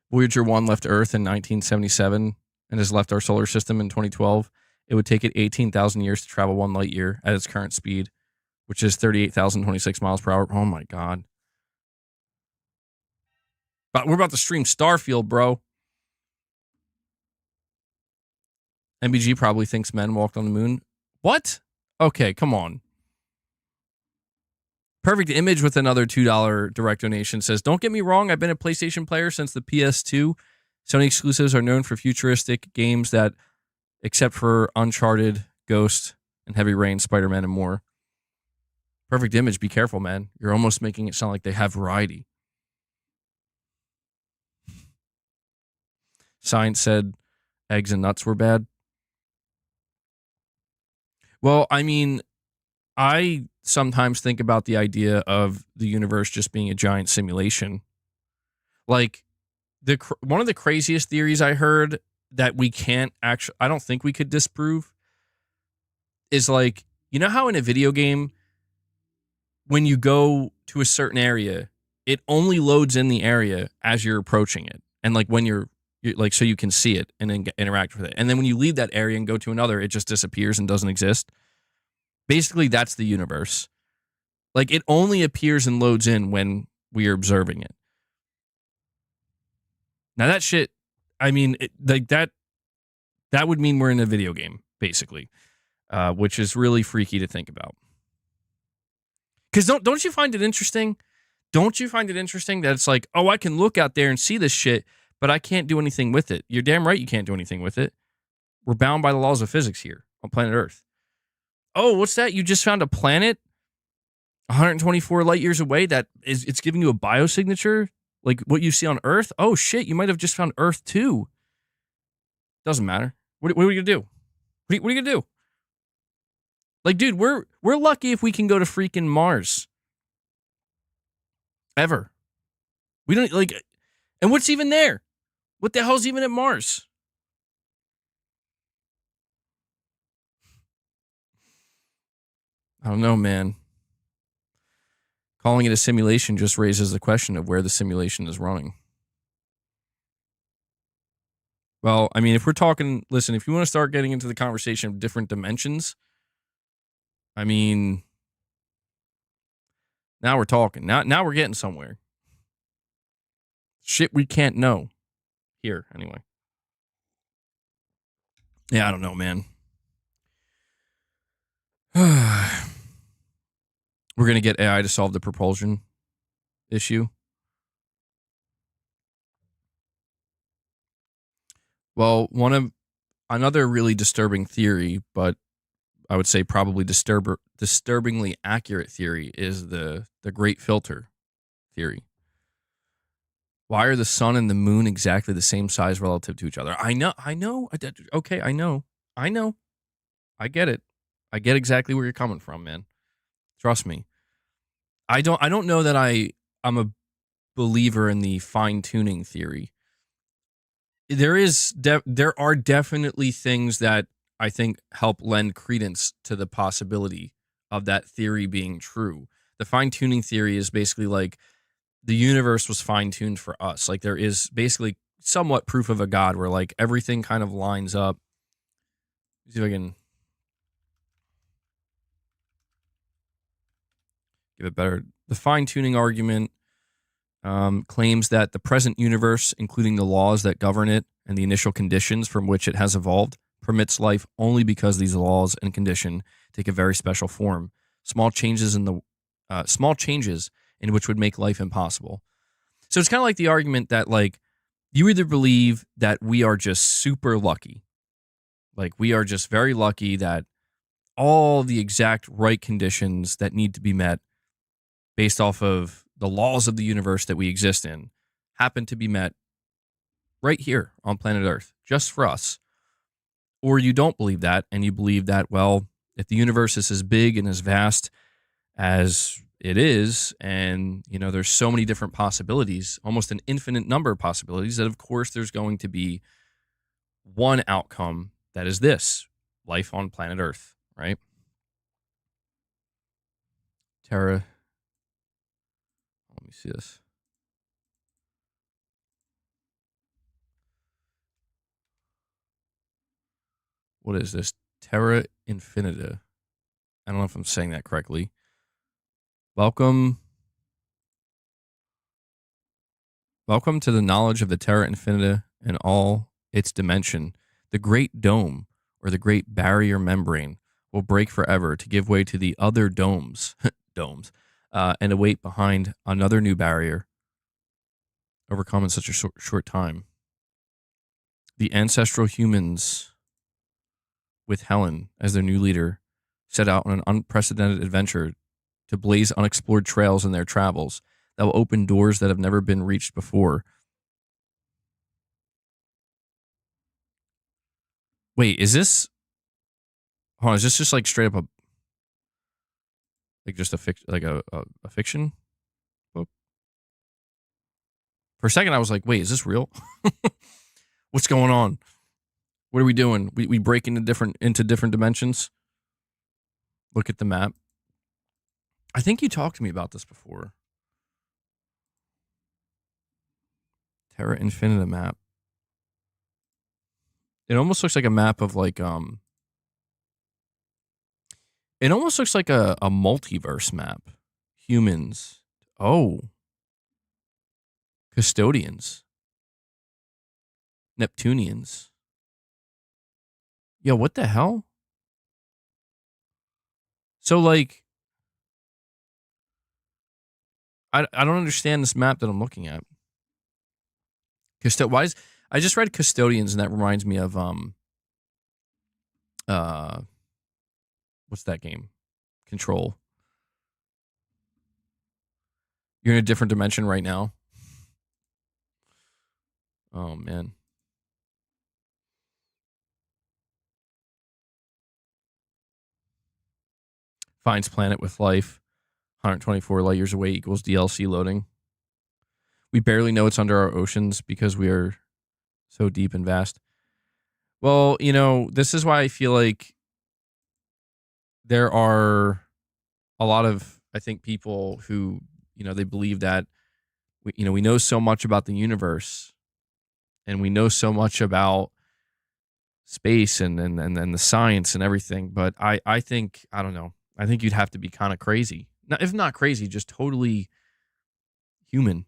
Voyager 1 left Earth in 1977 and has left our solar system in 2012. It would take it 18,000 years to travel 1 light year at its current speed, which is 38,026 miles per hour. Oh, my God. But we're about to stream Starfield, bro. MBG probably thinks men walked on the moon. What? Okay, come on. Perfect Image with another $2 direct donation says, don't get me wrong, I've been a PlayStation player since the PS2. Sony exclusives are known for futuristic games that, except for Uncharted, Ghost, and Heavy Rain, Spider-Man, and more. Perfect Image, be careful, man. You're almost making it sound like they have variety. Science said eggs and nuts were bad. Well, I mean, I sometimes think about the idea of the universe just being a giant simulation. Like, one of the craziest theories I heard that we can't actually, I don't think we could disprove, is like, you know how in a video game, when you go to a certain area, it only loads in the area as you're approaching it. And like when you're like, so you can see it and then interact with it. And then when you leave that area and go to another, it just disappears and doesn't exist. Basically, that's the universe. Like, it only appears and loads in when we are observing it. Now that shit, I mean, like that would mean we're in a video game, basically, which is really freaky to think about. Because don't you find it interesting? Don't you find it interesting that it's like, oh, I can look out there and see this shit, but I can't do anything with it. You're damn right you can't do anything with it. We're bound by the laws of physics here on planet Earth. Oh, what's that? You just found a planet 124 light years away that it's giving you a biosignature like what you see on Earth? Oh, shit, you might have just found Earth too. Doesn't matter. What are we going to do? What are you going to do? Like, dude, we're lucky if we can go to freaking Mars. Ever. We don't, like, and what's even there? What the hell's even at Mars? I don't know, man. Calling it a simulation just raises the question of where the simulation is running. Well, I mean, if we're talking, listen, if you want to start getting into the conversation of different dimensions, I mean, now we're talking. Now we're getting somewhere. Shit we can't know. Here, anyway. Yeah, I don't know, man. We're going to get AI to solve the propulsion issue. Well, another really disturbing theory, but I would say probably disturbingly accurate theory is the Great Filter theory. Why are the sun and the moon exactly the same size relative to each other? I know. Okay, I know. I get it. I get exactly where you're coming from, man. Trust me. I don't know that I'm a believer in the fine-tuning theory. There are definitely things that I think help lend credence to the possibility of that theory being true. The fine-tuning theory is basically like the universe was fine-tuned for us. Like there is basically somewhat proof of a God where like everything kind of lines up. Let's see if I can give it better. The fine-tuning argument claims that the present universe, including the laws that govern it and the initial conditions from which it has evolved, permits life only because these laws and condition take a very special form. Small changes in which would make life impossible. So it's kind of like the argument that like you either believe that we are just super lucky, like we are just very lucky that all the exact right conditions that need to be met based off of the laws of the universe that we exist in happen to be met right here on planet Earth, just for us. Or you don't believe that, and you believe that, well, if the universe is as big and as vast as it is, and, you know, there's so many different possibilities, almost an infinite number of possibilities, that of course there's going to be one outcome that is this, life on planet Earth, right? Terra. Let me see this. What is this? Terra Infinita. I don't know if I'm saying that correctly. Welcome to the knowledge of the Terra Infinita and all its dimension. The Great Dome, or the Great Barrier Membrane, will break forever to give way to the other domes, and await behind another new barrier, overcome in such a short time. The ancestral humans, with Helen as their new leader, set out on an unprecedented adventure to blaze unexplored trails in their travels that will open doors that have never been reached before. Wait, is this... Hold on, is this just like straight up a fiction book? For a second, I was like, wait, is this real? What's going on? What are we doing? We break into different dimensions? Look at the map. I think you talked to me about this before. Terra Infinita map. It almost looks like a map of like it almost looks like a multiverse map. Humans. Oh. Custodians. Neptunians. Yeah, what the hell? So like I don't understand this map that I'm looking at. I just read Custodians and that reminds me of what's that game? Control. You're in a different dimension right now. Oh man. Finds planet with life. 124 light years away equals DLC loading. We barely know it's under our oceans because we are so deep and vast. Well, you know, this is why I feel like there are a lot of, I think, people who, you know, they believe that, we know so much about the universe and we know so much about space and the science and everything. But I think, I don't know, I think you'd have to be kind of crazy. If not crazy, just totally human,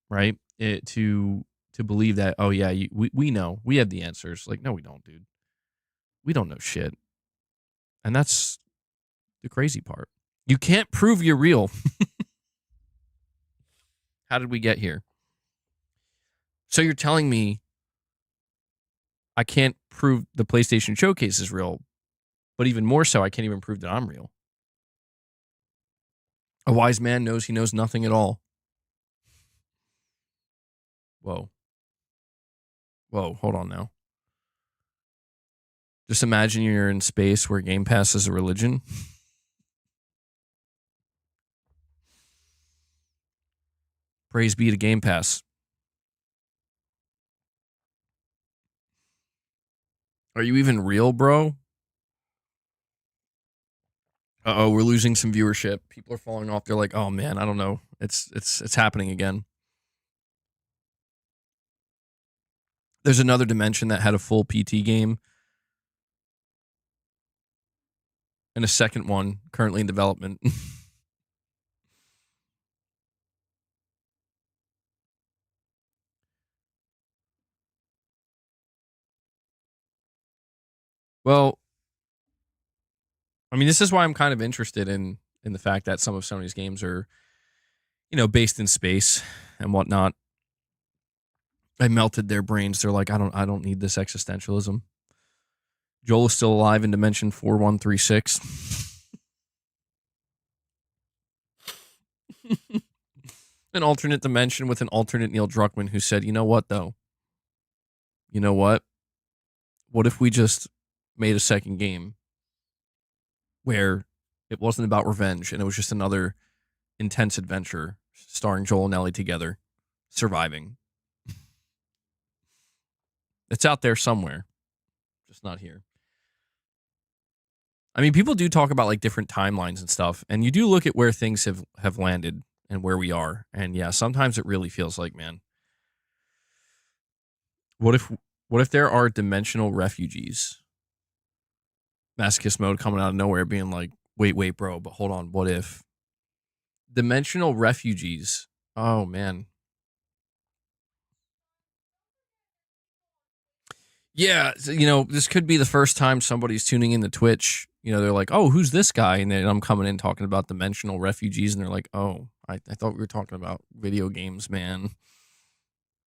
right? To believe that, oh yeah, we know, we have the answers. Like, no, we don't, dude. We don't know shit. And that's the crazy part. You can't prove you're real. How did we get here? So you're telling me I can't prove the PlayStation Showcase is real, but even more so, I can't even prove that I'm real. A wise man knows he knows nothing at all. Whoa. Whoa, hold on now. Just imagine you're in space where Game Pass is a religion. Praise be to Game Pass. Are you even real, bro? Uh-oh, we're losing some viewership. People are falling off. They're like, oh man, I don't know. It's happening again. There's another dimension that had a full PT game. And a second one currently in development. Well, I mean, this is why I'm kind of interested in the fact that some of Sony's games are, based in space and whatnot. I melted their brains. They're like, I don't need this existentialism. Joel is still alive in dimension 4136. An alternate dimension with an alternate Neil Druckmann who said, you know what, though? You know what? What if we just made a second game where it wasn't about revenge and it was just another intense adventure starring Joel and Ellie together, surviving? It's out there somewhere, just not here. I mean, people do talk about like different timelines and stuff, and you do look at where things have landed and where we are. And yeah, sometimes it really feels like, man, what if there are dimensional refugees? Masochist mode coming out of nowhere being like, wait, bro, but hold on, what if dimensional refugees? Oh man. Yeah, so, this could be the first time somebody's tuning into Twitch. They're like, oh, who's this guy? And then I'm coming in talking about dimensional refugees, and they're like, oh, I thought we were talking about video games, man.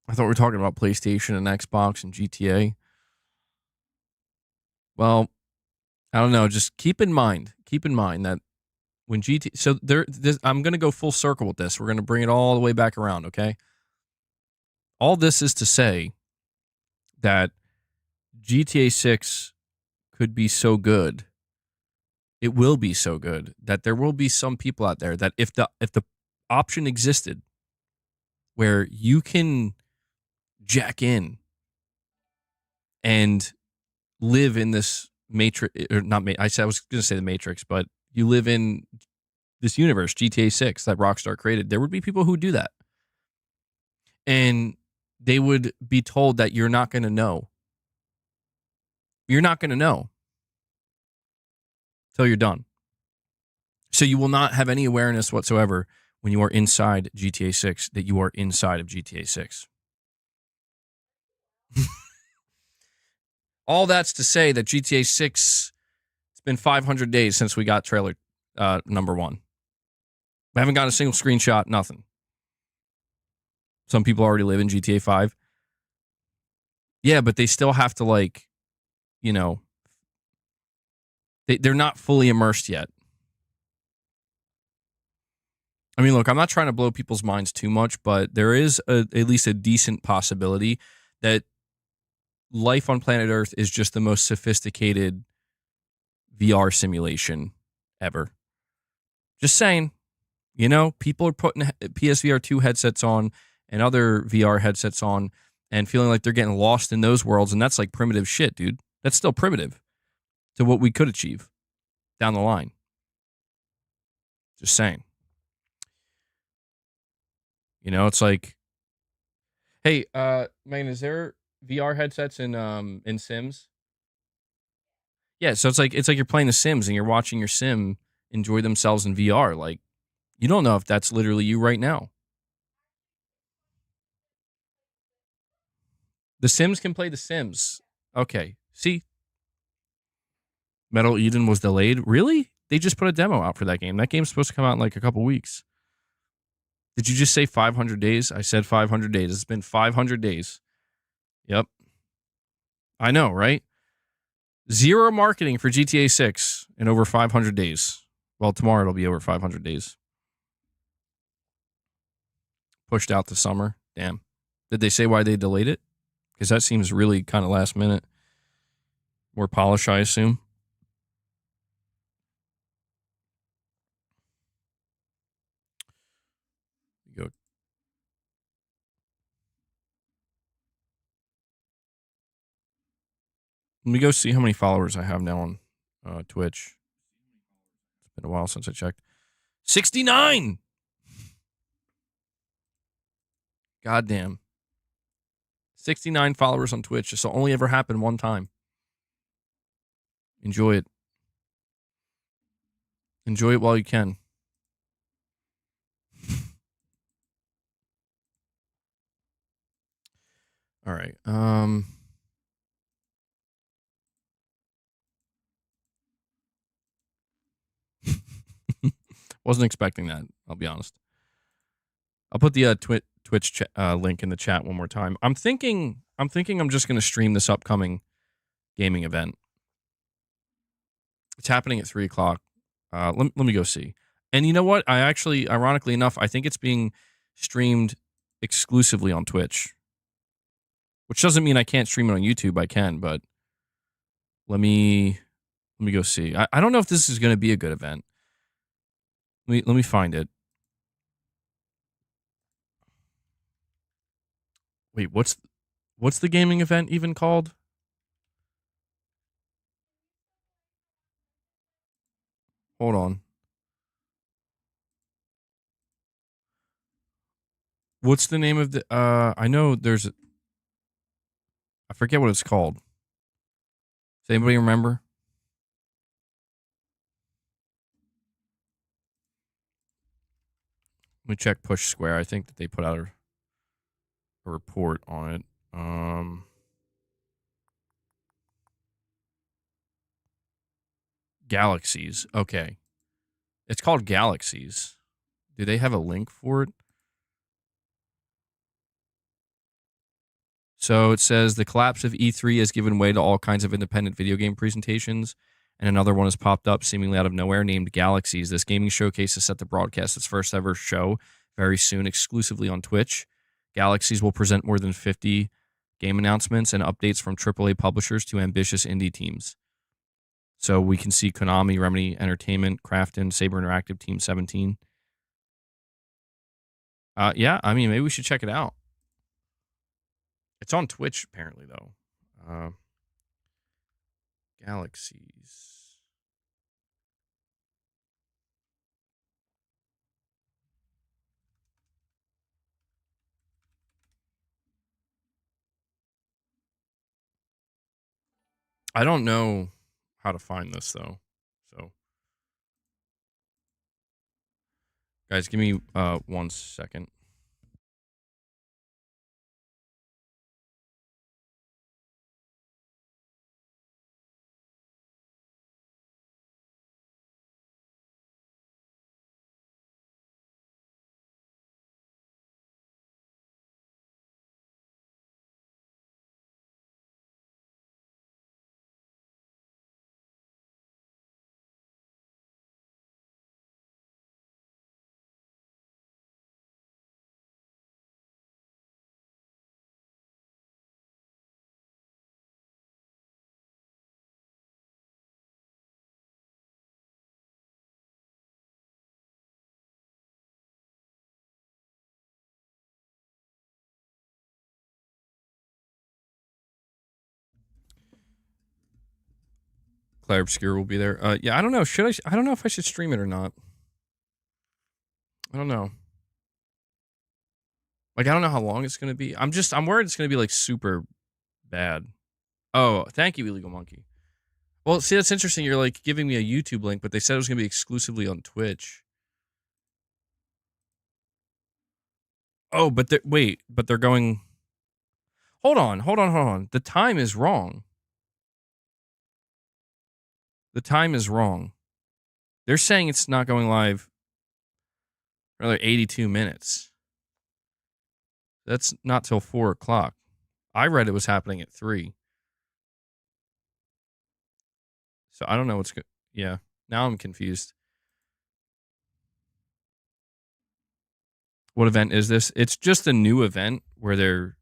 I thought we were talking about PlayStation and Xbox and GTA. Well, I don't know. Just keep in mind that when I'm going to go full circle with this. We're going to bring it all the way back around, okay? All this is to say that GTA 6 could be so good. It will be so good that there will be some people out there that if the option existed where you can jack in and live in this matrix, or not, I was going to say the Matrix, but you live in this universe, GTA 6, that Rockstar created, there would be people who would do that. And they would be told that you're not going to know. You're not going to know till you're done. So you will not have any awareness whatsoever when you are inside GTA 6 that you are inside of GTA 6. All that's to say that GTA 6, it's been 500 days since we got trailer number 1. We haven't got a single screenshot, nothing. Some people already live in GTA 5. Yeah, but they still have to, like, you know, they're not fully immersed yet. I mean, look, I'm not trying to blow people's minds too much, but there is at least a decent possibility that life on planet Earth is just the most sophisticated VR simulation ever. Just saying, you know, people are putting PSVR 2 headsets on and other VR headsets on and feeling like they're getting lost in those worlds. And that's like primitive shit, dude. That's still primitive to what we could achieve down the line. Just saying. You know, it's like, hey, Megan, is there VR headsets in Sims? Yeah, so it's like you're playing The Sims and you're watching your sim enjoy themselves in VR. Like, you don't know if that's literally you right now. The Sims can play The Sims. Okay. See? Metal Eden was delayed. Really? They just put a demo out for that game. That game's supposed to come out in like a couple weeks. Did you just say 500 days? I said 500 days. It's been 500 days. Yep. I know, right? Zero marketing for GTA 6 in over 500 days. Well, tomorrow it'll be over 500 days. Pushed out to summer. Damn. Did they say why they delayed it? Because that seems really kind of last minute. More polish, I assume. Go. Let me go see how many followers I have now on Twitch. It's been a while since I checked. 69! Goddamn. 69 followers on Twitch. This will only ever happen one time. Enjoy it. Enjoy it while you can. All right. Wasn't expecting that, I'll be honest. I'll put the Twitch link in the chat one more time. I'm thinking I'm just going to stream this upcoming gaming event. It's happening at 3 o'clock. Let me go see. And you know what? I actually, ironically enough, I think it's being streamed exclusively on Twitch. Which doesn't mean I can't stream it on YouTube. I can, but let me go see. I don't know if this is going to be a good event. Let me find it. Wait, what's the gaming event even called? Hold on. What's the name of the I know there's I forget what it's called. Does anybody remember? Let me check Push Square. I think that they put out a report on it. Galaxies. Okay. It's called Galaxies. Do they have a link for it? So it says the collapse of E3 has given way to all kinds of independent video game presentations, and another one has popped up seemingly out of nowhere named Galaxies. This gaming showcase is set to broadcast its first ever show very soon, exclusively on Twitch. Galaxies will present more than 50 game announcements and updates from AAA publishers to ambitious indie teams. So we can see Konami, Remedy Entertainment, Krafton, Saber Interactive, Team 17. Yeah, I mean, maybe we should check it out. It's on Twitch, apparently, though. Galaxies. I don't know how to find this though. So, guys, give me 1 second. Claire Obscure will be there. Yeah, I don't know. I don't know if I should stream it or not. I don't know. Like, I don't know how long it's gonna be. I'm worried it's gonna be like super bad. Oh, thank you, Illegal Monkey. Well, see, that's interesting. You're like giving me a YouTube link, but they said it was gonna be exclusively on Twitch. Oh, but they're going. Hold on. The time is wrong. The time is wrong. They're saying it's not going live for another 82 minutes. That's not till 4 o'clock. I read it was happening at 3. So I don't know what's good. Yeah. Now I'm confused. What event is this? It's just a new event where they're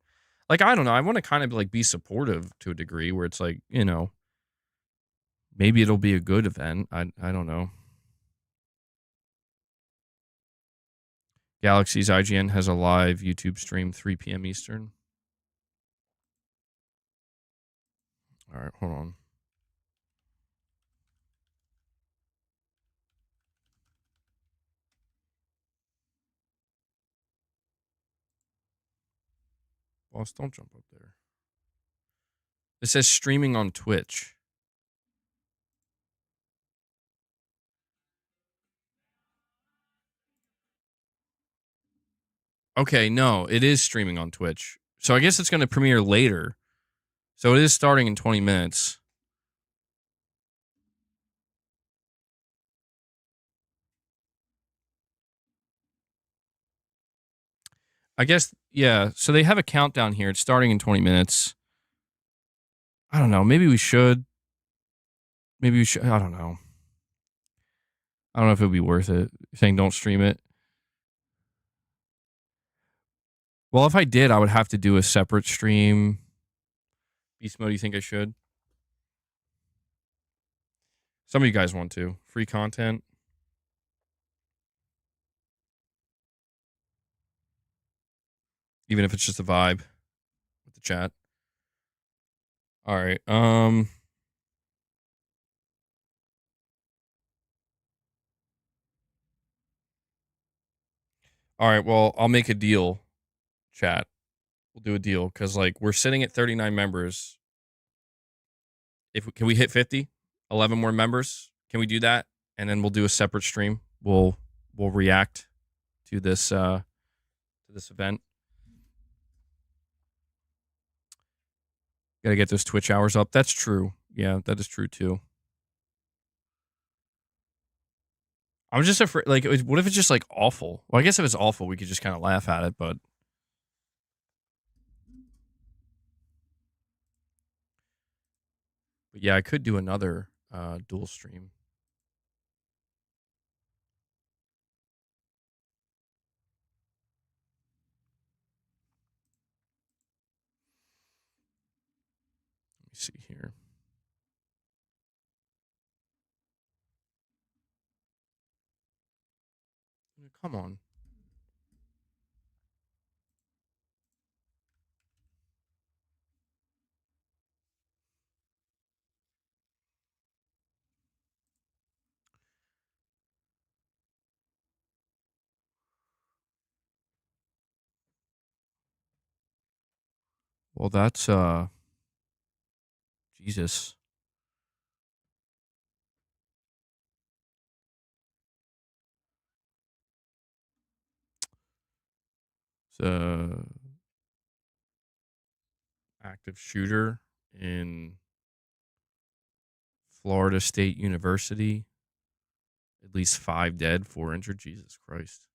like, I don't know. I want to kind of like be supportive to a degree where it's like, you know, maybe it'll be a good event. I don't know. Galaxies IGN has a live YouTube stream 3 p.m. Eastern. All right, hold on. Boss, don't jump up there. It says streaming on Twitch. Okay, no, it is streaming on Twitch. So I guess it's going to premiere later. So it is starting in 20 minutes. I guess, yeah. So they have a countdown here. It's starting in 20 minutes. I don't know. Maybe we should. I don't know. I don't know if it would be worth it. Saying don't stream it. Well, if I did, I would have to do a separate stream. Beast mode, you think I should? Some of you guys want to. Free content. Even if it's just a vibe with the chat. All right. All right. Well, I'll make a deal, chat. We'll do a deal because like we're sitting at 39 members. Can we hit 50? 11 more members? Can we do that? And then we'll do a separate stream. We'll react to this event. Got to get those Twitch hours up. That's true. Yeah, that is true too. I'm just afraid. Like, what if it's just like awful? Well, I guess if it's awful, we could just kind of laugh at it. But yeah, I could do another dual stream. Let me see here. Come on. Well, that's Jesus. It's a active shooter in Florida State University. At least 5 dead, 4 injured. Jesus Christ.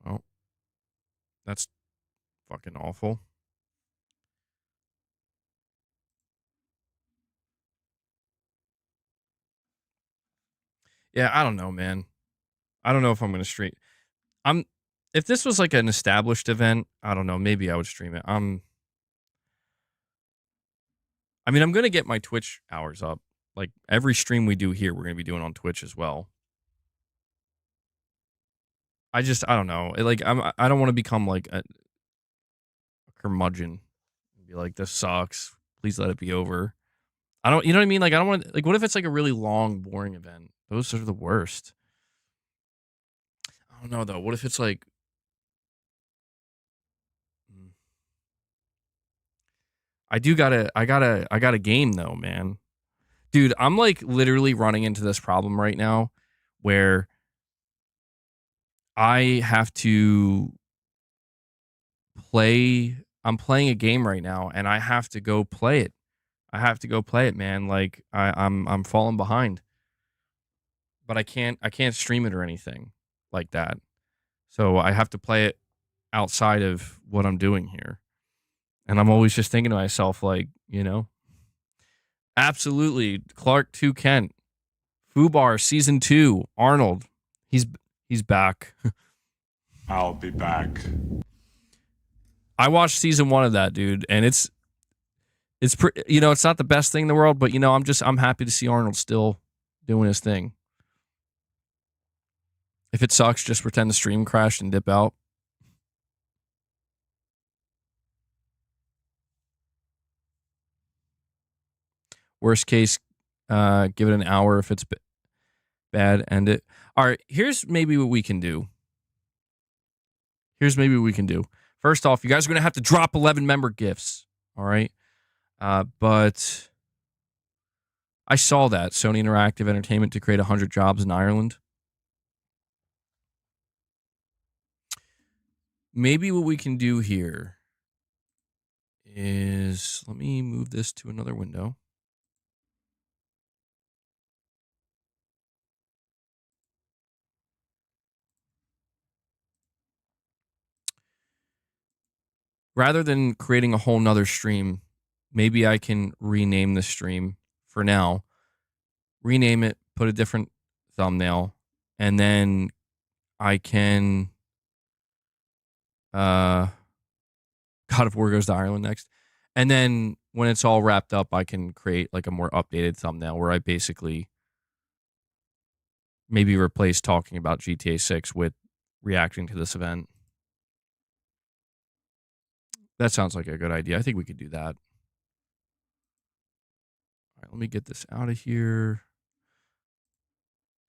Well, that's fucking awful. Yeah, I don't know, man. I don't know if I'm going to stream. If this was like an established event, I don't know, maybe I would stream it. I'm going to get my Twitch hours up. Like every stream we do here, we're going to be doing on Twitch as well. I don't know. I don't want to become like a curmudgeon and be like, this sucks. Please let it be over. You know what I mean? Like, I don't want, like, what if it's like a really long, boring event? Those are the worst. I don't know though. What if it's like, I got a game though, man. Dude, I'm like literally running into this problem right now where I have to I'm playing a game right now and I have to go play it. I have to go play it, man. Like I'm falling behind. But I can't stream it or anything like that. So I have to play it outside of what I'm doing here. And I'm always just thinking to myself, like, absolutely. Clark 2 Kent. Fubar season 2. Arnold. He's back. I'll be back. I watched season 1 of that, dude, and it's it's not the best thing in the world, but I'm happy to see Arnold still doing his thing. If it sucks, just pretend the stream crashed and dip out. Worst case, give it an hour. If it's bad, end it. All right, here's maybe what we can do. First off, you guys are going to have to drop 11 member gifts. All right. But I saw that Sony Interactive Entertainment to create 100 jobs in Ireland. Maybe what we can do here is, let me move this to another window. Rather than creating a whole nother stream, maybe I can rename the stream for now. Rename it, put a different thumbnail, and then I can God of War Goes to Ireland next. And then when it's all wrapped up, I can create like a more updated thumbnail where I basically maybe replace talking about GTA 6 with reacting to this event. That sounds like a good idea. I think we could do that. All right, let me get this out of here.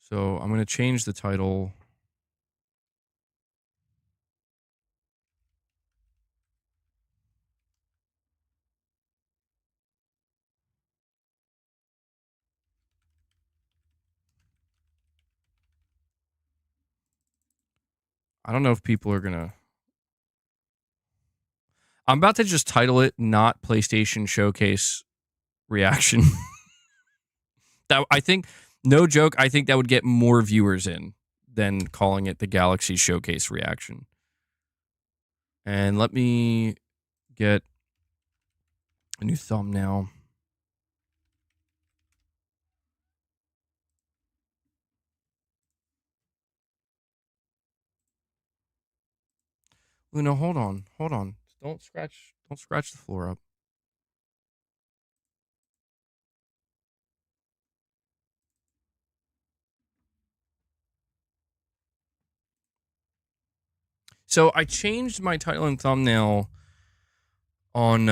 So I'm going to change the title. I don't know if people are going to. I'm about to just title it Not PlayStation Showcase Reaction. That I think, no joke, I think that would get more viewers in than calling it the Galaxies Showcase Reaction. And let me get a new thumbnail. Luna, hold on. Don't scratch the floor up. So I changed my title and thumbnail on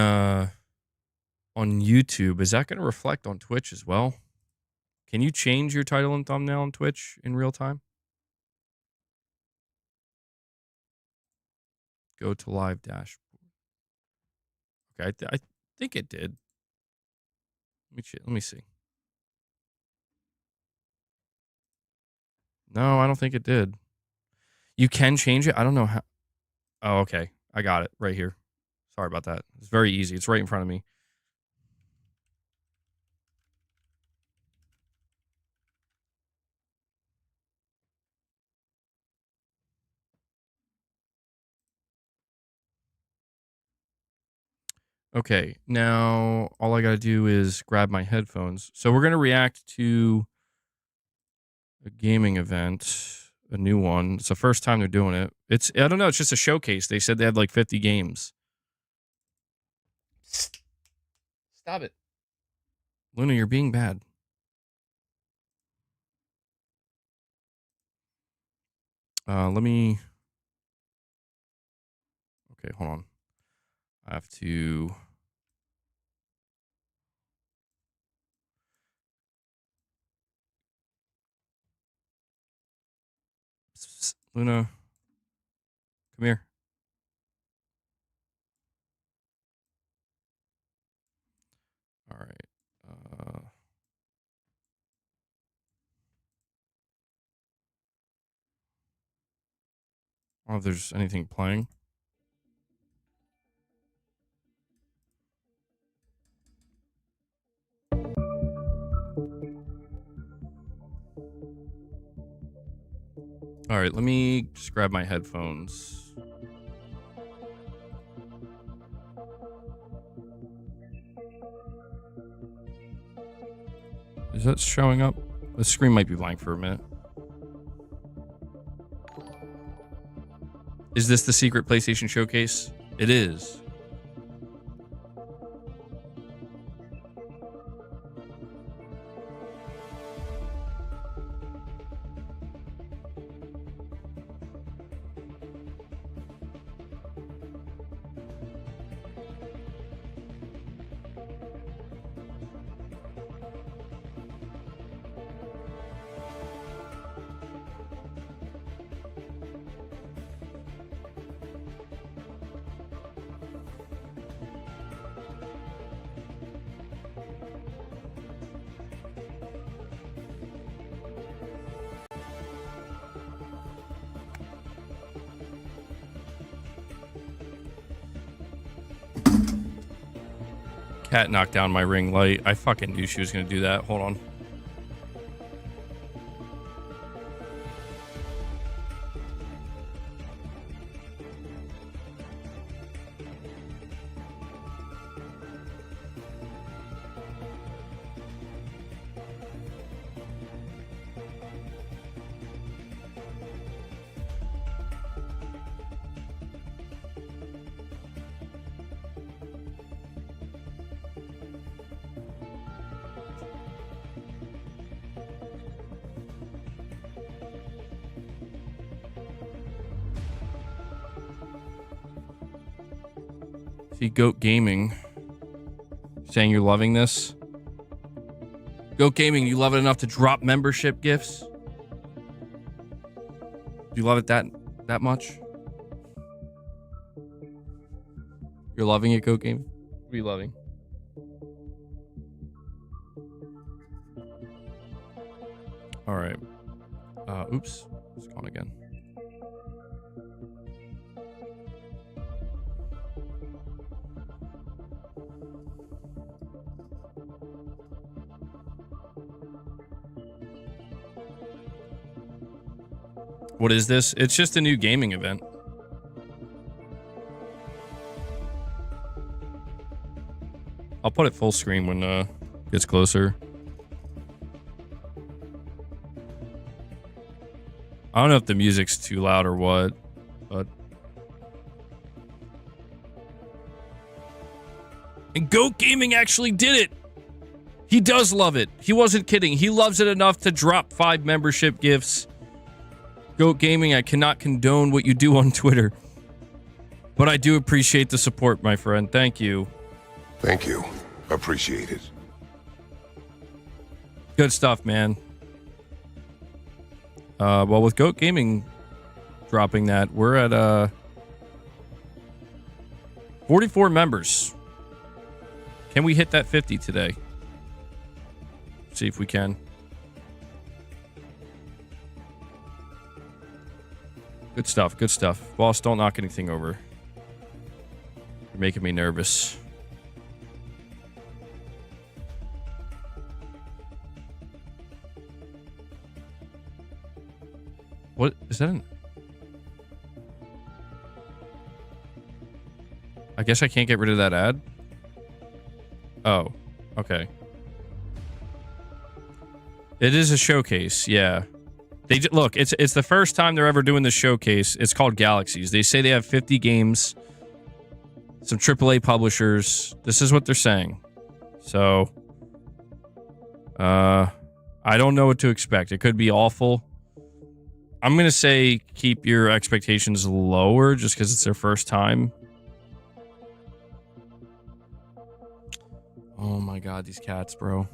YouTube. Is that going to reflect on Twitch as well? Can you change your title and thumbnail on Twitch in real time? Go to live dashboard. Okay, I think it did. Let me see. No, I don't think it did. You can change it. I don't know how. Oh, okay. I got it right here. Sorry about that. It's very easy. It's right in front of me. Okay, now all I got to do is grab my headphones. So we're going to react to a gaming event, a new one. It's the first time they're doing it. I don't know, it's just a showcase. They said they had like 50 games. Stop it. Luna, you're being bad. Let me... Okay, hold on. I have to... Luna, come here. All right. I don't know if there's anything playing. All right, let me just grab my headphones. Is that showing up? The screen might be blank for a minute. Is this the secret PlayStation Showcase? It is. Cat knocked down my ring light. I fucking knew she was going to do that. Hold on. See, Goat Gaming saying you're loving this. Goat Gaming, you love it enough to drop membership gifts? Do you love it that much? You're loving it, Goat Gaming? What are you loving? All right. Oops. It's gone again. What is this? It's just a new gaming event. I'll put it full screen when it gets closer. I don't know if the music's too loud or what, but... And Goat Gaming actually did it! He does love it. He wasn't kidding. He loves it enough to drop 5 membership gifts. Goat Gaming, I cannot condone what you do on Twitter. But I do appreciate the support, my friend. Thank you. Thank you. Appreciate it. Good stuff, man. Well, with Goat Gaming dropping that, we're at 44 members. Can we hit that 50 today? See if we can. Good stuff. Good stuff. Boss, don't knock anything over. You're making me nervous. What is that? I guess I can't get rid of that ad. Oh, okay. It is a showcase, yeah. Look, it's the first time they're ever doing the showcase. It's called Galaxies. They say they have 50 games, some AAA publishers. This is what they're saying. So, I don't know what to expect. It could be awful. I'm gonna say keep your expectations lower just because it's their first time. Oh my god, these cats, bro.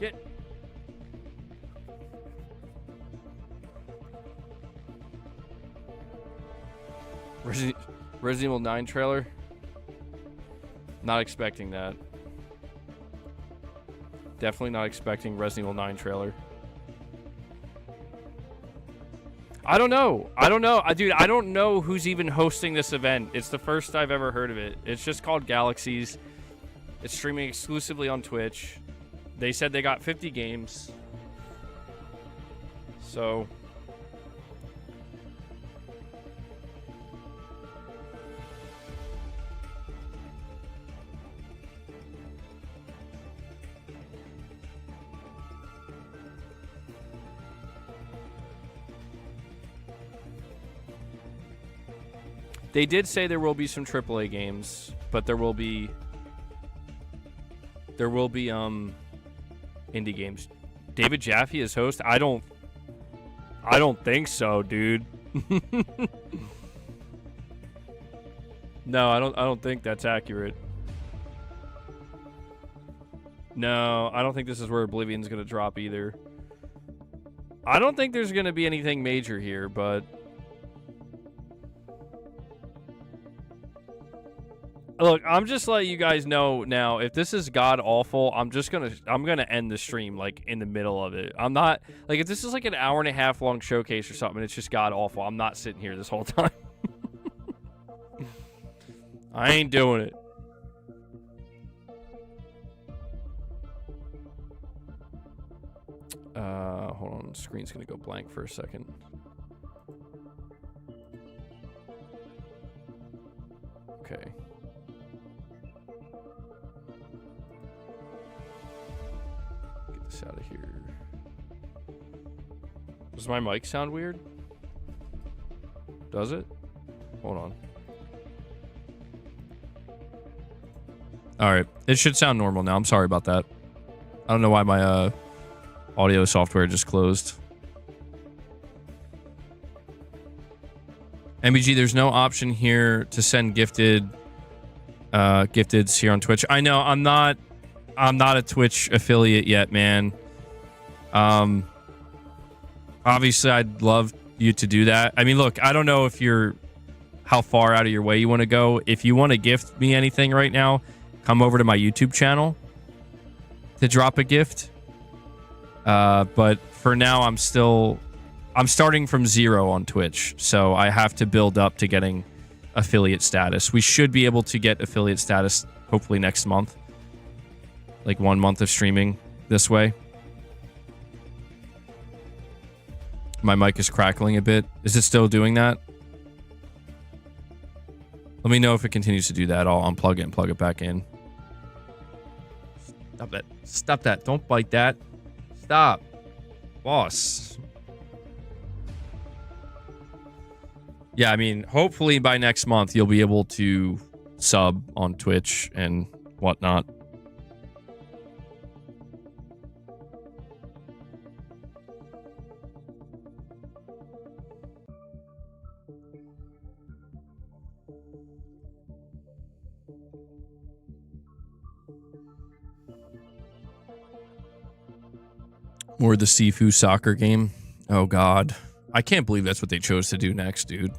Get. Resident Evil 9 trailer? Not expecting that. Definitely not expecting Resident Evil 9 trailer. I don't know. Dude, I don't know who's even hosting this event. It's the first I've ever heard of it. It's just called Galaxies. It's streaming exclusively on Twitch. They said they got 50 games. So... They did say there will be some AAA games, but there will be indie games. David Jaffe is host? I don't think so, dude. No, I don't think that's accurate. No, I don't think this is where Oblivion's going to drop either. I don't think there's going to be anything major here, but look, I'm just letting you guys know now, if this is god awful, I'm gonna end the stream like in the middle of it. I'm not like, if this is like an hour and a half long showcase or something, it's just god awful, I'm not sitting here this whole time. I ain't doing it. Hold on, the screen's gonna go blank for a second. Okay. Get this out of here. Does my mic sound weird? Does it? Hold on. Alright. It should sound normal now. I'm sorry about that. I don't know why my audio software just closed. MBG, there's no option here to send gifteds here on Twitch. I know, I'm not a Twitch affiliate yet, man. Obviously I'd love you to do that. I mean, look, I don't know if how far out of your way you want to go. If you want to gift me anything right now, come over to my YouTube channel to drop a gift. But for now, I'm starting from 0 on Twitch, so I have to build up to getting affiliate status. We should be able to get affiliate status hopefully next month. Like 1 month of streaming this way. My mic is crackling a bit. Is it still doing that? Let me know if it continues to do that. I'll unplug it and plug it back in. Stop that. Stop that. Don't bite that. Stop. Boss. Yeah, I mean, hopefully by next month you'll be able to sub on Twitch and whatnot. Or the Sifu soccer game. Oh, God. I can't believe that's what they chose to do next, dude.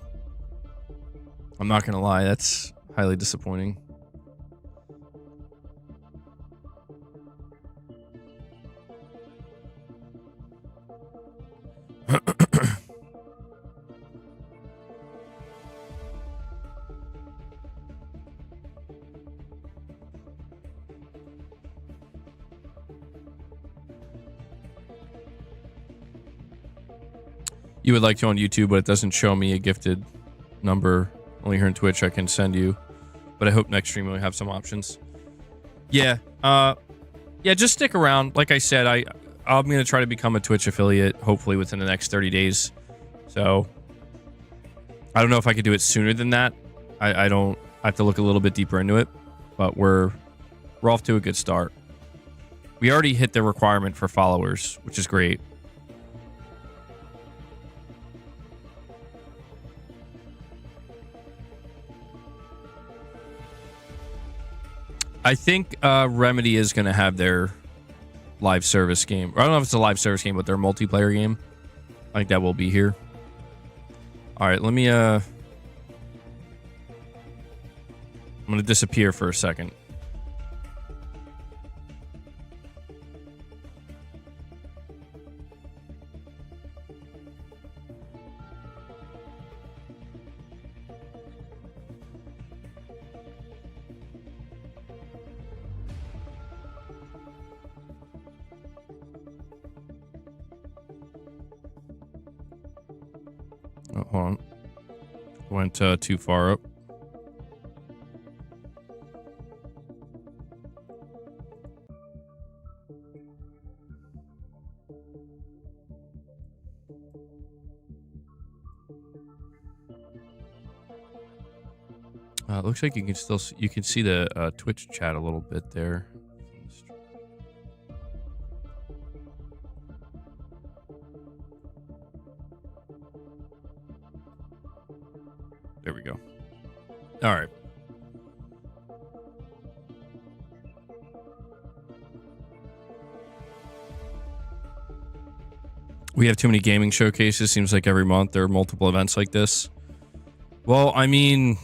I'm not going to lie. That's highly disappointing. You would like to on YouTube, but it doesn't show me a gifted number. Only here on Twitch I can send you. But I hope next stream we'll have some options. Yeah. Yeah, just stick around. Like I said, I'm going to try to become a Twitch affiliate, hopefully within the next 30 days. So, I don't know if I could do it sooner than that. I don't. I have to look a little bit deeper into it. But we're off to a good start. We already hit the requirement for followers, which is great. I think Remedy is going to have their live service game. I don't know if it's a live service game, but their multiplayer game. I think that will be here. All right, let me... I'm going to disappear for a second. Oh, hold on. Went too far up. It looks like you can still you can see the Twitch chat a little bit there. There we go. All right. We have too many gaming showcases. Seems like every month there are multiple events like this. Well, I mean,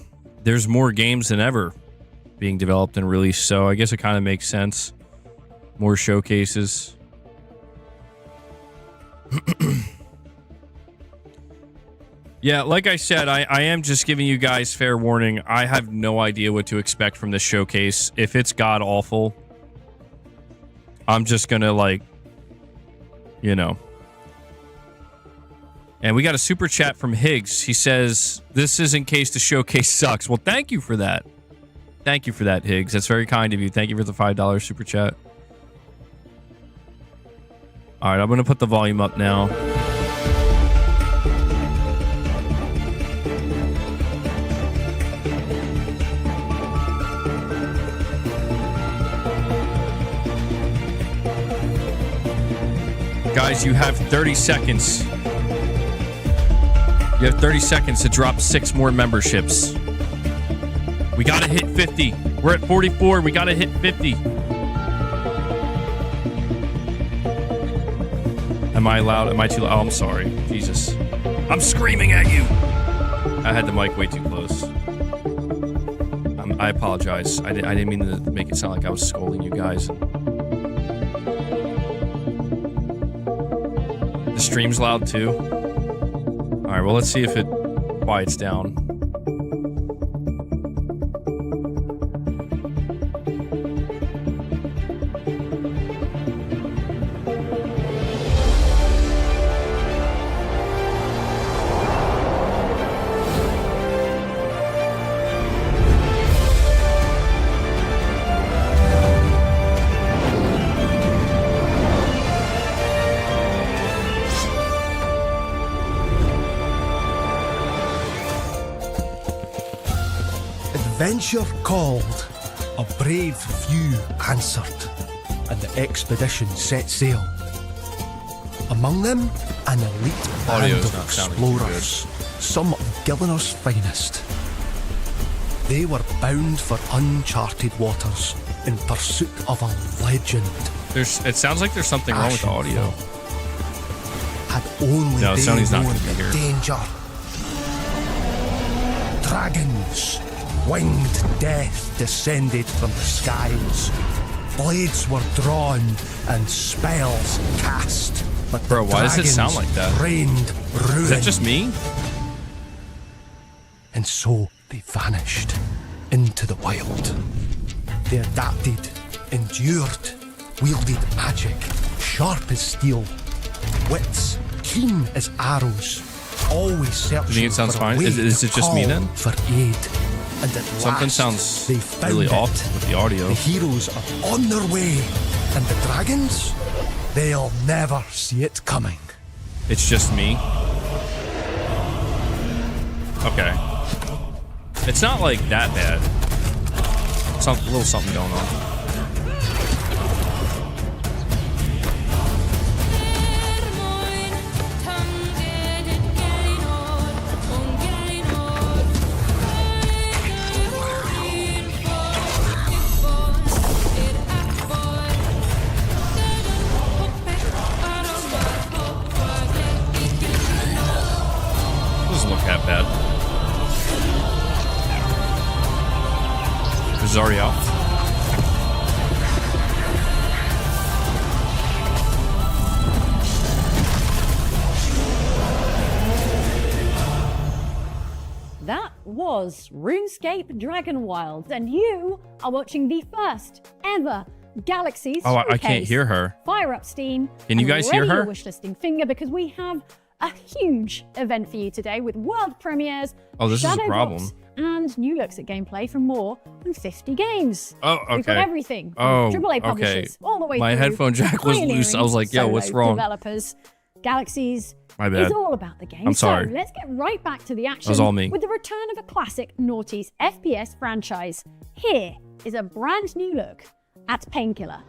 there's more games than ever being developed and released, so I guess it kind of makes sense. More showcases. Yeah, like I said, I am just giving you guys fair warning. I have no idea what to expect from this showcase. If it's god awful, I'm just gonna, like, you know. And we got a super chat from Higgs. He says, this is in case the showcase sucks. Well, thank you for that. Thank you for that, Higgs. That's very kind of you. Thank you for the $5 super chat. All right, I'm gonna put the volume up now. Guys, you have 30 seconds. You have 30 seconds to drop 6 more memberships. We gotta hit 50. We're at 44. We gotta hit 50. Am I loud? Am I too loud? Oh, I'm sorry. Jesus. I'm screaming at you. I had the mic way too close. I apologize. I didn't mean to make it sound like I was scolding you guys. The stream's loud too. All right, well, let's see if it quiets down. Adventure called, a brave few answered, and the expedition set sail. Among them, an elite band of explorers, some of Gillinor's finest. They were bound for uncharted waters in pursuit of a legend. It sounds like there's something wrong with the audio. had only No, they Sony's not known gonna be the here. danger. Dragons, winged death descended from the skies. Blades were drawn and spells cast. But Bro, the why does it sound dragons like that? rained ruin. Is that just me? And so they vanished into the wild. They adapted, endured, wielded magic, sharp as steel, wits keen as arrows, always searching think it sounds for fine? a way Is it to just me call then? for aid. And at Something last, sounds they found really it. off with the audio. The heroes are on their way, and the dragons, they'll never see it coming. It's just me. Okay. It's not like that bad. A little something going on. Doesn't look that bad. This is already out. That was RuneScape Dragon Wilds, and you are watching the first ever Galaxies Oh, I can't showcase. hear her. Fire up Steam. Can you and guys hear ready her? Your wishlisting finger, because we have a huge event for you today with world premieres, Oh, this is a shadow problem. drops, and new looks at gameplay from more than 50 games. Oh, We've got okay. everything Oh, from AAA okay. publishers all the way My through headphone jack was pioneering loose. I was like, yo, what's solo wrong? Developers. Galaxies My bad. is all about the game. I'm sorry. So let's get right back to the action was all me. with the return of a classic noughties FPS franchise. Here is a brand new look at Painkiller.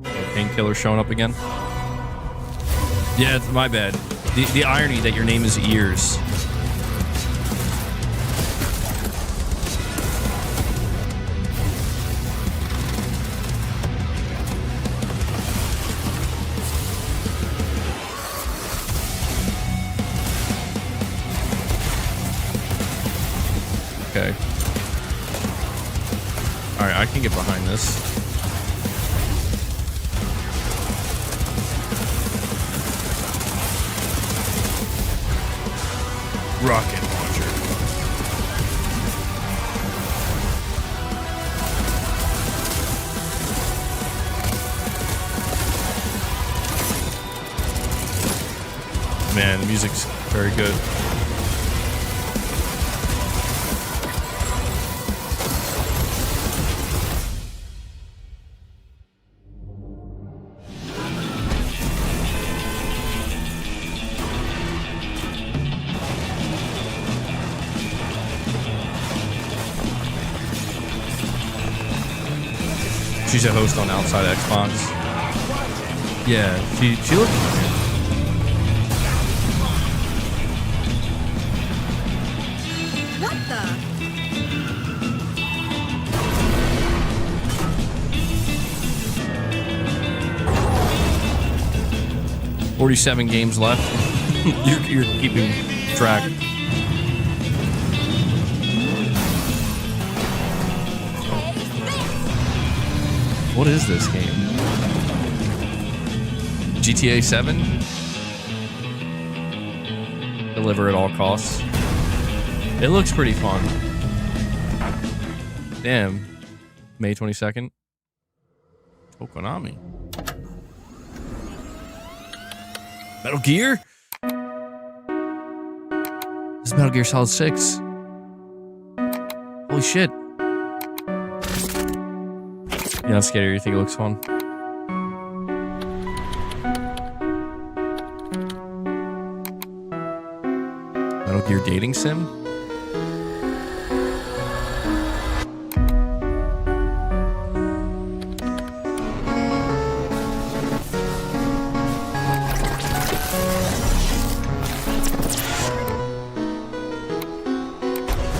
Painkiller showing up again. Yeah, it's my bad. The irony that your name is Ears. Okay. Alright, I can get behind this. Rocket launcher. Man, the music's very good. She's a host on Outside Xbox. Yeah, she looked. What the? 47 games left. you're keeping track. What is this game? GTA 7? Deliver at all costs. It looks pretty fun. Damn. May 22nd. Oh, Konami. Metal Gear? This is Metal Gear Solid 6. Holy shit. You're not scared, you think it looks fun? Metal Gear dating sim?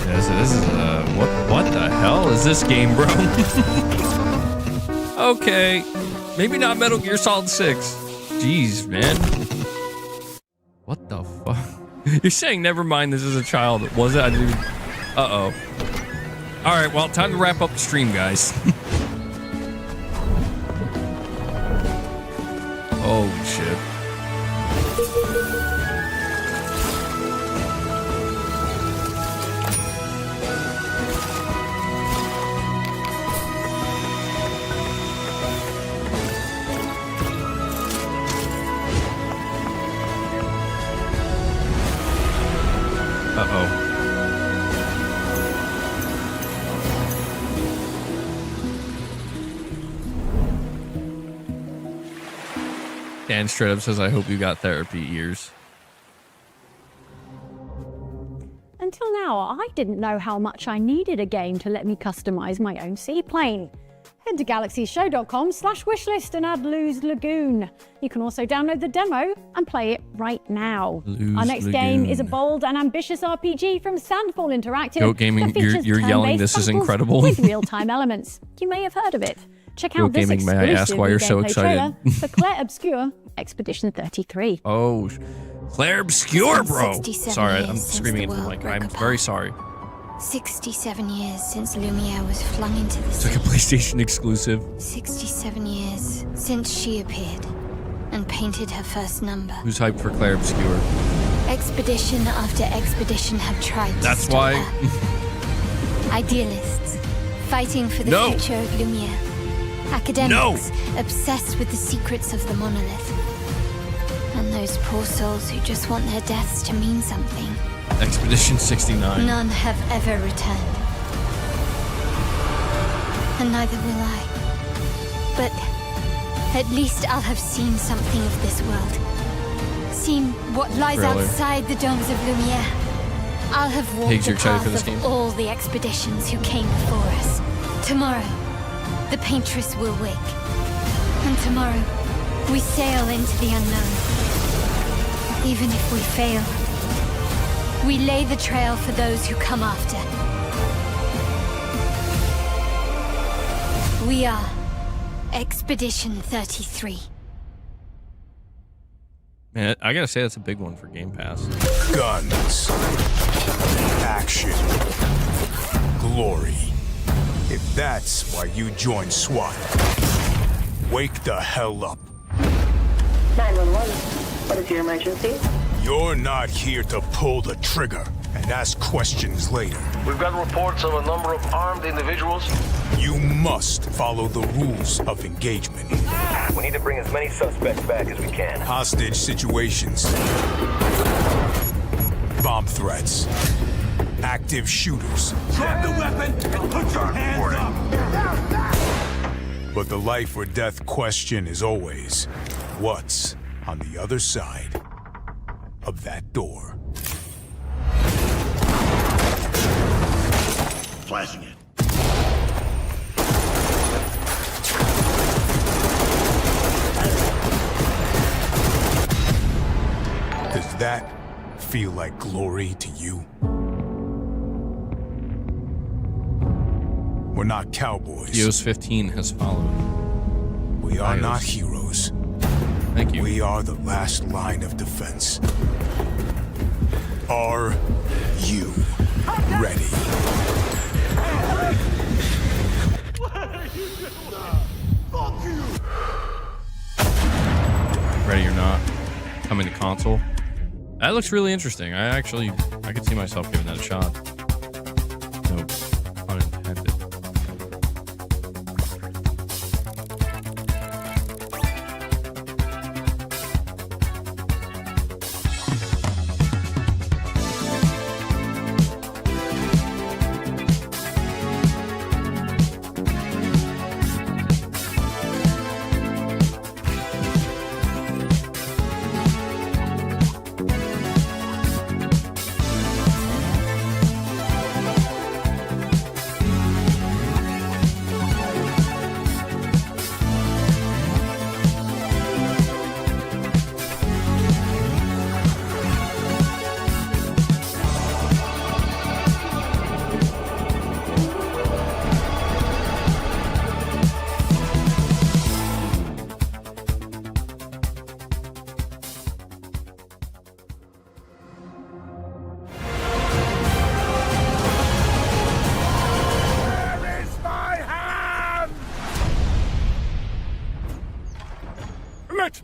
This is what the hell is this game, bro? Okay, maybe not Metal Gear Solid 6. Jeez, man. What the fuck? You're saying never mind, this is a child. Was it? I didn't even... Uh-oh. All right, well, time to wrap up the stream, guys. Oh, shit. Uh-oh. Dan straight up says, I hope you got therapy ears. Until now, I didn't know how much I needed a game to let me customize my own seaplane. Head to galaxieshow.com/wishlist and add Lou's Lagoon. You can also download the demo and play it right now. Our next game is a bold and ambitious RPG from Sandfall Interactive. Goat Gaming, you're yelling this is incredible. With real-time elements. You may have heard of it. Check out Goat this Gaming, may I ask why you're so excited? For Claire Obscure Expedition 33. Oh, Claire Obscure, bro. 67 Sorry, years I'm since screaming the into the world mic. broke I'm apart. very sorry. 67 years since Lumiere was flung into the It's sea. like a PlayStation exclusive. 67 years since she appeared and painted her first number. Who's hyped for Claire Obscure? Expedition after expedition have tried to That's stop why. her. Idealists fighting for the No. future of Lumiere. Academics obsessed with the secrets of the monolith. And those poor souls who just want their deaths to mean something. Expedition 69. None have ever returned. And neither will I. But at least I'll have seen something of this world. Seen what lies Really? outside the domes of Lumiere. I'll have walked Pigs, the you're excited for path this of game? all the expeditions who came before us. Tomorrow, the paintress will wake. And tomorrow, we sail into the unknown. Even if we fail, we lay the trail for those who come after. We are Expedition 33. Man, I gotta say that's a big one for Game Pass. Guns. Action. Glory. If that's why you joined SWAT, wake the hell up. 911. What is your emergency? You're not here to pull the trigger and ask questions later. We've got reports of a number of armed individuals. You must follow the rules of engagement. We need to bring as many suspects back as we can. Hostage situations. Bomb threats. Active shooters. Drop the weapon and put your hands up! But the life or death question is always, what's on the other side of that door? Flashing it. Does that feel like glory to you? We're not cowboys. Eos 15 has followed. We are Ios. not heroes. Thank you. We are the last line of defense. Are you ready? Ready or not, coming to console. That looks really interesting. I could see myself giving that a shot. No pun intended.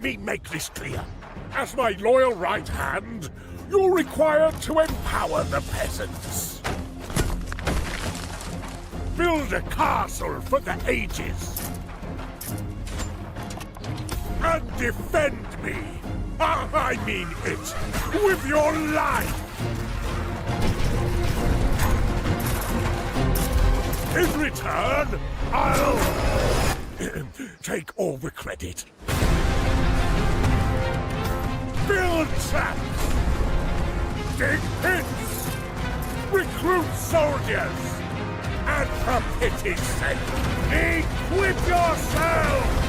me make this clear. As my loyal right hand, you're required to empower the peasants. Build a castle for the ages. And defend me. I mean it. With your life. In return, I'll take all the credit. Build traps! Dig pits! Recruit soldiers! And for pity's sake, equip yourself!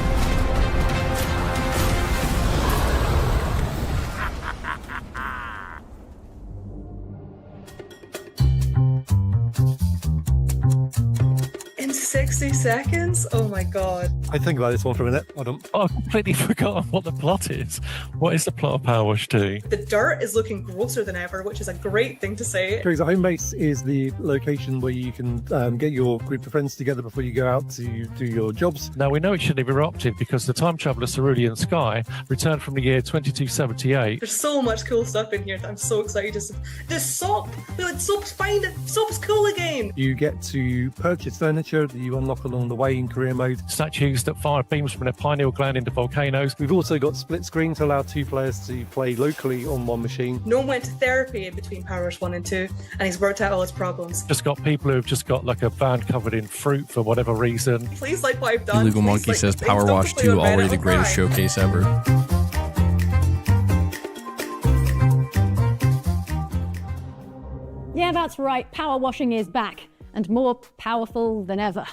In 60 seconds? Oh my god. I think about this one for a minute. I don't. Oh, I've completely forgotten what the plot is. What is the plot of Power Wash 2? The dirt is looking grosser than ever, which is a great thing to say. The home base is the location where you can get your group of friends together before you go out to do your jobs. Now, we know it shouldn't have erupted because the time traveller Cerulean Sky returned from the year 2278. There's so much cool stuff in here that I'm so excited to... This soap! Soap's fine! Soap's cool again! You get to purchase furniture that you unlock along the way in career mode. Statues that fire beams from their pineal gland into volcanoes. We've also got split screen to allow 2 players to play locally on one machine. No one went to therapy in between Power Wash 1 and 2, and he's worked out all his problems. Just got people who've just got like a van covered in fruit for whatever reason. Please like what I've done. Illegal Monkey says Power Wash 2 already the greatest showcase ever. Yeah, that's right. Power washing is back and more powerful than ever.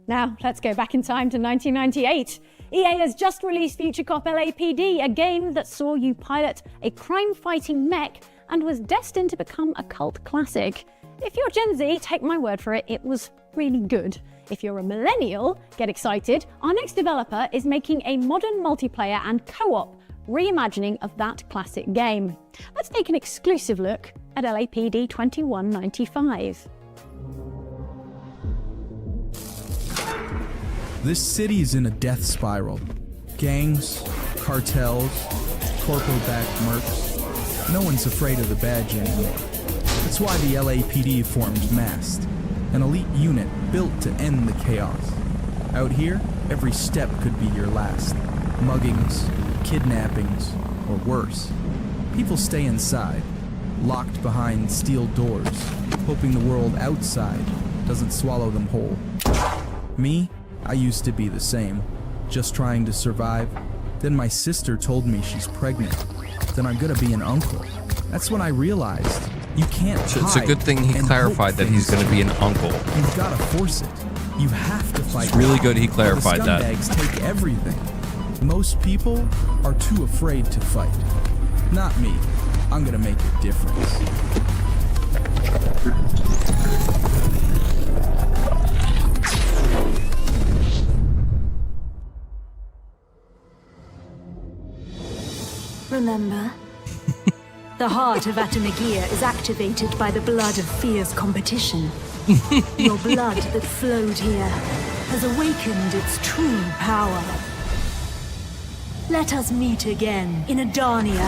Now, let's go back in time to 1998. EA has just released Future Cop LAPD, a game that saw you pilot a crime-fighting mech and was destined to become a cult classic. If you're Gen Z, take my word for it, it was really good. If you're a millennial, get excited. Our next developer is making a modern multiplayer and co-op reimagining of that classic game. Let's take an exclusive look at LAPD 2195. This city is in a death spiral. Gangs, cartels, corpo-backed mercs. No one's afraid of the badge anymore. That's why the LAPD formed MAST, an elite unit built to end the chaos. Out here, every step could be your last. Muggings, kidnappings, or worse. People stay inside, locked behind steel doors, hoping the world outside doesn't swallow them whole. Me? I used to be the same, just trying to survive. Then my sister told me she's pregnant. Then I'm gonna be an uncle. That's when I realized you can't hide. It's a good thing he clarified that he's gonna be an uncle. You've gotta force it. You have to fight. It's really good he clarified that. The scumbags take everything. Most people are too afraid to fight. Not me. I'm gonna make a difference. Remember? The heart of Atamagia is activated by the blood of fierce competition. Your blood that flowed here has awakened its true power. Let us meet again in Adania.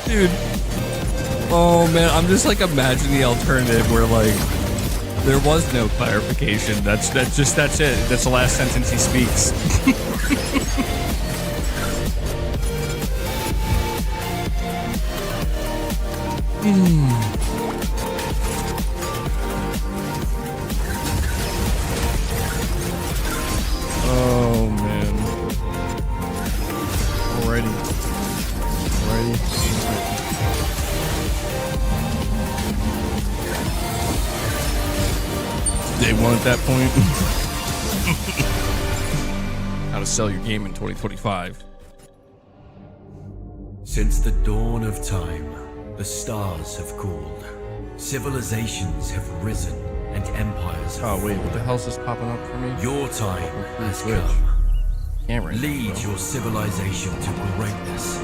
Dude. Oh man, I'm just like imagining the alternative where like there was no clarification. That's it. That's the last sentence he speaks. Oh man. Alrighty. Day one at that point. How to sell your game in 2025. Since the dawn of time, the stars have cooled. Civilizations have risen and empires. Oh wait, what the hell's this popping up for me? Your time has Switch. come. Camera. Lead your civilization to greatness.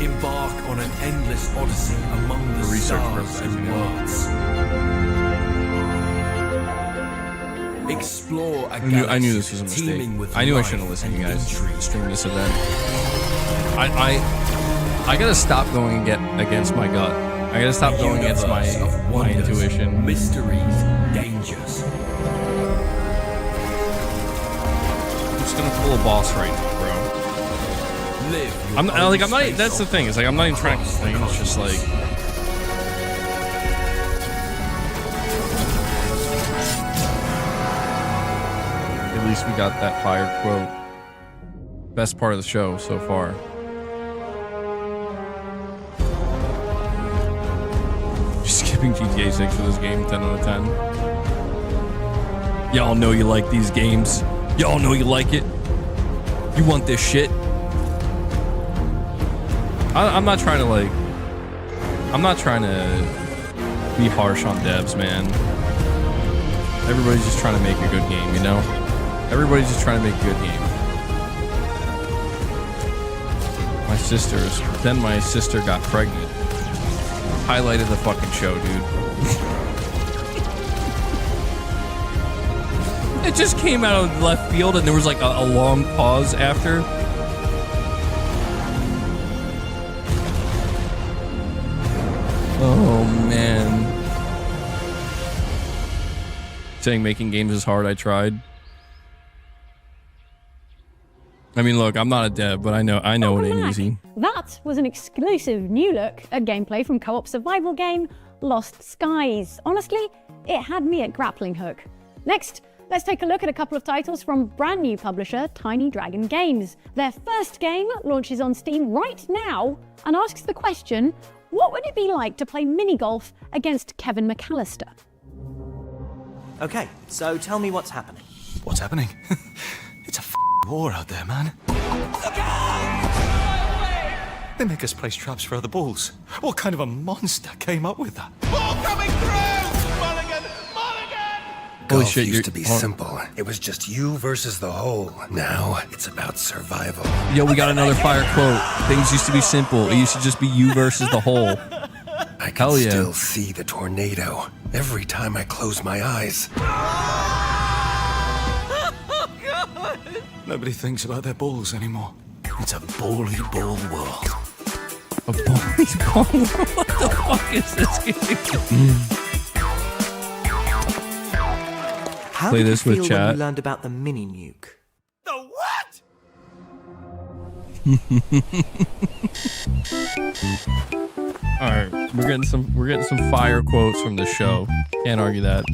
Embark on an endless odyssey among the stars and worlds. Explore a I knew this was a mistake. I knew I shouldn't have listened to you guys stream this event. I gotta stop going against my gut. I gotta stop going against my intuition. Mysteries, dangers. I'm just gonna pull a boss right now, bro. I'm not. That's the thing. It's like I'm not even trying to complain. It's just like. At least we got that fire quote. Best part of the show so far. Just skipping GTA 6 for this game, 10 out of 10. Y'all know you like these games. Y'all know you like it. You want this shit. I'm not trying to I'm not trying to be harsh on devs, man. Everybody's just trying to make a good game, you know? Everybody's just trying to make a good game. My sister got pregnant. Highlight of the fucking show, dude. It just came out of left field and there was like a long pause after. Oh man. Saying making games is hard, I tried. I mean, look, I'm not a dev, but I know it ain't easy. That was an exclusive new look at gameplay from co-op survival game Lost Skies. Honestly, it had me at grappling hook. Next, let's take a look at a couple of titles from brand new publisher Tiny Dragon Games. Their first game launches on Steam right now and asks the question, what would it be like to play mini golf against Kevin McAllister? Okay, so tell me what's happening. What's happening? It's a war out there, man. They make us place traps for other balls. What kind of a monster came up with that? Ball coming through! Mulligan! Mulligan! Golf used to be simple. It was just you versus the whole. Now it's about survival. Yo, we got another fire quote. Things used to be simple. It used to just be you versus the whole. I can still see the tornado every time I close my eyes. Nobody thinks about their balls anymore. It's a bally ball world. A bally ball world? What the fuck is this game? How Play did this you with feel chat. when you learned about the mini nuke? All right, we're getting some fire quotes from the show. Can't argue that.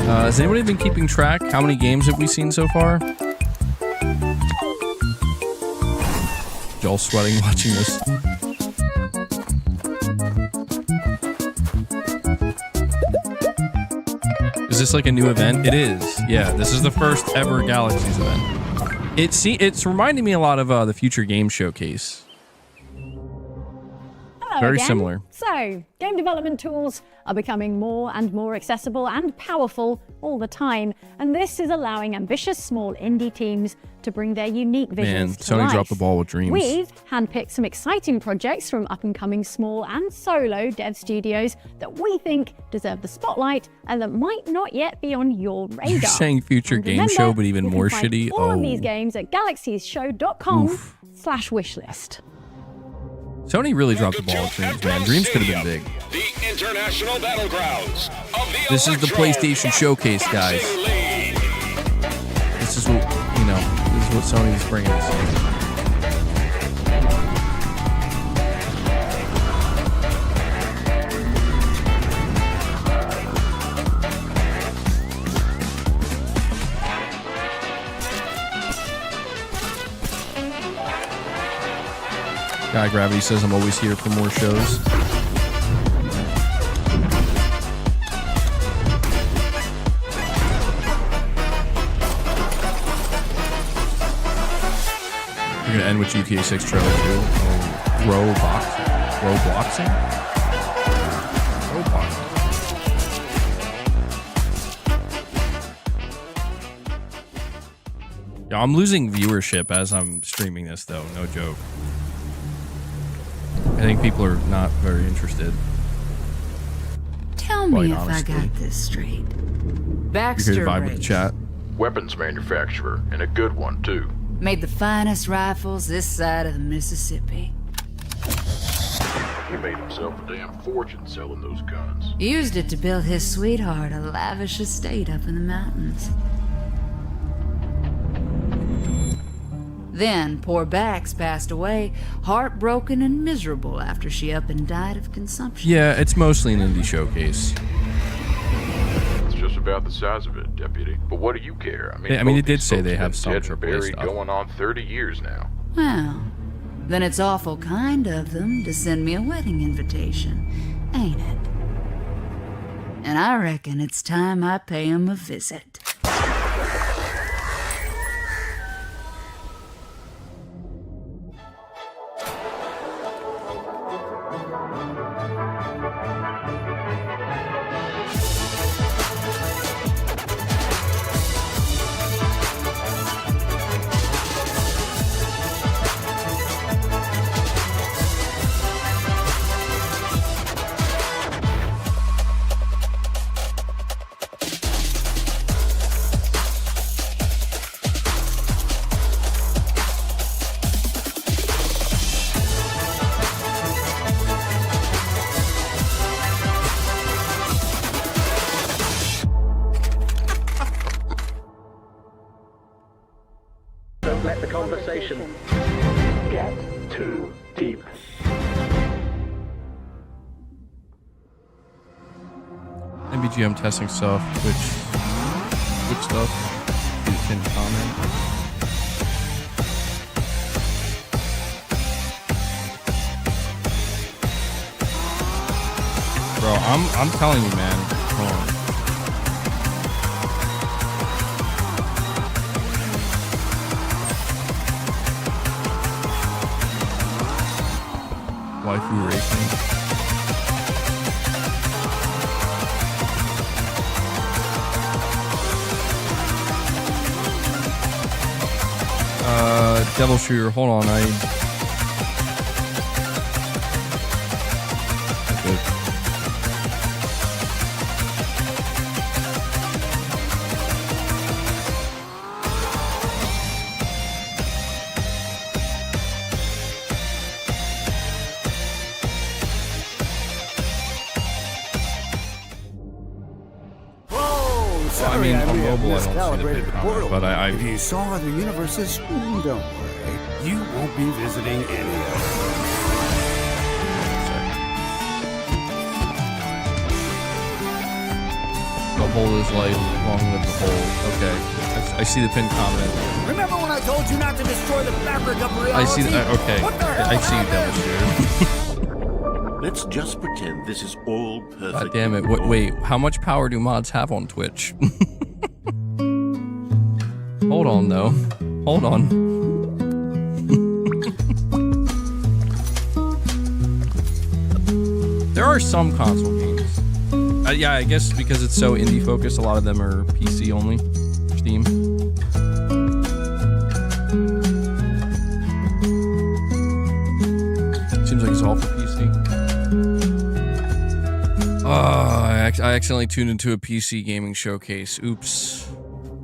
Has anybody been keeping track? How many games have we seen so far? Joel sweating watching this. Is this like a new event? It is. Yeah, this is the first ever Galaxies event. It's reminding me a lot of the Future Game Showcase. Hello Very again. similar. So, game development tools are becoming more and more accessible and powerful all the time, and this is allowing ambitious small indie teams to bring their unique visions to Sony life. dropped the ball with Dreams. We've handpicked some exciting projects from up-and-coming small and solo dev studios that we think deserve the spotlight and that might not yet be on your radar. You're saying Future And Game remember, Show, but even you can more find shitty? all of these Oh. games at galaxiesshow.com/wishlist. Sony really dropped the ball with Dreams, man. Dreams could have been big. The international battlegrounds of the This is the PlayStation Showcase, guys. This is what, this is what Sony is bringing us. Guy Gravity says I'm always here for more shows. We're gonna end with GTA 6 trailer 2. Robloxing. Yeah, I'm losing viewership as I'm streaming this, though. No joke. I think people are not very interested. Tell me if I got this straight. Baxter You can vibe with the chat. Weapons manufacturer, and a good one, too. made the finest rifles this side of the Mississippi. He made himself a damn fortune selling those guns. Used it to build his sweetheart a lavish estate up in the mountains. Then, poor Bax passed away, heartbroken and miserable after she up and died of consumption. Yeah, it's mostly an indie showcase. It's just about the size of it, Deputy. But what do you care? I mean, it did say they have some dead and AAA buried stuff. going on 30 years now. Well, then it's awful kind of them to send me a wedding invitation, ain't it? And I reckon it's time I pay 'em a visit. Don't let the conversation get too deep. MBGM testing stuff, Twitch stuff. You can comment. Bro, I'm telling you, man. Hold on. Waifu racing. Devil Shooter, hold on, okay. I mean, on mobile, I don't see the big comment, but I If you saw other universes, don't worry. You won't be visiting any of them. The hole is life, long live the hole. Okay, I see the pinned comment. Remember when I told you not to destroy the fabric of reality? I see that. Okay, What the hell I see you, Devil Shooter. Let's just pretend this is all perfect. God damn it! Wait, how much power do mods have on Twitch? Hold on, though. Hold on. There are some console games. Yeah, I guess because it's so indie focused, a lot of them are PC only. Steam. Seems like it's all for PC. I accidentally tuned into a PC gaming showcase. Oops.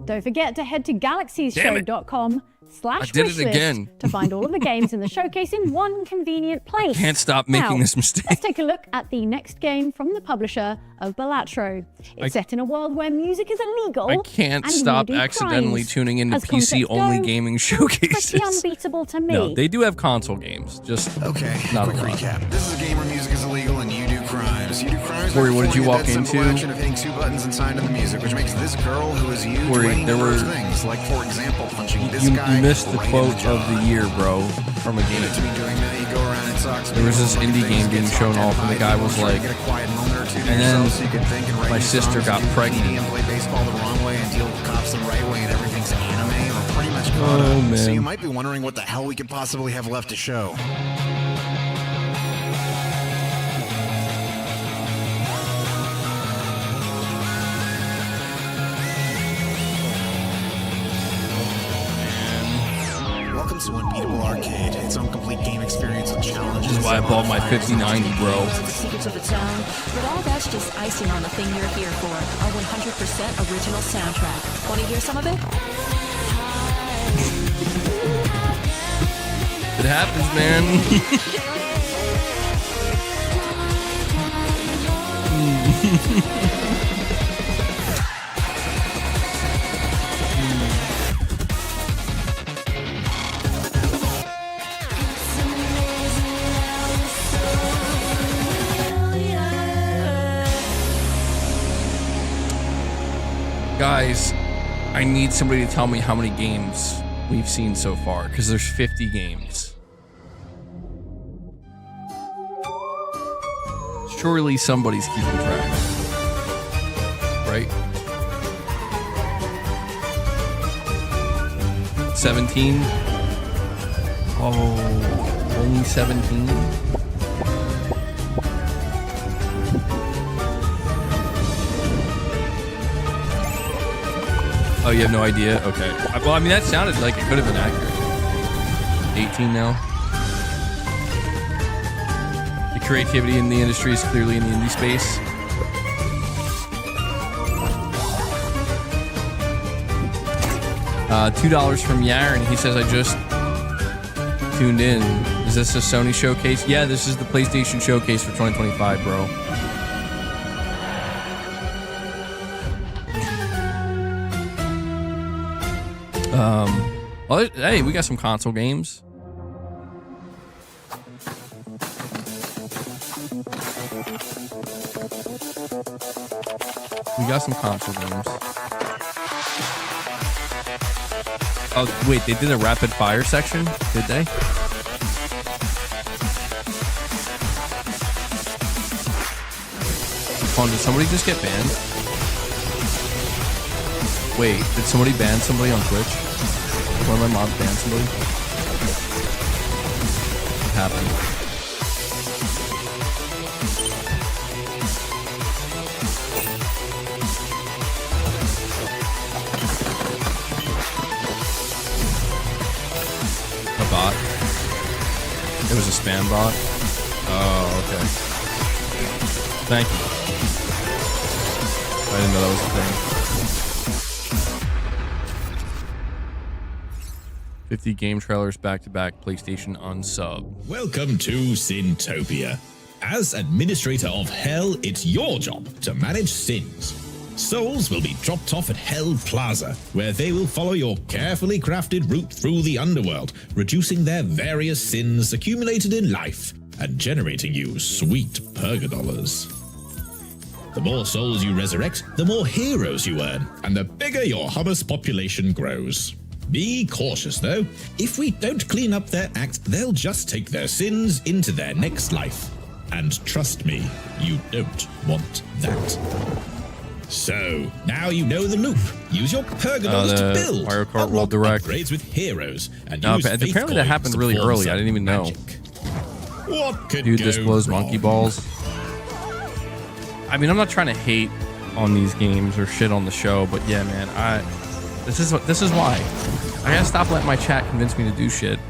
Don't forget to head to I did it again. galaxiesshow.com/wishlist to find all of the games in the showcase in one convenient place. Can't stop making this mistake. Let's take a look at the next game from the publisher of Balatro. It's set in a world where music is illegal. I can't and stop we do accidentally crimes. tuning into As PC-only concepts go, gaming it's showcases. pretty unbeatable to me. No, they do have console games. Just okay. Not Quick a lot. recap. This is a game where music is illegal and you do crimes. You do crimes. Corey, by what did you performing walk a dead simple into? action of hitting two buttons and sign to the music, which makes this girl who is you Corey, do any there number of were- things, like for example, punching this You guy. missed the right in quote jaw. of the year, bro, from a game. Between doing that, you go around and talk to There was people, this indie things, game being get shown talked off, and the at guy people, was try to like, get a quiet moment or two to and then yourself so you can think and write my new sister songs, got do pregnant. graffiti and play baseball the wrong way and deal with cops the right way and everything's anime or pretty much go Oh, man. So you might be wondering what the hell we could possibly have left to show. Welcome to Unbeatable Arcade, its own complete game experience with challenges. This is why I bought my 5090, bro. The secrets of the town, but all that's just icing on the thing you're here for. Our 100% original soundtrack. Want to hear some of it? It happens, man. Guys, I need somebody to tell me how many games we've seen so far, because there's 50 games. Surely somebody's keeping track, right? 17? Oh, only 17? Oh, you have no idea? Okay. Well, I mean, that sounded like it could have been accurate. 18 now. The creativity in the industry is clearly in the indie space. $2 from Yaron. He says, I just tuned in. Is this a Sony showcase? Yeah, this is the PlayStation showcase for 2025, bro. Well, hey, we got some console games. We got some console games. Oh, wait, they did a rapid fire section, did they? Hold on, did somebody just get banned? Wait, did somebody ban somebody on Twitch? One of my mods banned somebody? What happened? A bot? It was a spam bot? Oh, okay. Thank you. I didn't know that was a thing. 50 game trailers back-to-back, PlayStation unsub. Welcome to Sintopia. As administrator of Hell, it's your job to manage sins. Souls will be dropped off at Hell Plaza, where they will follow your carefully crafted route through the underworld, reducing their various sins accumulated in life and generating you sweet purgadollars. The more souls you resurrect, the more heroes you earn, and the bigger your hummus population grows. Be cautious, though. If we don't clean up their act, they'll just take their sins into their next life. And trust me, you don't want that. So, now you know the loop. Use your purgadollars to build. Mario Kart World Direct. Upgrades with heroes. And No, use apparently that happened really early. I didn't even know. What could Dude, go this blows wrong? monkey balls. I mean, I'm not trying to hate on these games or shit on the show, but yeah, man, this is why. I gotta stop letting my chat convince me to do shit.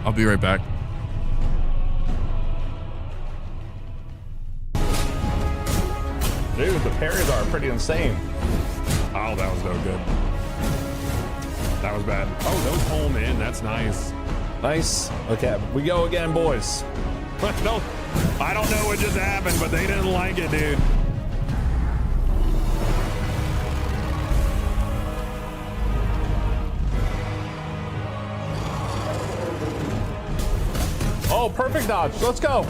I'll be right back. Dude, the parries are pretty insane. Oh, that was no good. That was bad. Oh, those home in. That's nice. Nice. Okay, we go again, boys. I don't know what just happened, but they didn't like it, dude. Oh, perfect dodge. Let's go.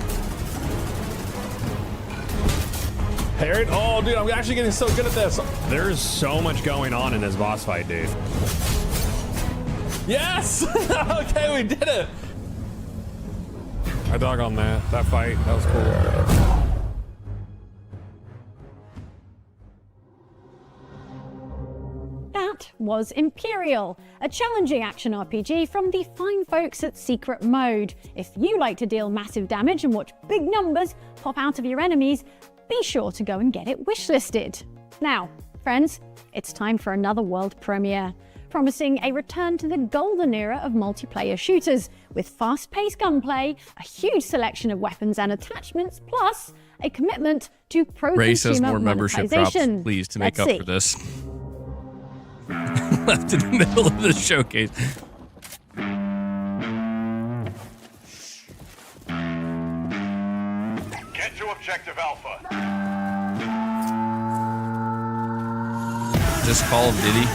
Parried. Oh, dude, I'm actually getting so good at this. There's so much going on in this boss fight, dude. Yes! Okay, we did it. I dug on that fight. That was cool. that was Imperial, a challenging action RPG from the fine folks at Secret Mode. If you like to deal massive damage and watch big numbers pop out of your enemies, be sure to go and get it wishlisted. Now, friends, it's time for another world premiere, promising a return to the golden era of multiplayer shooters, with fast-paced gunplay, a huge selection of weapons and attachments, plus a commitment to Ray says pro-consumer more membership drops, monetization. please, to make Let's up see. for this. Left in the middle of the showcase. Get to objective Alpha. This Call of Duty.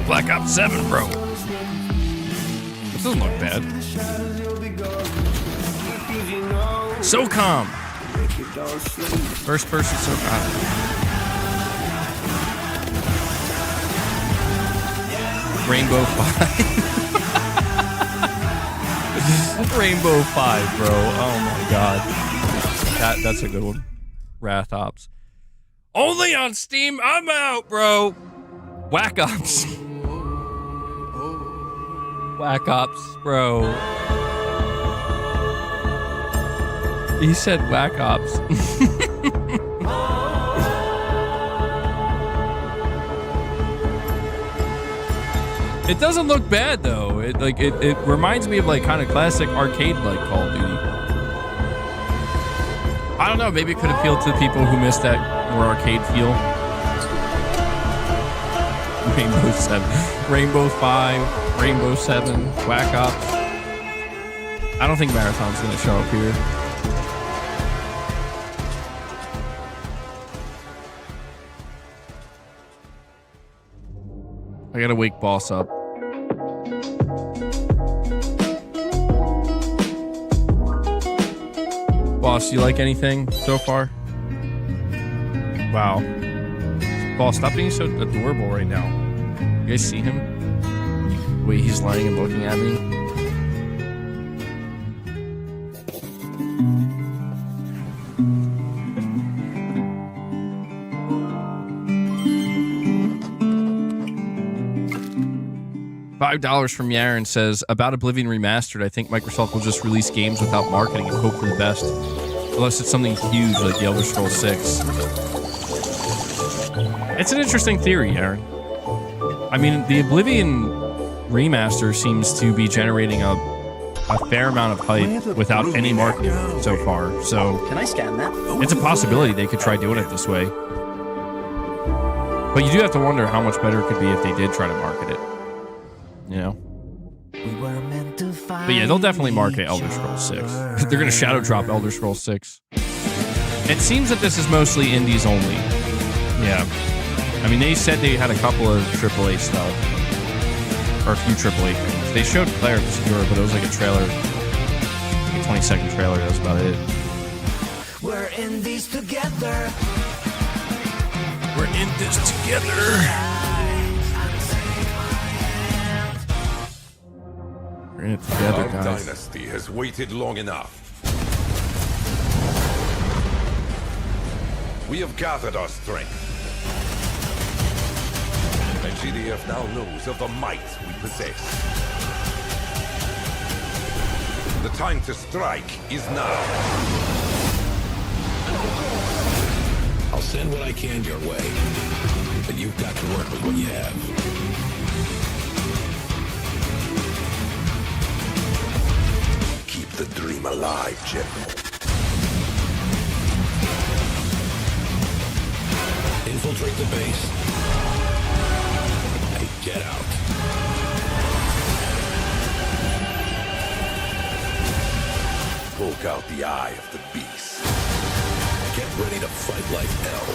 Black Ops 7, bro. This doesn't look bad. SOCOM. First person SOCOM. Rainbow 5. Rainbow 5, bro. Oh my god. That's a good one. Wrath Ops. Only on Steam. I'm out, bro. Whack Ops. Whack Ops, bro. He said Whack Ops. It doesn't look bad though. It reminds me of like kind of classic arcade like Call of Duty. I don't know, maybe it could appeal to people who miss that more arcade feel. Rainbow 7, Rainbow 5, Rainbow 7, Whack Ops. I don't think Marathon's gonna show up here. I gotta wake Boss up. Boss, you like anything so far? Wow. Boss, stop being so adorable right now. You guys see him? The way he's lying and looking at me. $5 from Yaron says, about Oblivion Remastered, I think Microsoft will just release games without marketing and hope for the best. Unless it's something huge like The Elder Scrolls 6. It's an interesting theory, Yaron. I mean, the Oblivion Remaster seems to be generating a fair amount of hype without any marketing so far. So, Can I scan that? it's a possibility they could try doing it this way. But you do have to wonder how much better it could be if they did try to market it. You know? But yeah, they'll definitely market Elder Scrolls 6. They're going to shadow drop Elder Scrolls 6. It seems that this is mostly indies only. Yeah. I mean, they said they had a couple of AAA stuff. Or a few AAA things. They showed Claire Obscura, but it was like a trailer. Like a 20-second trailer, that's about it. We're in these together. We're in this together. We're in it together, Our guys. dynasty has waited long enough. We have gathered our strength. And GDF now knows of the might we possess. The time to strike is now. I'll send what I can your way, but you've got to work with what you have. Keep the dream alive, General. Infiltrate the base. Hey, get out. Poke out the eye of the beast. Get ready to fight like hell.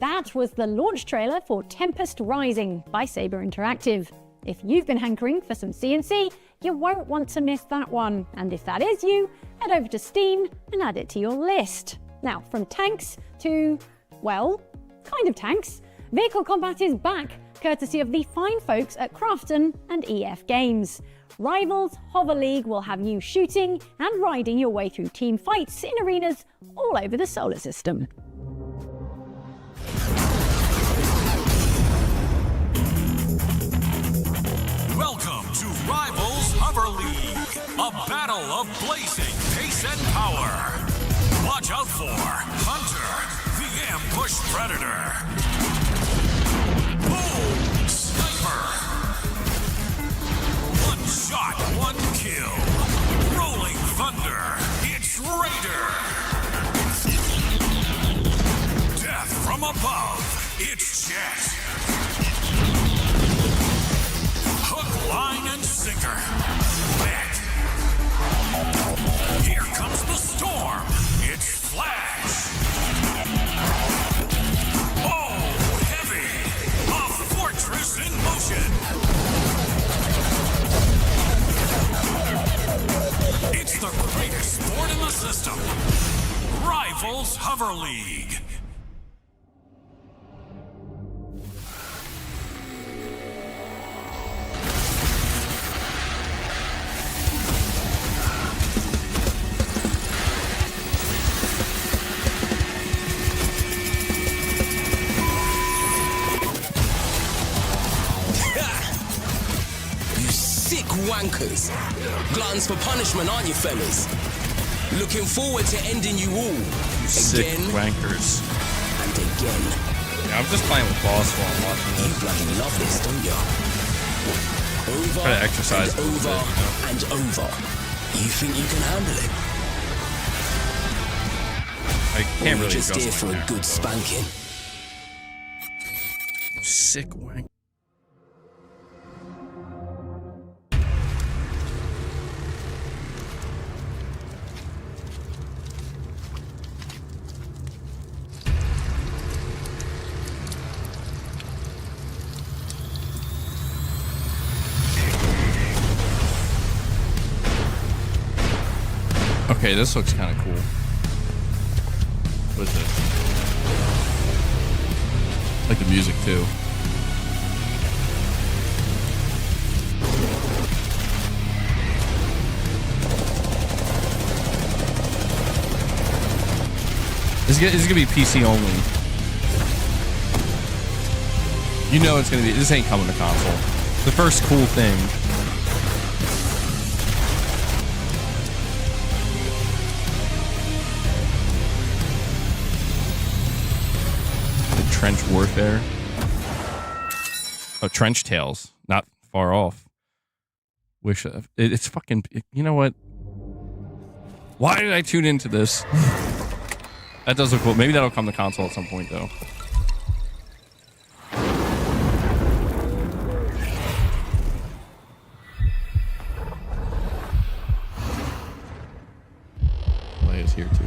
That was the launch trailer for Tempest Rising by Saber Interactive. If you've been hankering for some CNC, you won't want to miss that one. And if that is you, head over to Steam and add it to your list. Now, from tanks to, well, kind of tanks, vehicle combat is back, courtesy of the fine folks at Crafton and EF Games. Rivals Hover League will have you shooting and riding your way through team fights in arenas all over the solar system. Welcome to Rivals Hover League, a battle of blazing pace and power. Watch out for Hunter, the ambush predator. Boom, sniper. One shot, one kill. Rolling thunder, it's Raider. Death from above, it's Jet. Hook, line, and sinker. Bet. Here comes the storm. It's Flash. Oh, heavy. A fortress in motion. It's the greatest sport in the system. Rivals Hover League. Wankers. Gluttons for punishment, aren't you, fellas? Looking forward to ending you all. Sick Again wankers. and again. Yeah, I'm just playing with boss while I'm watching this. You bloody love this, don't you? Over Try to exercise and a little over bit, and over. You think you can handle it? I can't Or really you're just adjust here for my a camera, good though. spanking. Sick wank. Okay, this looks kind of cool. What is this? I like the music too. This is gonna be PC only. You know it's gonna be. This ain't coming to console. The first cool thing. Trench warfare. Oh, trench tails. Not far off. Wish it's fucking. You know what? Why did I tune into this? That does look cool. Maybe that'll come to console at some point, though. Leia's here too.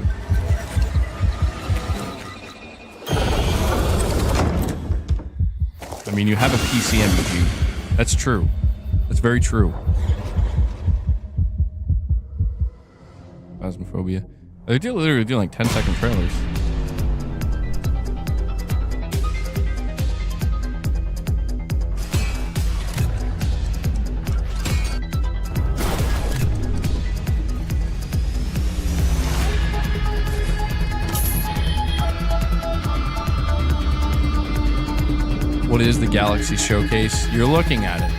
I mean, you have a PC MVG. That's true. That's very true. Phasmophobia. They literally do like 10-second trailers. What is the Galaxy showcase? You're looking at it.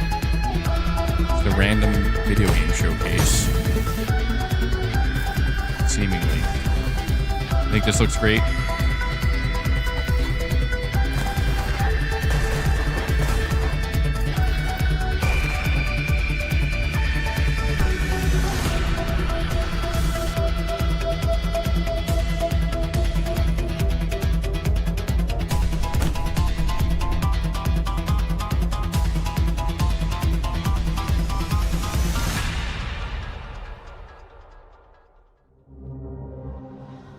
It's the random video game showcase. Seemingly. I think this looks great.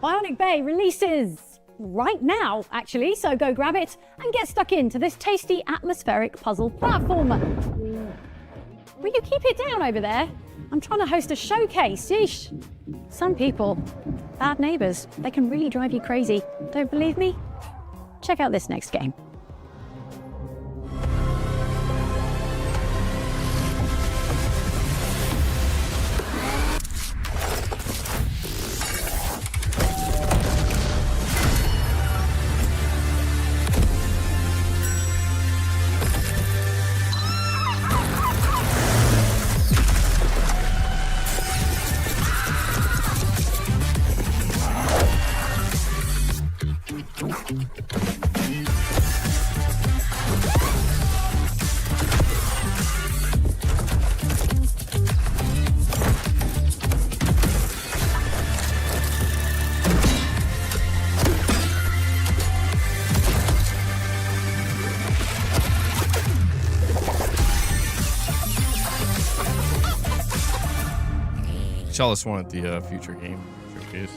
Bionic Bay releases right now, actually, so go grab it and get stuck into this tasty atmospheric puzzle platformer. Will you keep it down over there? I'm trying to host a showcase. Yeesh. Some people, bad neighbors, they can really drive you crazy. Don't believe me? Check out this next game. Tell us one at the future game showcase.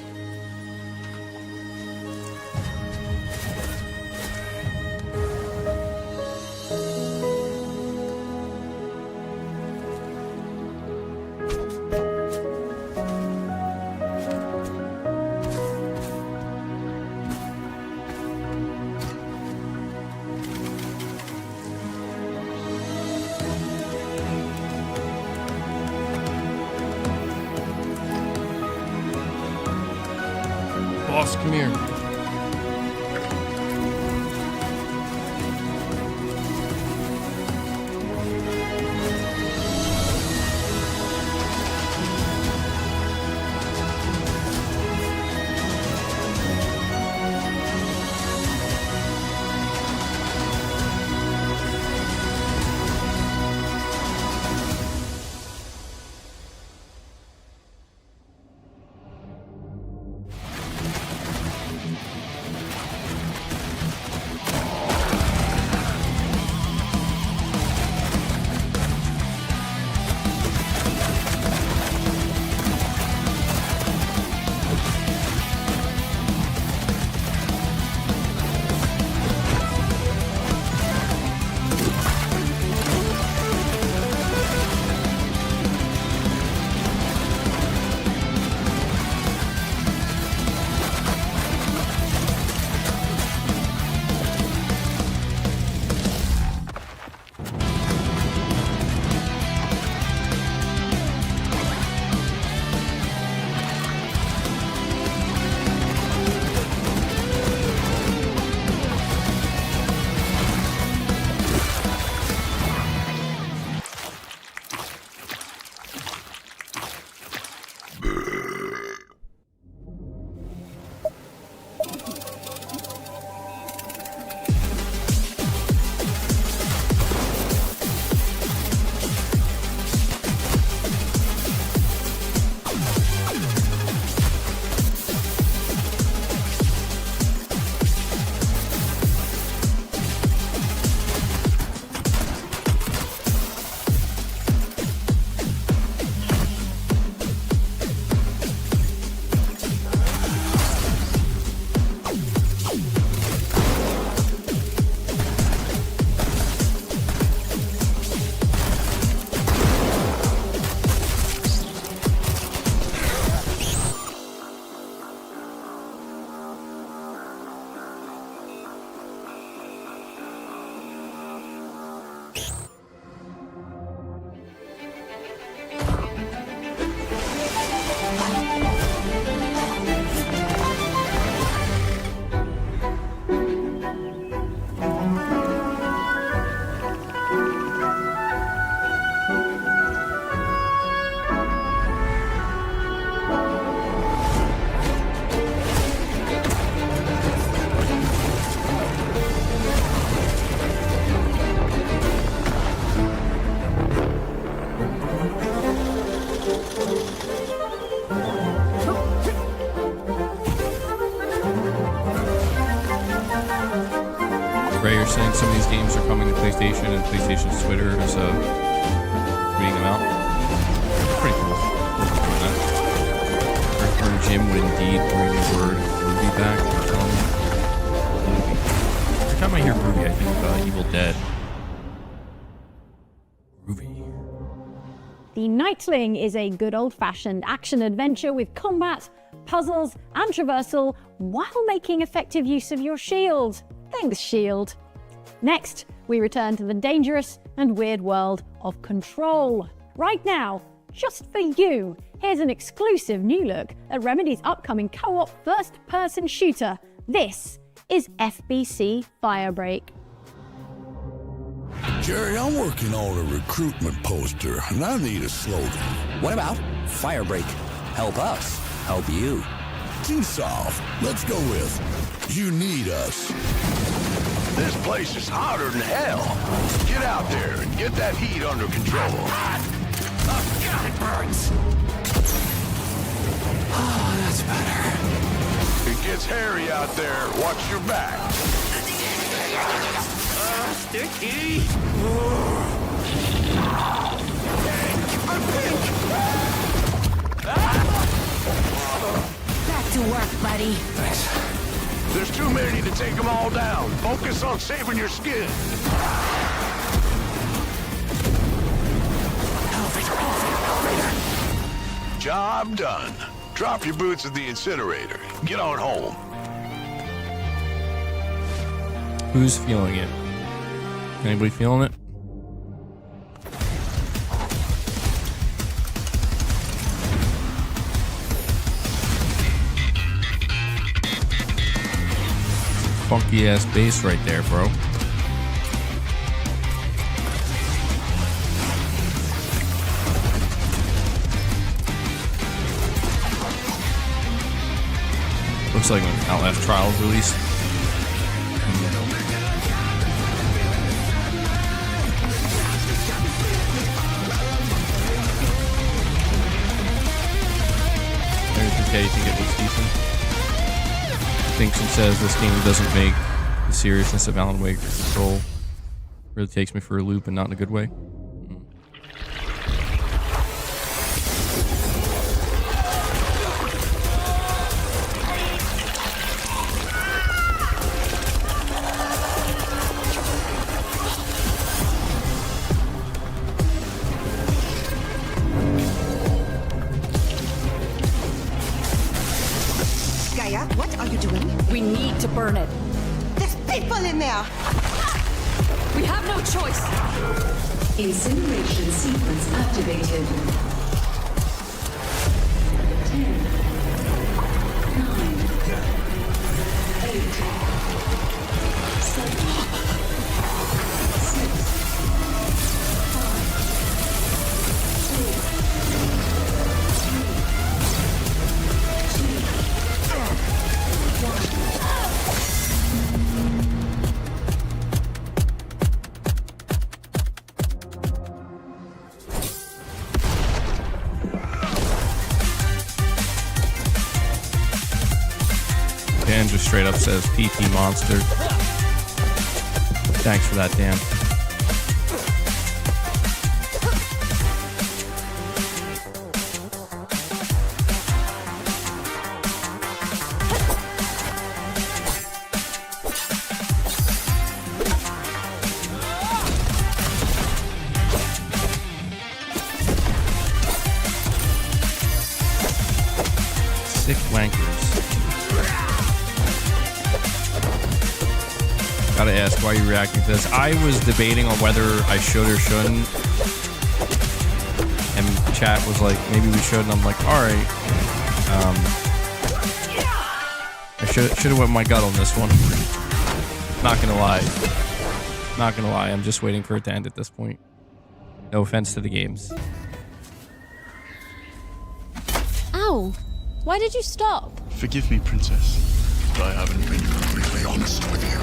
Boss, come here. You're saying some of these games are coming to PlayStation and PlayStation's Twitter is tweeting them out. Pretty cool. Doing that. Earthburn Jim would indeed bring the word Ruby back. Every time I hear Ruby, I think of Evil Dead. Ruby. The Nightling is a good old-fashioned action-adventure with combat, puzzles, and traversal while making effective use of your shield. Thanks, shield. Next, we return to the dangerous and weird world of Control. Right now, just for you, here's an exclusive new look at Remedy's upcoming co-op first-person shooter. This is FBC Firebreak. Jerry, I'm working on a recruitment poster, and I need a slogan. What about Firebreak? Help us, help you. Too soft. Let's go with You Need Us. This place is hotter than hell. Get out there and get that heat under control. Oh, God, it burns. Oh, that's better. It gets hairy out there. Watch your back. Sticky. Back to work, buddy. Thanks. There's too many to take them all down. Focus on saving your skin. Elevator. Job done. Drop your boots at the incinerator. Get on home. Who's feeling it? Anybody feeling it? Funky ass bass right there, bro. Looks like when Outlast Trials released. Okay, you think it looks decent. Thinks and says this game doesn't make the seriousness of Alan Wake Control. Really takes me for a loop and not in a good way. What are you doing? We need to burn it. There's people in there! We have no choice! Incineration sequence activated. 10, 9, 8, 7, 6, Dan just straight up says PP monster. Thanks for that, Dan. Sick wankers. Gotta ask why you reacting to this. I was debating on whether I should or shouldn't. And chat was like, maybe we should. And I'm like, alright. I should have went with my gut on this one. Not gonna lie. Not gonna lie. I'm just waiting for it to end at this point. No offense to the games. Ow! Why did you stop? Forgive me, Princess, but I haven't been completely honest with you.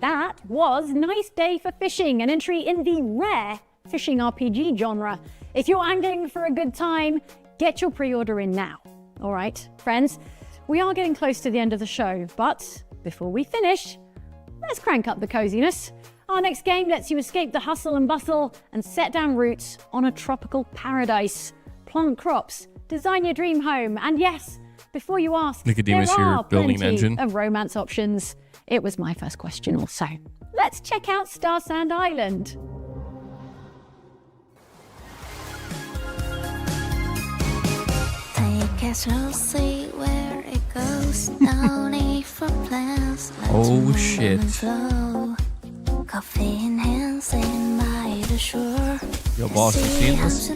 That was Nice Day for Fishing, an entry in the rare fishing RPG genre. If you're angling for a good time, get your pre-order in now. All right, friends, we are getting close to the end of the show, but before we finish, let's crank up the coziness. Our next game lets you escape the hustle and bustle and set down roots on a tropical paradise. Plant crops, design your dream home, and yes, before you ask, Nicodemus, there you're are building an plenty engine. of romance options. It was my first question also. let's check out Star Sand Island. Take it slow, see where it goes. No need for plans. Oh shit. Coffee in hand, sitting by the shore. Yo, boss, you seen this?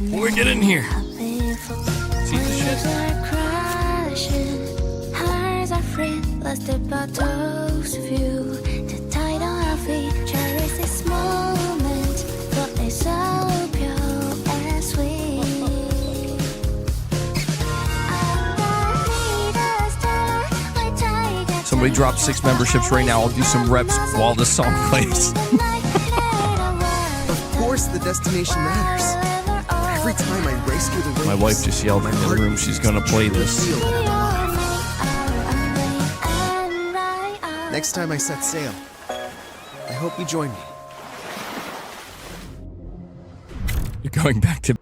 Boy, get in here. See the shit? Hearts are free, let's dip our toes of you. The tide on our feet, cherish this moment. But it's so pure and sweet. Somebody drop 6 memberships right now. I'll do some reps while this song plays. Of course the destination matters. Every time I race through the waves, My wife just yelled in the other room she's gonna play this. Next time I set sail, I hope you join me. You're going back to...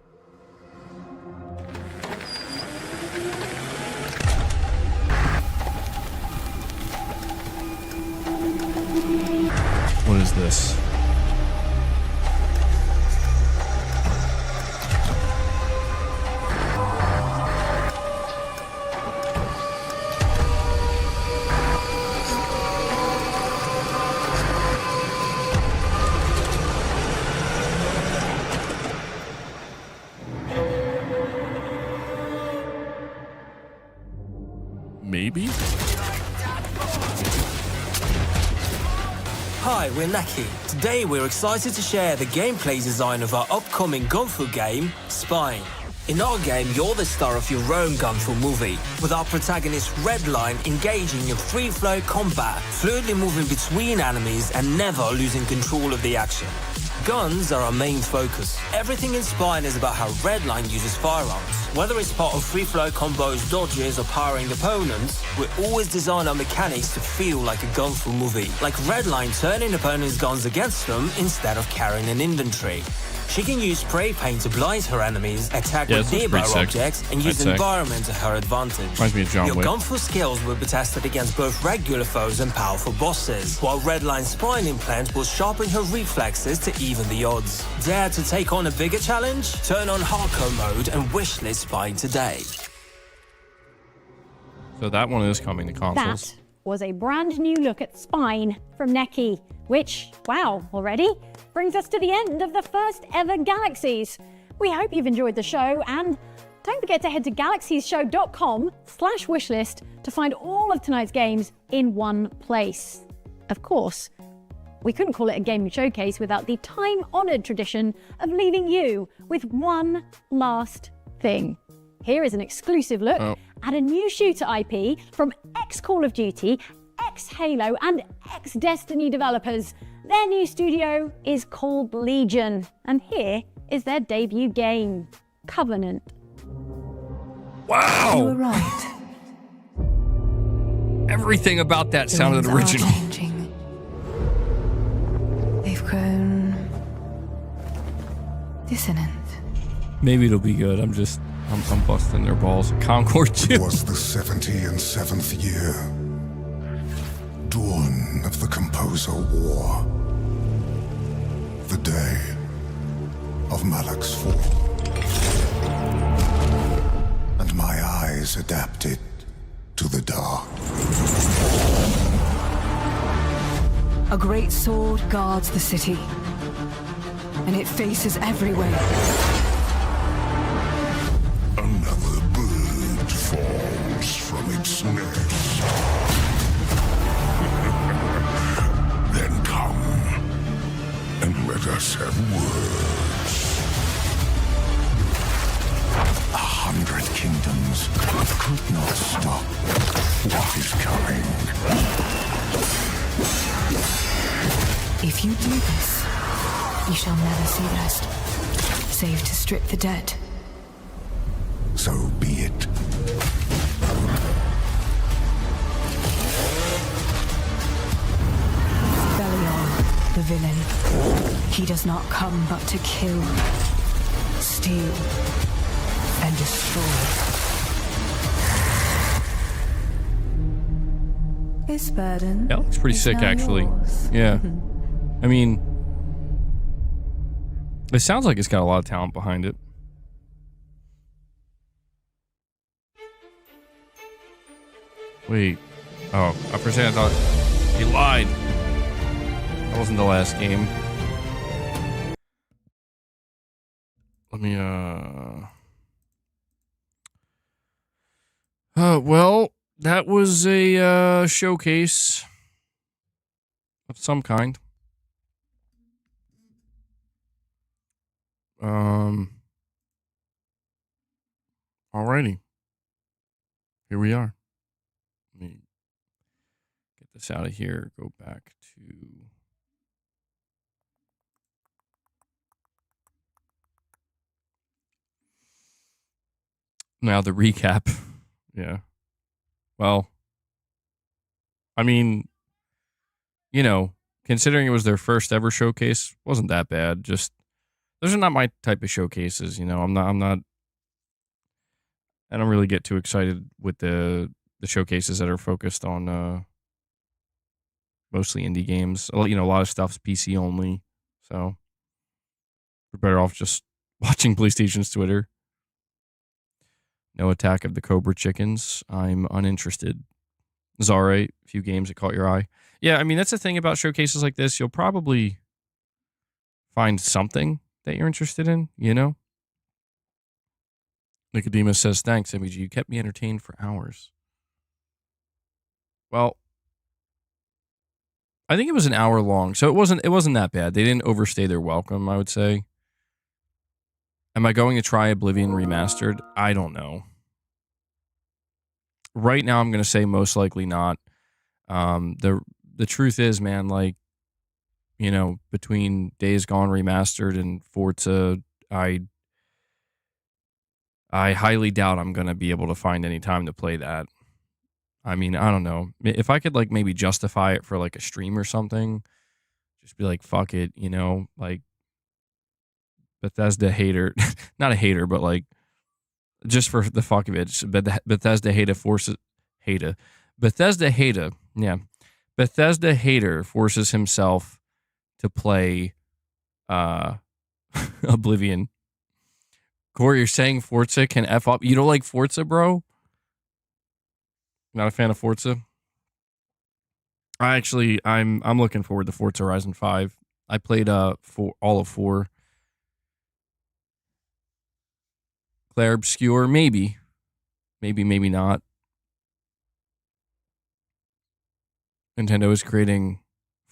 What is this? Maybe? Hi, we're Neki. Today we're excited to share the gameplay design of our upcoming Gunfu game, Spine. In our game, you're the star of your own Gunfu movie, with our protagonist Redline engaging in free-flow combat, fluidly moving between enemies and never losing control of the action. Guns are our main focus. Everything in Spine is about how Redline uses firearms. Whether it's part of free-flow combos, dodges, or powering opponents, we always design our mechanics to feel like a Gunfu movie. Like Redline turning opponents' guns against them instead of carrying an inventory. She can use spray paint to blind her enemies, attack with nearby objects, and use the environment to her advantage. Reminds me of John Your Wick. Gunfu skills will be tested against both regular foes and powerful bosses, while Redline's spine implant will sharpen her reflexes to even the odds. Dare to take on a bigger challenge? Turn on hardcore mode and wishlist Spine today. So that one is coming to consoles. That was a brand new look at Spine from Neki, which, wow, already brings us to the end of the first ever Galaxies. We hope you've enjoyed the show, and don't forget to head to galaxiesshow.com/wishlist to find all of tonight's games in one place. Of course, we couldn't call it a gaming showcase without the time-honored tradition of leaving you with one last thing. Here is an exclusive look at a new shooter IP from ex-Call of Duty, ex-Halo, and ex-Destiny developers. Their new studio is called Legion, and here is their debut game, Covenant. Wow! You were right. Everything about that sounded The winds are original. changing. They've grown dissonant. Maybe it'll be good. I'm busting their balls. Concord 2. It was the 77th year. Dawn of the Composer War. The day of Malak's fall. And my eyes adapted to the dark. A great sword guards the city, and it faces every way. Another bird falls from its nest. Then come and let us have words. 100 kingdoms could not stop what is coming. If you do this, you shall never see rest, save to strip the dead. So be it. Belial, the villain. He does not come but to kill, steal, and destroy. This burden. That looks pretty is sick, now actually. yours. Yeah. I mean, it sounds like it's got a lot of talent behind it. Wait. Oh, for a second I thought he lied. That wasn't the last game. Let me, well, that was a, showcase of some kind. Alrighty. Here we are. Let me get this out of here. Go back to... Now the recap. Yeah. Well, I mean, you know, considering it was their first ever showcase, wasn't that bad. Just, those are not my type of showcases, you know. I don't really get too excited with the showcases that are focused on mostly indie games. You know, a lot of stuff's PC only, so we're better off just watching PlayStation's Twitter. No Attack of the Cobra Chickens. I'm uninterested. It's alright. A few games that caught your eye. Yeah, I mean, that's the thing about showcases like this. You'll probably find something that you're interested in, you know? Nicodemus says, thanks, MBG. You kept me entertained for hours. Well, I think it was an hour long, so it wasn't that bad. They didn't overstay their welcome, I would say. Am I going to try Oblivion Remastered? I don't know. Right now, I'm going to say most likely not. The truth is, man, like, you know, between Days Gone Remastered and Forza, I highly doubt I'm going to be able to find any time to play that. I mean, I don't know. If I could, like, maybe justify it for, like, a stream or something, just be like, fuck it, you know, like, Bethesda hater, not a hater, but, like, just for the fuck of it, Bethesda hater forces, Bethesda hater forces himself to play Oblivion. Corey, you're saying Forza can F up? You don't like Forza, bro? Not a fan of Forza? I'm looking forward to Forza Horizon 5. I played all of 4. Claire Obscure, maybe not. Nintendo is creating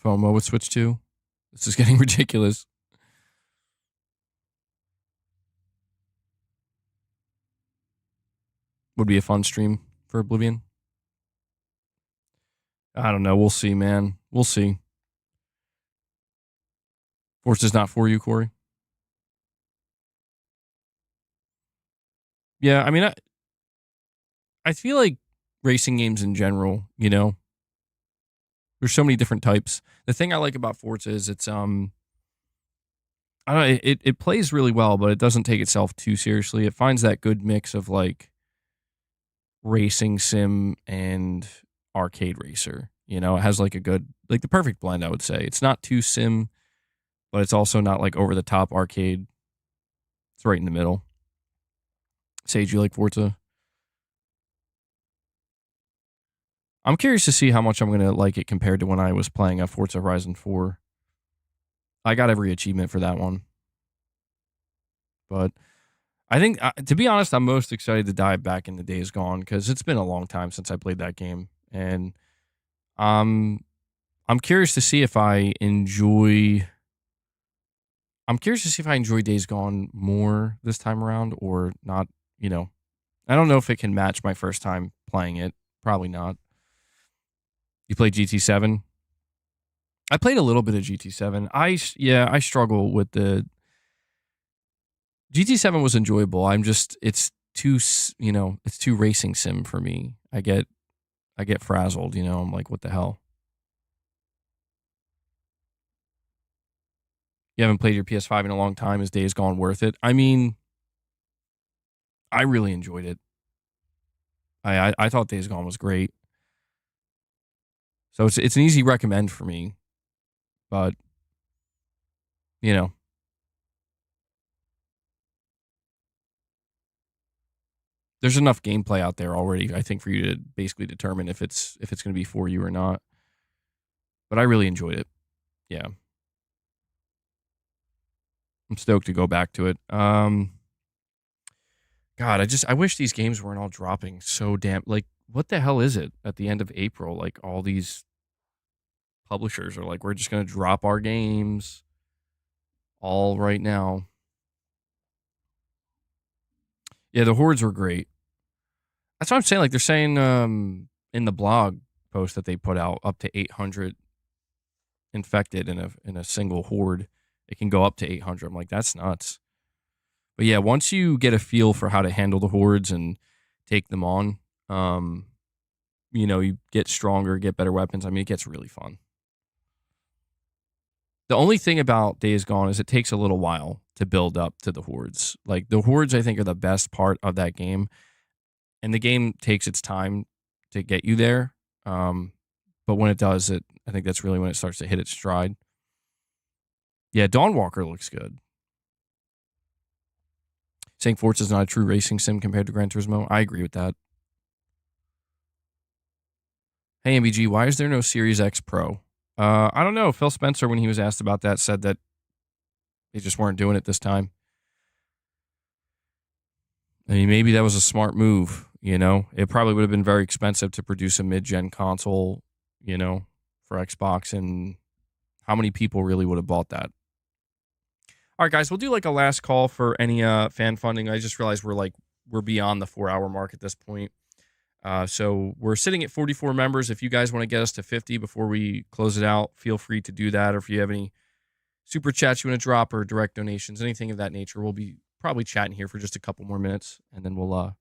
FOMO with Switch 2. This is getting ridiculous. Would be a fun stream for Oblivion. I don't know. We'll see, man. We'll see. Forza's not for you, Corey? Yeah, I mean, I feel like racing games in general, you know, there's so many different types. The thing I like about Forza is it's I don't know, it plays really well, but it doesn't take itself too seriously. It finds that good mix of like racing sim and arcade racer. You know, it has like a good, like the perfect blend, I would say. It's not too sim, but it's also not like over the top arcade. It's right in the middle. Sage, you like Forza? I'm curious to see how much I'm going to like it compared to when I was playing a Forza Horizon 4. I got every achievement for that one. But I think, to be honest, I'm most excited to dive back into Days Gone because it's been a long time since I played that game. And I'm curious to see if I enjoy... I'm curious to see if I enjoy Days Gone more this time around or not, you know. I don't know if it can match my first time playing it. Probably not. You played GT7? I played a little bit of GT7. I struggle with the... GT7 was enjoyable. It's too, you know, it's too racing sim for me. I get frazzled, you know. I'm like, what the hell? You haven't played your PS5 in a long time. Is Days Gone worth it? I mean, I really enjoyed it. I thought Days Gone was great. So it's an easy recommend for me. But, you know. There's enough gameplay out there already, I think, for you to basically determine if it's going to be for you or not. But I really enjoyed it. Yeah. I'm stoked to go back to it. God, I wish these games weren't all dropping so damn, like, what the hell is it at the end of April? Like, all these publishers are like, we're just going to drop our games all right now. Yeah, the hordes were great. That's what I'm saying. Like, they're saying in the blog post that they put out, up to 800 infected in a single horde. It can go up to 800. I'm like, that's nuts. But yeah, once you get a feel for how to handle the hordes and take them on, you get stronger, get better weapons. I mean, it gets really fun. The only thing about Days Gone is it takes a little while to build up to the hordes. Like, the hordes, I think, are the best part of that game. And the game takes its time to get you there. But when it does, I think that's really when it starts to hit its stride. Yeah, Dawnwalker looks good. Saying Forza's not a true racing sim compared to Gran Turismo. I agree with that. Hey, MBG, why is there no Series X Pro? I don't know. Phil Spencer, when he was asked about that, said that they just weren't doing it this time. I mean, maybe that was a smart move, It probably would have been very expensive to produce a mid-gen console, for Xbox, and how many people really would have bought that? All right, guys, we'll do like a last call for any fan funding. I just realized we're beyond the 4-hour mark at this point. So we're sitting at 44 members. If you guys want to get us to 50 before we close it out, feel free to do that. Or if you have any super chats you want to drop or direct donations, anything of that nature, we'll be probably chatting here for just a couple more minutes, and then we'll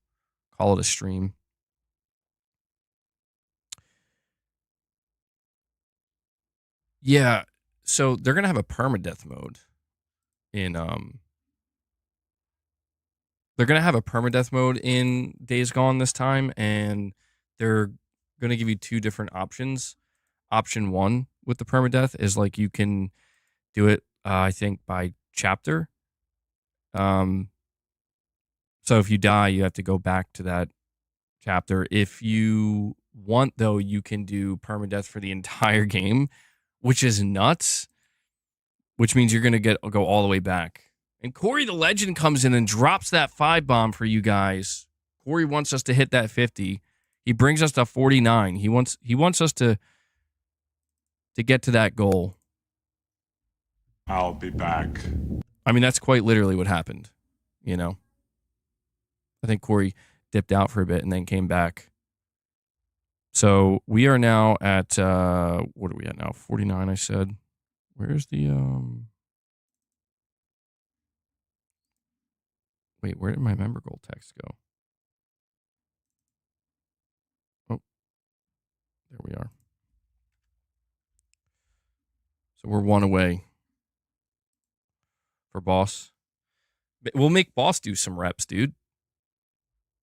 call it a stream. Yeah, so they're gonna have a permadeath mode in they're gonna have a permadeath mode in Days Gone this time, and they're gonna give you two different options. Option one with the permadeath is like you can do it, I think, by chapter. So if you die, you have to go back to that chapter. If you want, though, you can do permadeath for the entire game, which is nuts. Which means you're gonna go all the way back. And Corey the Legend comes in and drops that 5 bomb for you guys. Corey wants us to hit that 50. He brings us to 49. He wants us to get to that goal. I'll be back. I mean, that's quite literally what happened. I think Corey dipped out for a bit and then came back. So we are now at what are we at now? 49, I said. Where's the wait, where did my member goal text go? Oh, there we are. So we're 1 away for Boss. We'll make Boss do some reps, dude.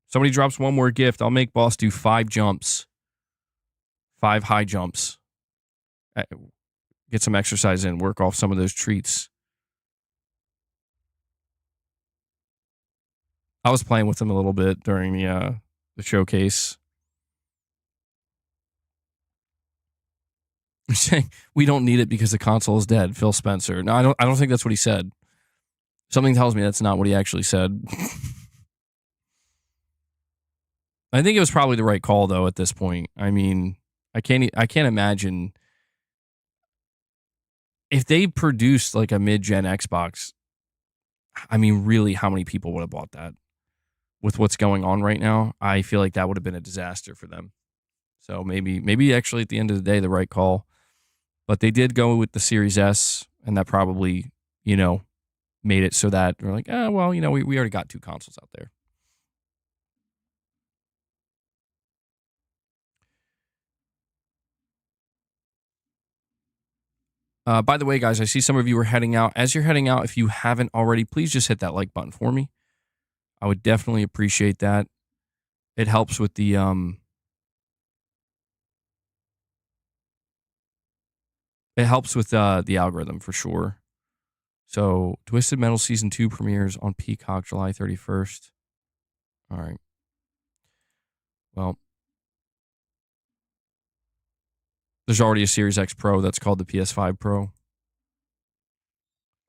Somebody drops one more gift, I'll make Boss do 5 jumps. 5 high jumps. Get some exercise in, work off some of those treats. I was playing with him a little bit during the showcase. Saying we don't need it because the console is dead, Phil Spencer. No, I don't think that's what he said. Something tells me that's not what he actually said. I think it was probably the right call, though, at this point. I mean, I can't imagine if they produced like a mid-gen Xbox. I mean, really, how many people would have bought that? With what's going on right now, I feel like that would have been a disaster for them. So maybe actually at the end of the day, the right call. But they did go with the Series S, and that probably, made it so that we're like, we already got 2 consoles out there. By the way, guys, I see some of you are heading out. As you're heading out, if you haven't already, please just hit that like button for me. I would definitely appreciate that. It helps with the It helps with the algorithm for sure. So, Twisted Metal Season 2 premieres on Peacock July 31st. All right. Well, there's already a Series X Pro that's called the PS5 Pro.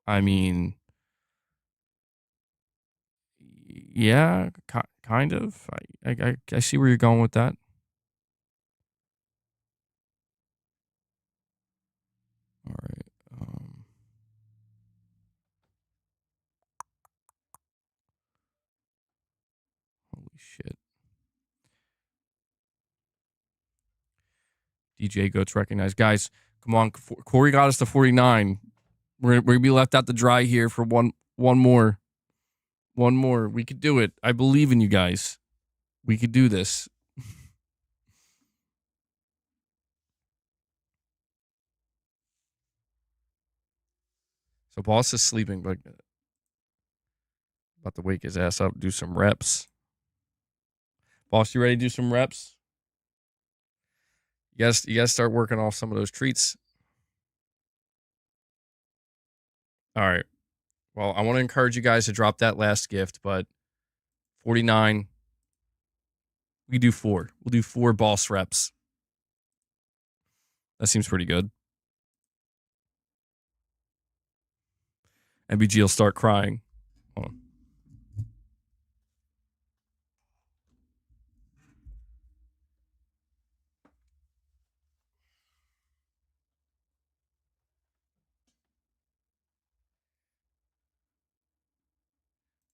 I mean, yeah, kind of. I see where you're going with that. All right. Holy shit. DJ Goats recognized. Guys, come on. Corey got us to 49. We're going to be left out to dry here for one more. One more. We could do it. I believe in you guys. We could do this. So boss is sleeping, but about to wake his ass up, do some reps. Boss, you ready to do some reps? You guys start working off some of those treats. All right. Well, I want to encourage you guys to drop that last gift, but 49. We do 4. We'll do 4 boss reps. That seems pretty good. MBG will start crying. Hold on.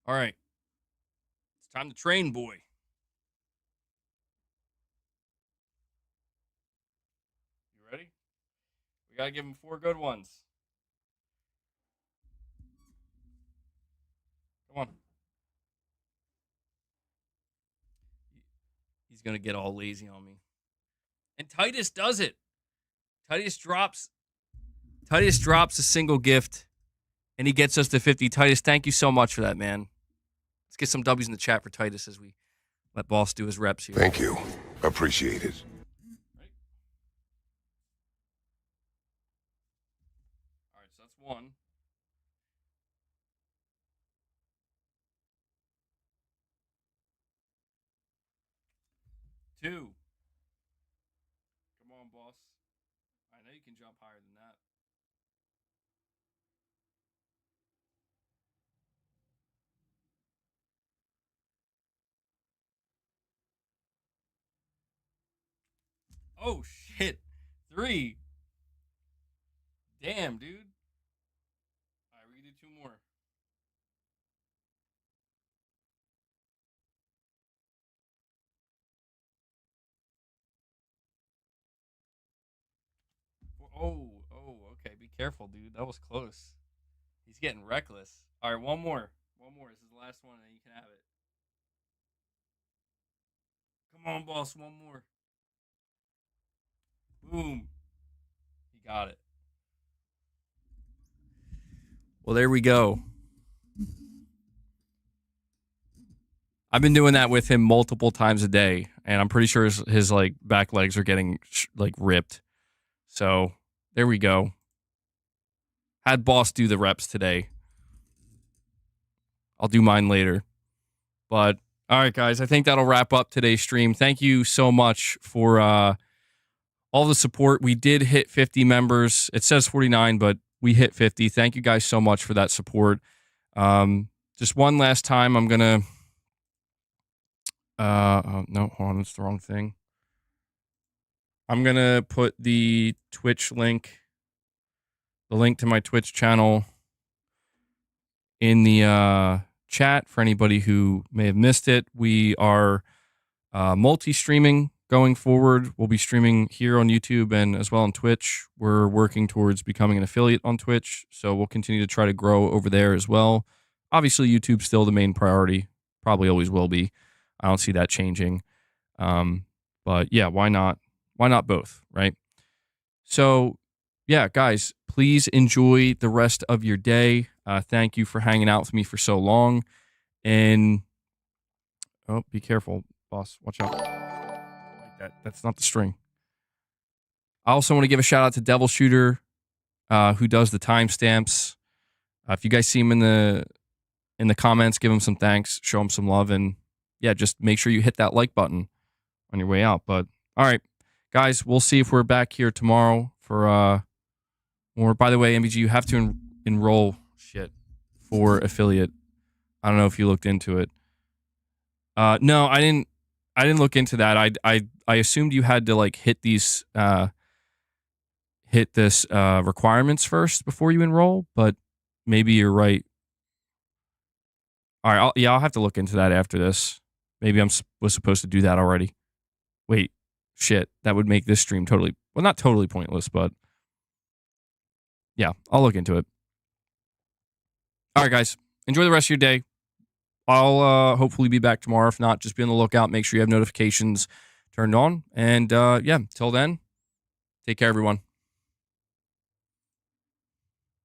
All right. It's time to train, boy. You ready? We got to give him 4 good ones. Come on. He's going to get all lazy on me. And Titus does it. Titus drops a single gift, and he gets us to 50. Titus, thank you so much for that, man. Let's get some W's in the chat for Titus as we let Boss do his reps here. Thank you. Appreciate it. All right, so that's 1. 2. Come on, boss. I know you can jump higher than that. Oh, shit. 3. Damn, dude. All right, we can do 2 more. Oh, okay. Be careful, dude. That was close. He's getting reckless. All right, one more. One more. This is the last one, and you can have it. Come on, boss. One more. Boom. He got it. Well, there we go. I've been doing that with him multiple times a day, and I'm pretty sure his like back legs are getting like ripped. So there we go. Had boss do the reps today. I'll do mine later. But all right, guys, I think that'll wrap up today's stream. Thank you so much for all the support. We did hit 50 members. It says 49, but we hit 50. Thank you guys so much for that support. Just one last time, I'm going to... no, hold on, that's the wrong thing. I'm going to put the Twitch link, the link to my Twitch channel in the chat for anybody who may have missed it. We are multi-streaming going forward. We'll be streaming here on YouTube and as well on Twitch. We're working towards becoming an affiliate on Twitch, so we'll continue to try to grow over there as well. Obviously, YouTube's still the main priority. Probably always will be. I don't see that changing. But yeah, why not? Why not both, right? So yeah, guys, please enjoy the rest of your day. Thank you for hanging out with me for so long. And oh, be careful, boss. Watch out. That's not the string. I also want to give a shout out to Devil Shooter who does the timestamps. If you guys see him in the comments, give him some thanks, show him some love, and yeah, just make sure you hit that like button on your way out. But all right, guys, we'll see if we're back here tomorrow for more. By the way, MBG, you have to enroll for affiliate. I don't know if you looked into it. No, I didn't look into that. I assumed you had to like hit this requirements first before you enroll, but maybe you're right. All right, I'll have to look into that after this. Maybe was supposed to do that already. Wait, shit, that would make this stream not totally pointless, but yeah, I'll look into it. All right, guys, enjoy the rest of your day. I'll hopefully be back tomorrow. If not, just be on the lookout. Make sure you have notifications turned on. And yeah, till then, take care, everyone.